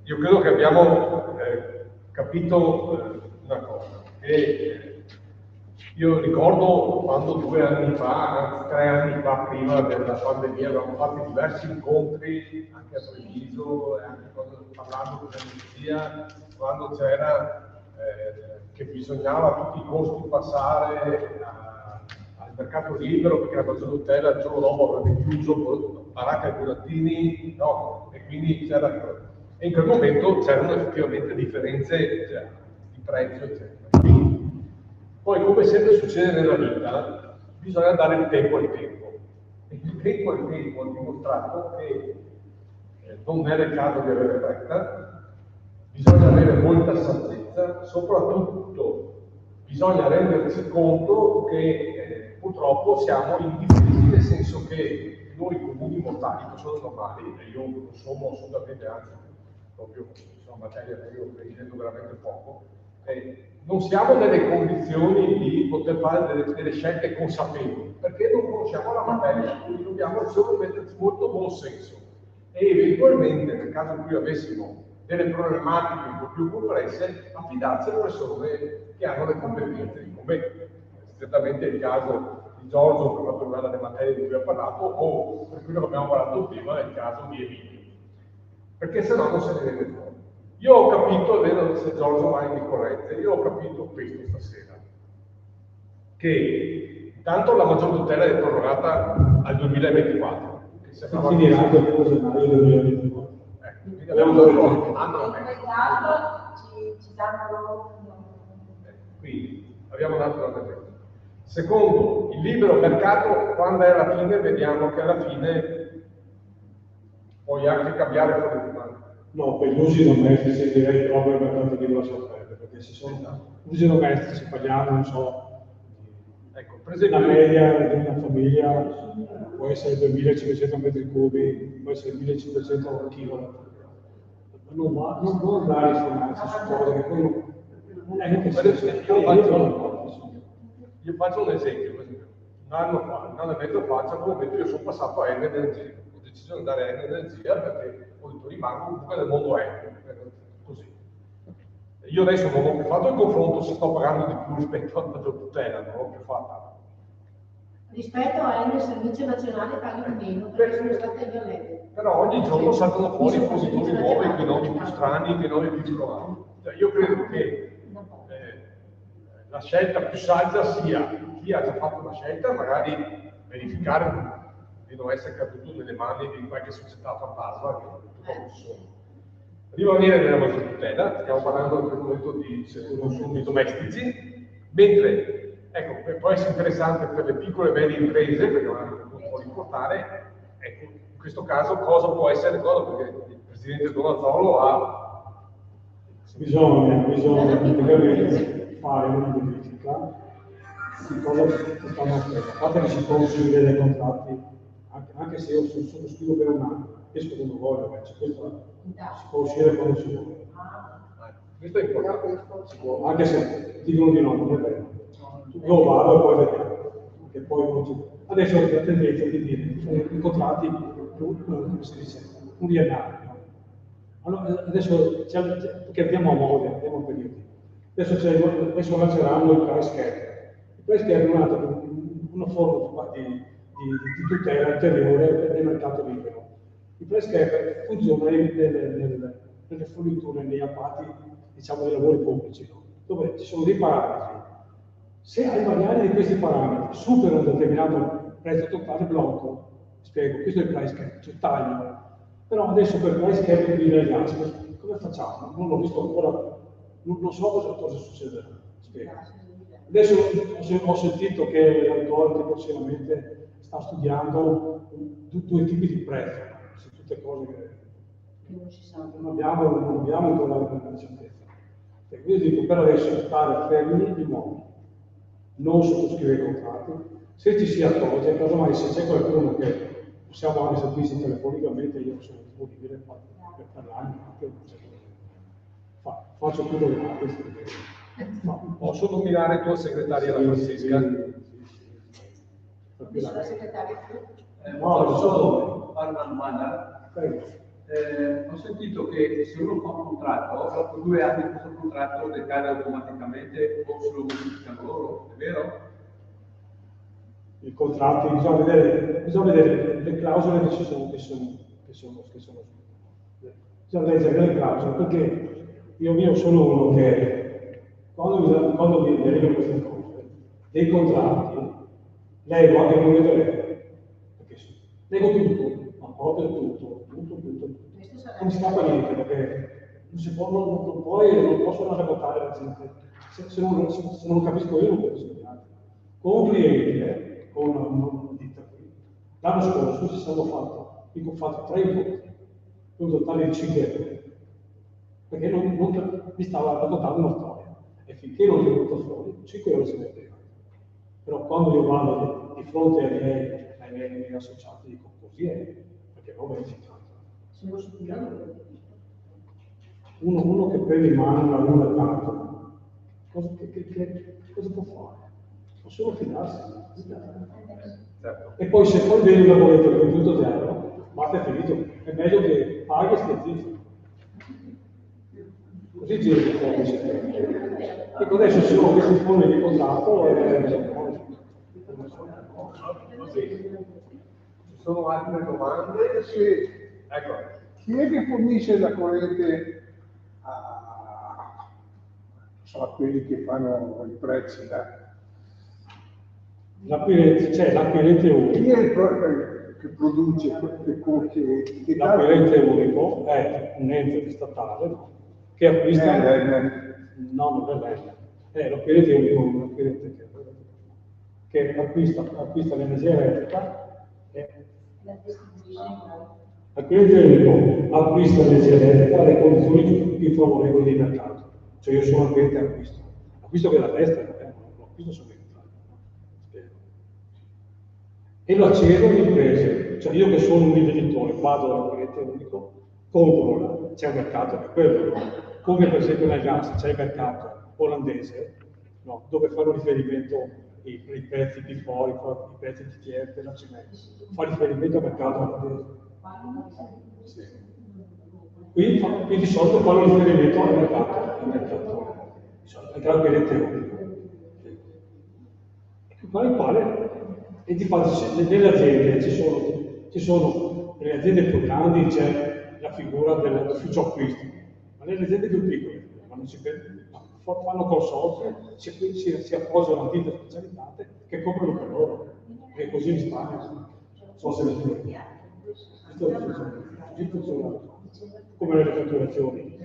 Io credo che abbiamo capito una cosa, che io ricordo quando 2 anni fa, anzi 3 anni fa, prima della pandemia, avevamo fatto diversi incontri anche a Treviso, e anche parlando con l'agenzia, quando c'era che bisognava a tutti i costi passare al mercato libero, perché la maggior tutela il giorno dopo avrebbe chiuso baracca e burattini, no? E quindi c'era. E in quel momento c'erano effettivamente differenze di prezzo, eccetera. Quindi, poi, come sempre succede nella vita, bisogna dare il tempo al tempo. E il tempo al tempo ha dimostrato che non è il caso di avere fretta, bisogna avere molta saggezza, soprattutto bisogna rendersi conto che purtroppo siamo indifesi, nel senso che noi comuni mortali, persone normali, e io non sono assolutamente, anzi, proprio sono materia che io prendendo veramente poco, non siamo nelle condizioni di poter fare delle scelte consapevoli, perché non conosciamo la materia, quindi dobbiamo solo metterci molto buon senso e eventualmente, nel caso in cui avessimo delle problematiche un po' più complesse, affidarsi a persone che hanno le competenze, come strettamente il caso di Giorgio per quanto riguarda le materie di cui ha parlato, o per quello che abbiamo parlato prima nel caso di Emilio, perché se no non se ne rende fuori. Io ho capito, vedo se Giorgio vai mi corrette, io ho capito questo stasera, che intanto la maggior tutela è prorogata al 2024, che sembrava finirà il 1 gennaio 2024. Quindi abbiamo dato ci danno quindi abbiamo dato una tendenza. Secondo, il libero mercato, quando è alla fine, vediamo che alla fine puoi anche cambiare quello di mano. No, per gli usi domestici direi proprio il mercato di grosse offerte, perché se sono usi domestici parliamo, non so, ecco, per esempio, la media di una famiglia può essere 2500 metri cubi, può essere 1500 kg. Non andare a informarsi su cose che poi Io faccio un esempio, per esempio. Un anno e mezzo fa, a un momento io sono passato a Enel Energia. Ho deciso di andare a Enel Energia perché ho detto rimango comunque nel mondo Enel, così. Io adesso non ho più fatto il confronto se sto pagando di più rispetto a maggior tutela, non l'ho più fatta. Rispetto a Enel Servizio Nazionale paghi di meno perché sono state violente. Però ogni giorno saltano fuori fornitori nuovi, che nomi più strani, che nomi più trovati. Cioè, io credo che la scelta più saggia sia chi ha già fatto una scelta, magari verificare di non essere caduto nelle mani di qualche società fantasma che non sono. Rimanere nella maggior tutela, stiamo parlando in questo momento di consumi domestici, mentre ecco, può essere interessante per le piccole e medie imprese, perché non può importare, ecco, in questo caso cosa può essere cosa, perché il presidente Donazzolo ha bisogna praticamente fare una verifica di cosa si stanno facendo. A parte che si può uscire dai contratti, anche se io sono scrivo per un anno, esco quando voglio, questo si può uscire quando si vuole. Questo è importante. Si può, anche se dicono di no, non è vero. Io vado e poi vediamo. Che poi non si... Adesso ho la tendenza di dire i contratti, come si dice, pluriennali. No? Allora, adesso, perché andiamo a mode, andiamo a periodi. Adesso lanceranno il price cap. Il price cap è una forma di tutela ulteriore del mercato libero. Il price cap funziona nelle forniture, negli appalti, diciamo, dei lavori pubblici, no? Dove ci sono dei parametri. Se hai variare di questi parametri superano un determinato prezzo totale, blocco. Spiego, questo è il price cap, cioè taglio. Però adesso per il price cap qui nel gas, come facciamo? Non l'ho visto ancora, non so cosa succederà. Spiego. Adesso ho sentito che l'autore prossimamente sta studiando due tipi di prezzo, sono tutte cose che non abbiamo ancora la certezza. E quindi dico, per adesso stare fermi di nuovo, non sottoscrivere i contratti, se ci si accorge, casomai se c'è qualcuno che possiamo anche sentirsi telefonicamente, io sono disponibile per parlarmi anche, faccio tutto gratis. Posso nominare tua segretaria la Francesca? La segretaria posso fare una domanda? Ho sentito che se uno fa un contratto, dopo 2 anni questo contratto decade automaticamente o se lo modificano loro, è vero? I contratti, bisogna vedere le clausole che sono. Bisogna leggere le clausole, perché io sono uno che quando mi leggo queste cose, dei contratti, leggo anche il momento leggo tutto, ma proprio tutto. Non si scappa niente, perché non posso raccontare la gente. Se non lo capisco io, non capisco gli altri. Con un cliente, con una ditta qui, l'anno scorso ci siamo fatti 3 incontri, un totale di 5 euro, perché mi stava raccontando una storia, e finché non è venuto fuori, 5 euro si metteva. Però quando io vado di fronte ai miei associati, dico così è, perché non verificato. Uno che prende in mano una luna tanto, cosa può fare? Può solo fidarsi. Certo. E poi se poi vedi una bolletta di punto zero, basta, è finito. È meglio che paghi e stia zitto. Così giri un po'. Ecco, adesso ci sono questi fondi di contratto Ci sono altre domande? Sì. Ecco. Chi è che fornisce la corrente a quelli che fanno i prezzi? L'acquirente unico. Chi è che produce che l'acquirente unico è un ente statale, no? Che acquista. No, non è lei. L'acquirente unico è un acquirente che acquista l'energia elettrica e l'acquirente unico acquista l'energia elettrica alle condizioni più favorevoli di mercato. Cioè io sono acquirente acquisto che è la destra, non acquisto solo in Italia. E lo accedo alle imprese. Cioè io che sono un rivenditore, vado dall'acquirente unico, compro, c'è un mercato che è quello, come per esempio nel gas c'è il mercato, olandese, no? Dove fanno riferimento i pezzi P4, i pezzi TTF, la cemento, fa riferimento al mercato olandese. Sì. Qui di solito fanno riferimento al mercato elettronico. Il quale, e di fatto nelle aziende ci sono nelle aziende più grandi c'è la figura dell'ufficio acquisti, ma nelle aziende più piccole fanno consorzi, si appoggiano a ditte specializzate che coprono per loro, e così in Spagna. Non so se questo funziona come nelle fatturazioni.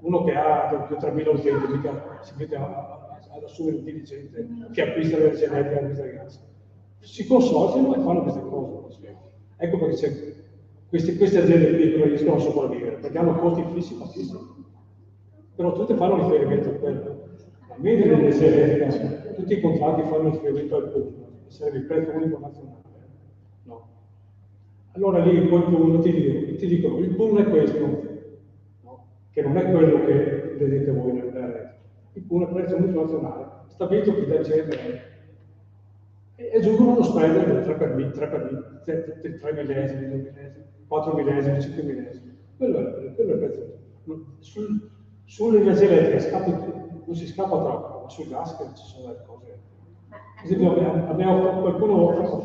Uno che ha più 3.000 utenti mica si mette ad assumere un dirigente che acquista l'energia elettrica e acquista il gas. Si consorziano e fanno queste cose. Ecco perché queste aziende piccole riescono a sopravvivere, perché hanno costi fissi bassissimi. Però tutte fanno riferimento a quello. La media dell'energia elettrica, tutti i contratti fanno riferimento al PUN, che sarebbe il prezzo unico nazionale. No. Allora lì qualcuno ti dicono il PUN è questo, no? Che non è quello che vedete voi nel rete. Il PUN è il prezzo unico nazionale, stabilito qui da CMR. E giungono allo spread del 3 millesimi, 2 millesimi, 4 millesimi, 5 millesimi. Quello è il prezzo. Sull'energia elettrica non si scappa troppo, ma sul gas che ci sono delle cose. Ad esempio qualcuno fa,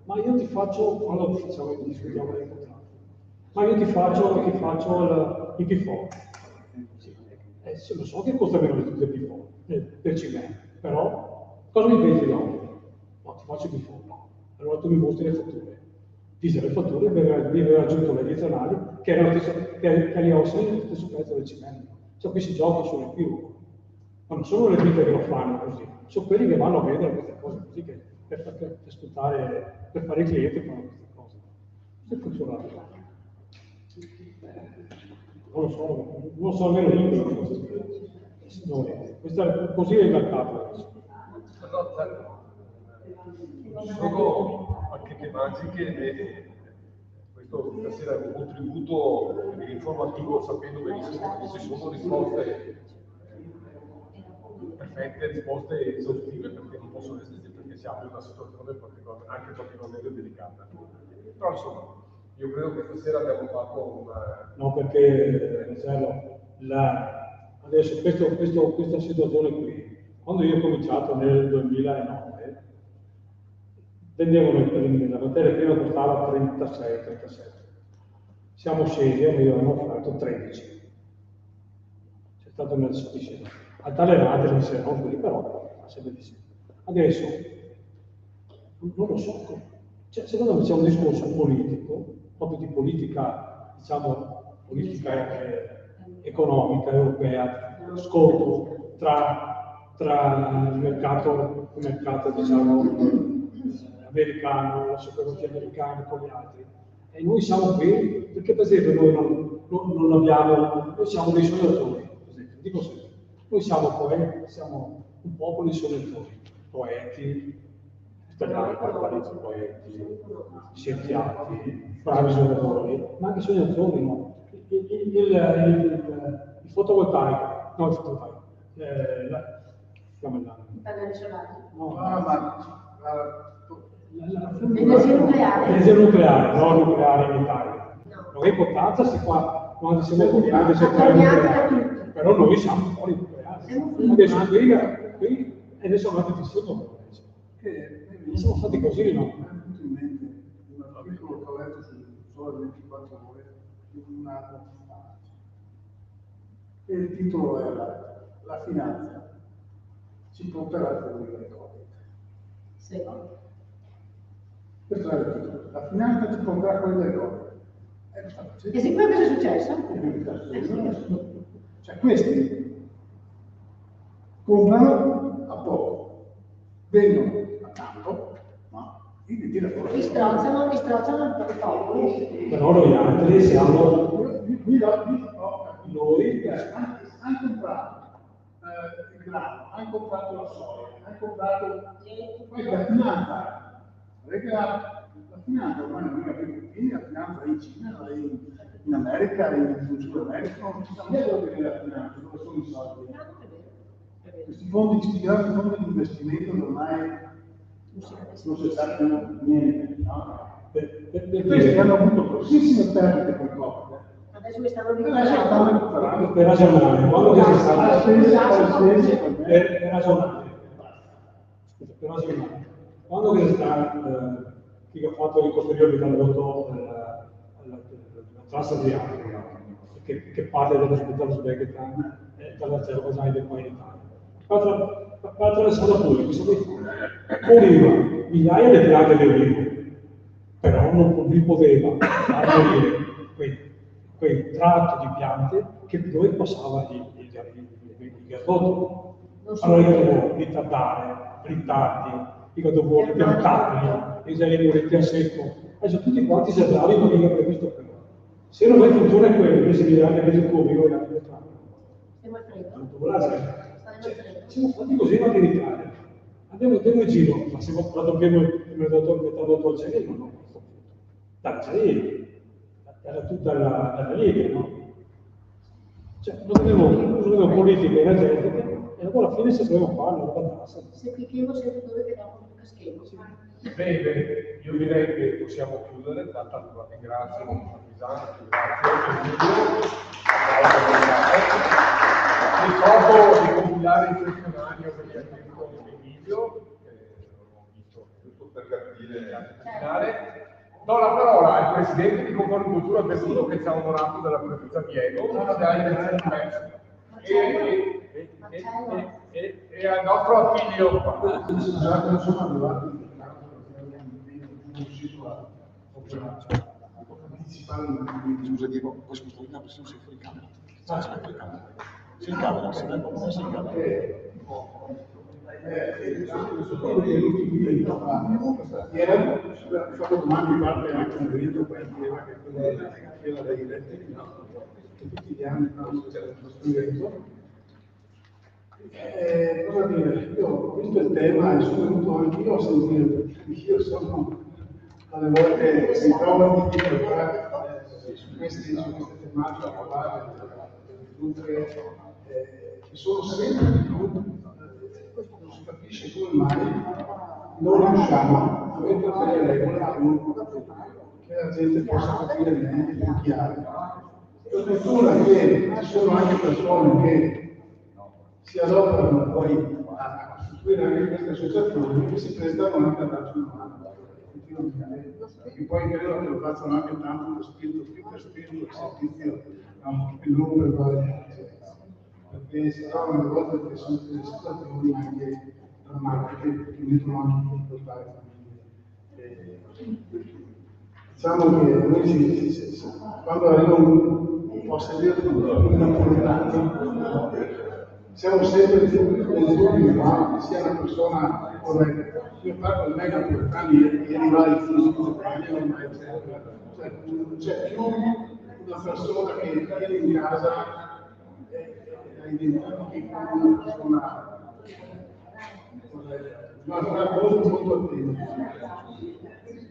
ma io ti faccio, quando discutiamo dei contratti, ma io ti faccio il P4. Sì, lo so che costa meno di tutte le P4, per cimento, però cosa mi pensi dopo? No, ti faccio il P4, no. Allora tu mi mostri le fatture. Visa le fatture, mi aveva aggiunto le addizionali che li ho sempre lo stesso prezzo del cimento. Cioè qui si gioca sulle più, ma non sono le ditte che lo fanno così, sono quelli che vanno a vendere queste cose così che per sfruttare, per fare i clienti fanno queste cose. Questo funziona. Non lo so almeno io. Signore, così è il mercato adesso. Sono anche tematiche e questo stasera è un contributo informativo sapendo benissimo che ci sono risposte perfette, risposte esaustive perché non possono esserci perché siamo in una situazione anche particolarmente delicata. Però insomma, io credo che stasera abbiamo fatto una... No, perché adesso questa situazione qui, quando io ho cominciato nel 2009, vendevano la materia prima costava 36-37. Siamo scesi e noi avevamo offerto 13. C'è stato una discussione. A tale rate mi servono quelli, però sempre di sì. Adesso non lo so. Cioè, secondo me c'è un discorso politico, proprio di politica, diciamo, politica economica, europea, scontro tra il mercato diciamo, americano, la supremazia americana con gli altri. E noi siamo qui perché per esempio noi siamo dei sognatori, per esempio, dico sempre, noi siamo poeti, siamo un popolo di sognatori, poeti, poeti, scienziati, bravi sognatori, ma anche sognatori, no? Il fotovoltaico, no il fotovoltaico, I pannelli solari. No, l'energia nucleare. L'energia nucleare, non nucleare in Italia. Non è importanza si fa quando siamo comunati cercare nucleare. Però noi siamo fuori nucleare. Adesso qui adesso andate di sotto. Siamo stati così, no? Un articolo che ho letto su Sole 24 Ore di un anno fa. E il titolo era La finanza ci porterà a fuori le cose. Sì. Questo è il titolo. La finanza ci porterà fuori le cose. E siccome cosa è successo? Cioè questi comprano a poco, vendono a tanto, ma quindi tira fuori. Li strozzano il popolo. Però noi altri siamo... Noi hanno comprato il grano, hanno comprato la soia, hanno comprato poi la finanza. Perché la finanza ormai non è più confini, la finanza è in Cina, è in America, è in Sud America, non ci siamo dove viene la finanza, dove sono i soldi. questi grandi fondi di investimento ormai non si sa più niente, no? Questi hanno avuto grossissime perdite con Covid. Adesso mi stanno recuperando. Per ragionare, quando che si sta per ragionare, scusa, per ragionare, quando che si sta chi ha fatto il posteriore tradotto la trassa di Africa, che parte dall'Uzbekistan e dall'Azerbaijan e poi in Italia. Per attraversare la Puglia, cosa vuoi fare? Moriva migliaia di tirate di olivo, però non vi poteva morire quei tratti di piante dove passava il gasdotto. Allora io devo ritardi, io devo piantarli, i retti a secco. Adesso tutti quanti si avranno ma mica previsto però. Se non è funzione quello, che si dirà che invece come io la piantato. Siamo fatti così anche in Italia. Andiamo in giro, ma se vado pieno metà al cerino, no? Dal cerino, dalla Libia, no? Cioè, non abbiamo politiche energetiche e dopo alla fine se dobbiamo fare una roba tassa. Se picchiamo sempre dove che abbiamo un caschetto. Bene, io direi che possiamo chiudere, tanto la ringrazio, grazie. Ricordo di compilare il questionario per gli attenzioni del video, ho visto giusto per capire. Do la parola al Presidente di Confagricoltura Belluno che ci ha onorato della presenza di Diego, e al nostro affilio. Scusate, non sono arrivato, non riuscito a anticipare Scusa Diego, poi scusa, no, perché sei fuori camera. Sei in camera, sei in camera. Ieri fatto domande di parte anche un video che quella dei diretti, no? Che tutti gli anni fanno questo evento. Cosa dire? Io ho visto il tema e sono venuto anch'io a sentire, perché io sono alle volte si trova di difficoltà su queste tematiche a parlare delle industrie che sono sempre di più, non si capisce come mai non riusciamo a mettere delle regole che la gente possa capire bene e più chiare. Addirittura che ci sono anche persone che si adoperano poi a costituire anche queste associazioni che si prestano anche a darci una mano. E poi credo che lo facciano anche tanto per spirito, più per spirito che servizio, che non per valore. Perché si trovano alle volte che sono delle situazioni anche drammatiche che mettono anche in difficoltà le famiglie. Diciamo che noi quando arriva un po' a servire un napoletano, siamo sempre nel dubbio che sia una persona corretta. Io parlo con me napoletani e rivali fisici, non c'è più una persona che viene in casa e la identifichi come una persona corretta. Ma una cosa molto attenta.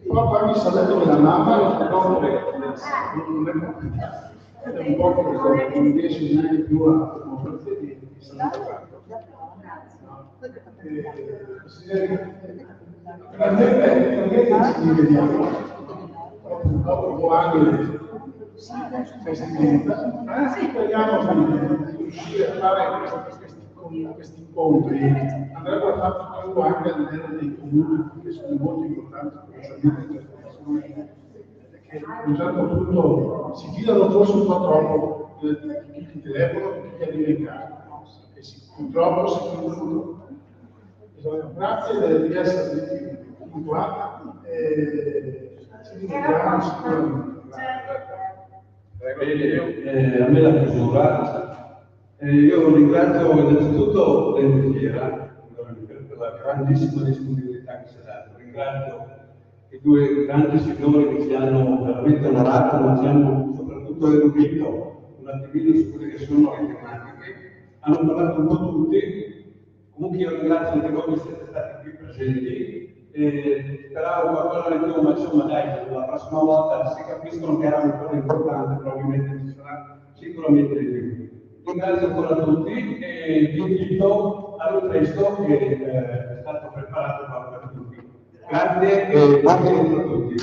Però quando mi saluto della mamma, purtroppo non è complicato. È un po' che non riesce neanche più a muoversi di salutare. Finalmente ci rivediamo. Dopo un po' anche festività. Speriamo di riuscire a fare questi incontri. Andrebbero fatti più anche a livello dei comuni, che sono molto importanti per le persone che a un certo punto si fidano forse un po' troppo di chi ti telefono e di chi arriva in casa. Purtroppo si fidano. Grazie di essere puntuati e ci rivediamo sicuramente. Bene, a me la chiusura. Io ringrazio innanzitutto l'ente Fiera per la grandissima disponibilità che ci ha dato. Ringrazio i due grandi signori che ci hanno veramente onorato, ci hanno soprattutto erudito un attimino su quelle che sono le tematiche. Hanno parlato un po' tutti. Comunque io ringrazio anche voi che siete stati qui presenti. Speravo qualcosa di più, ma insomma dai, la prossima volta si capiscono che era un po' importante, probabilmente ci sarà sicuramente di più. Grazie ancora a tutti e vi invito al presto che è stato preparato per tutti. Grazie e buon lavoro a tutti.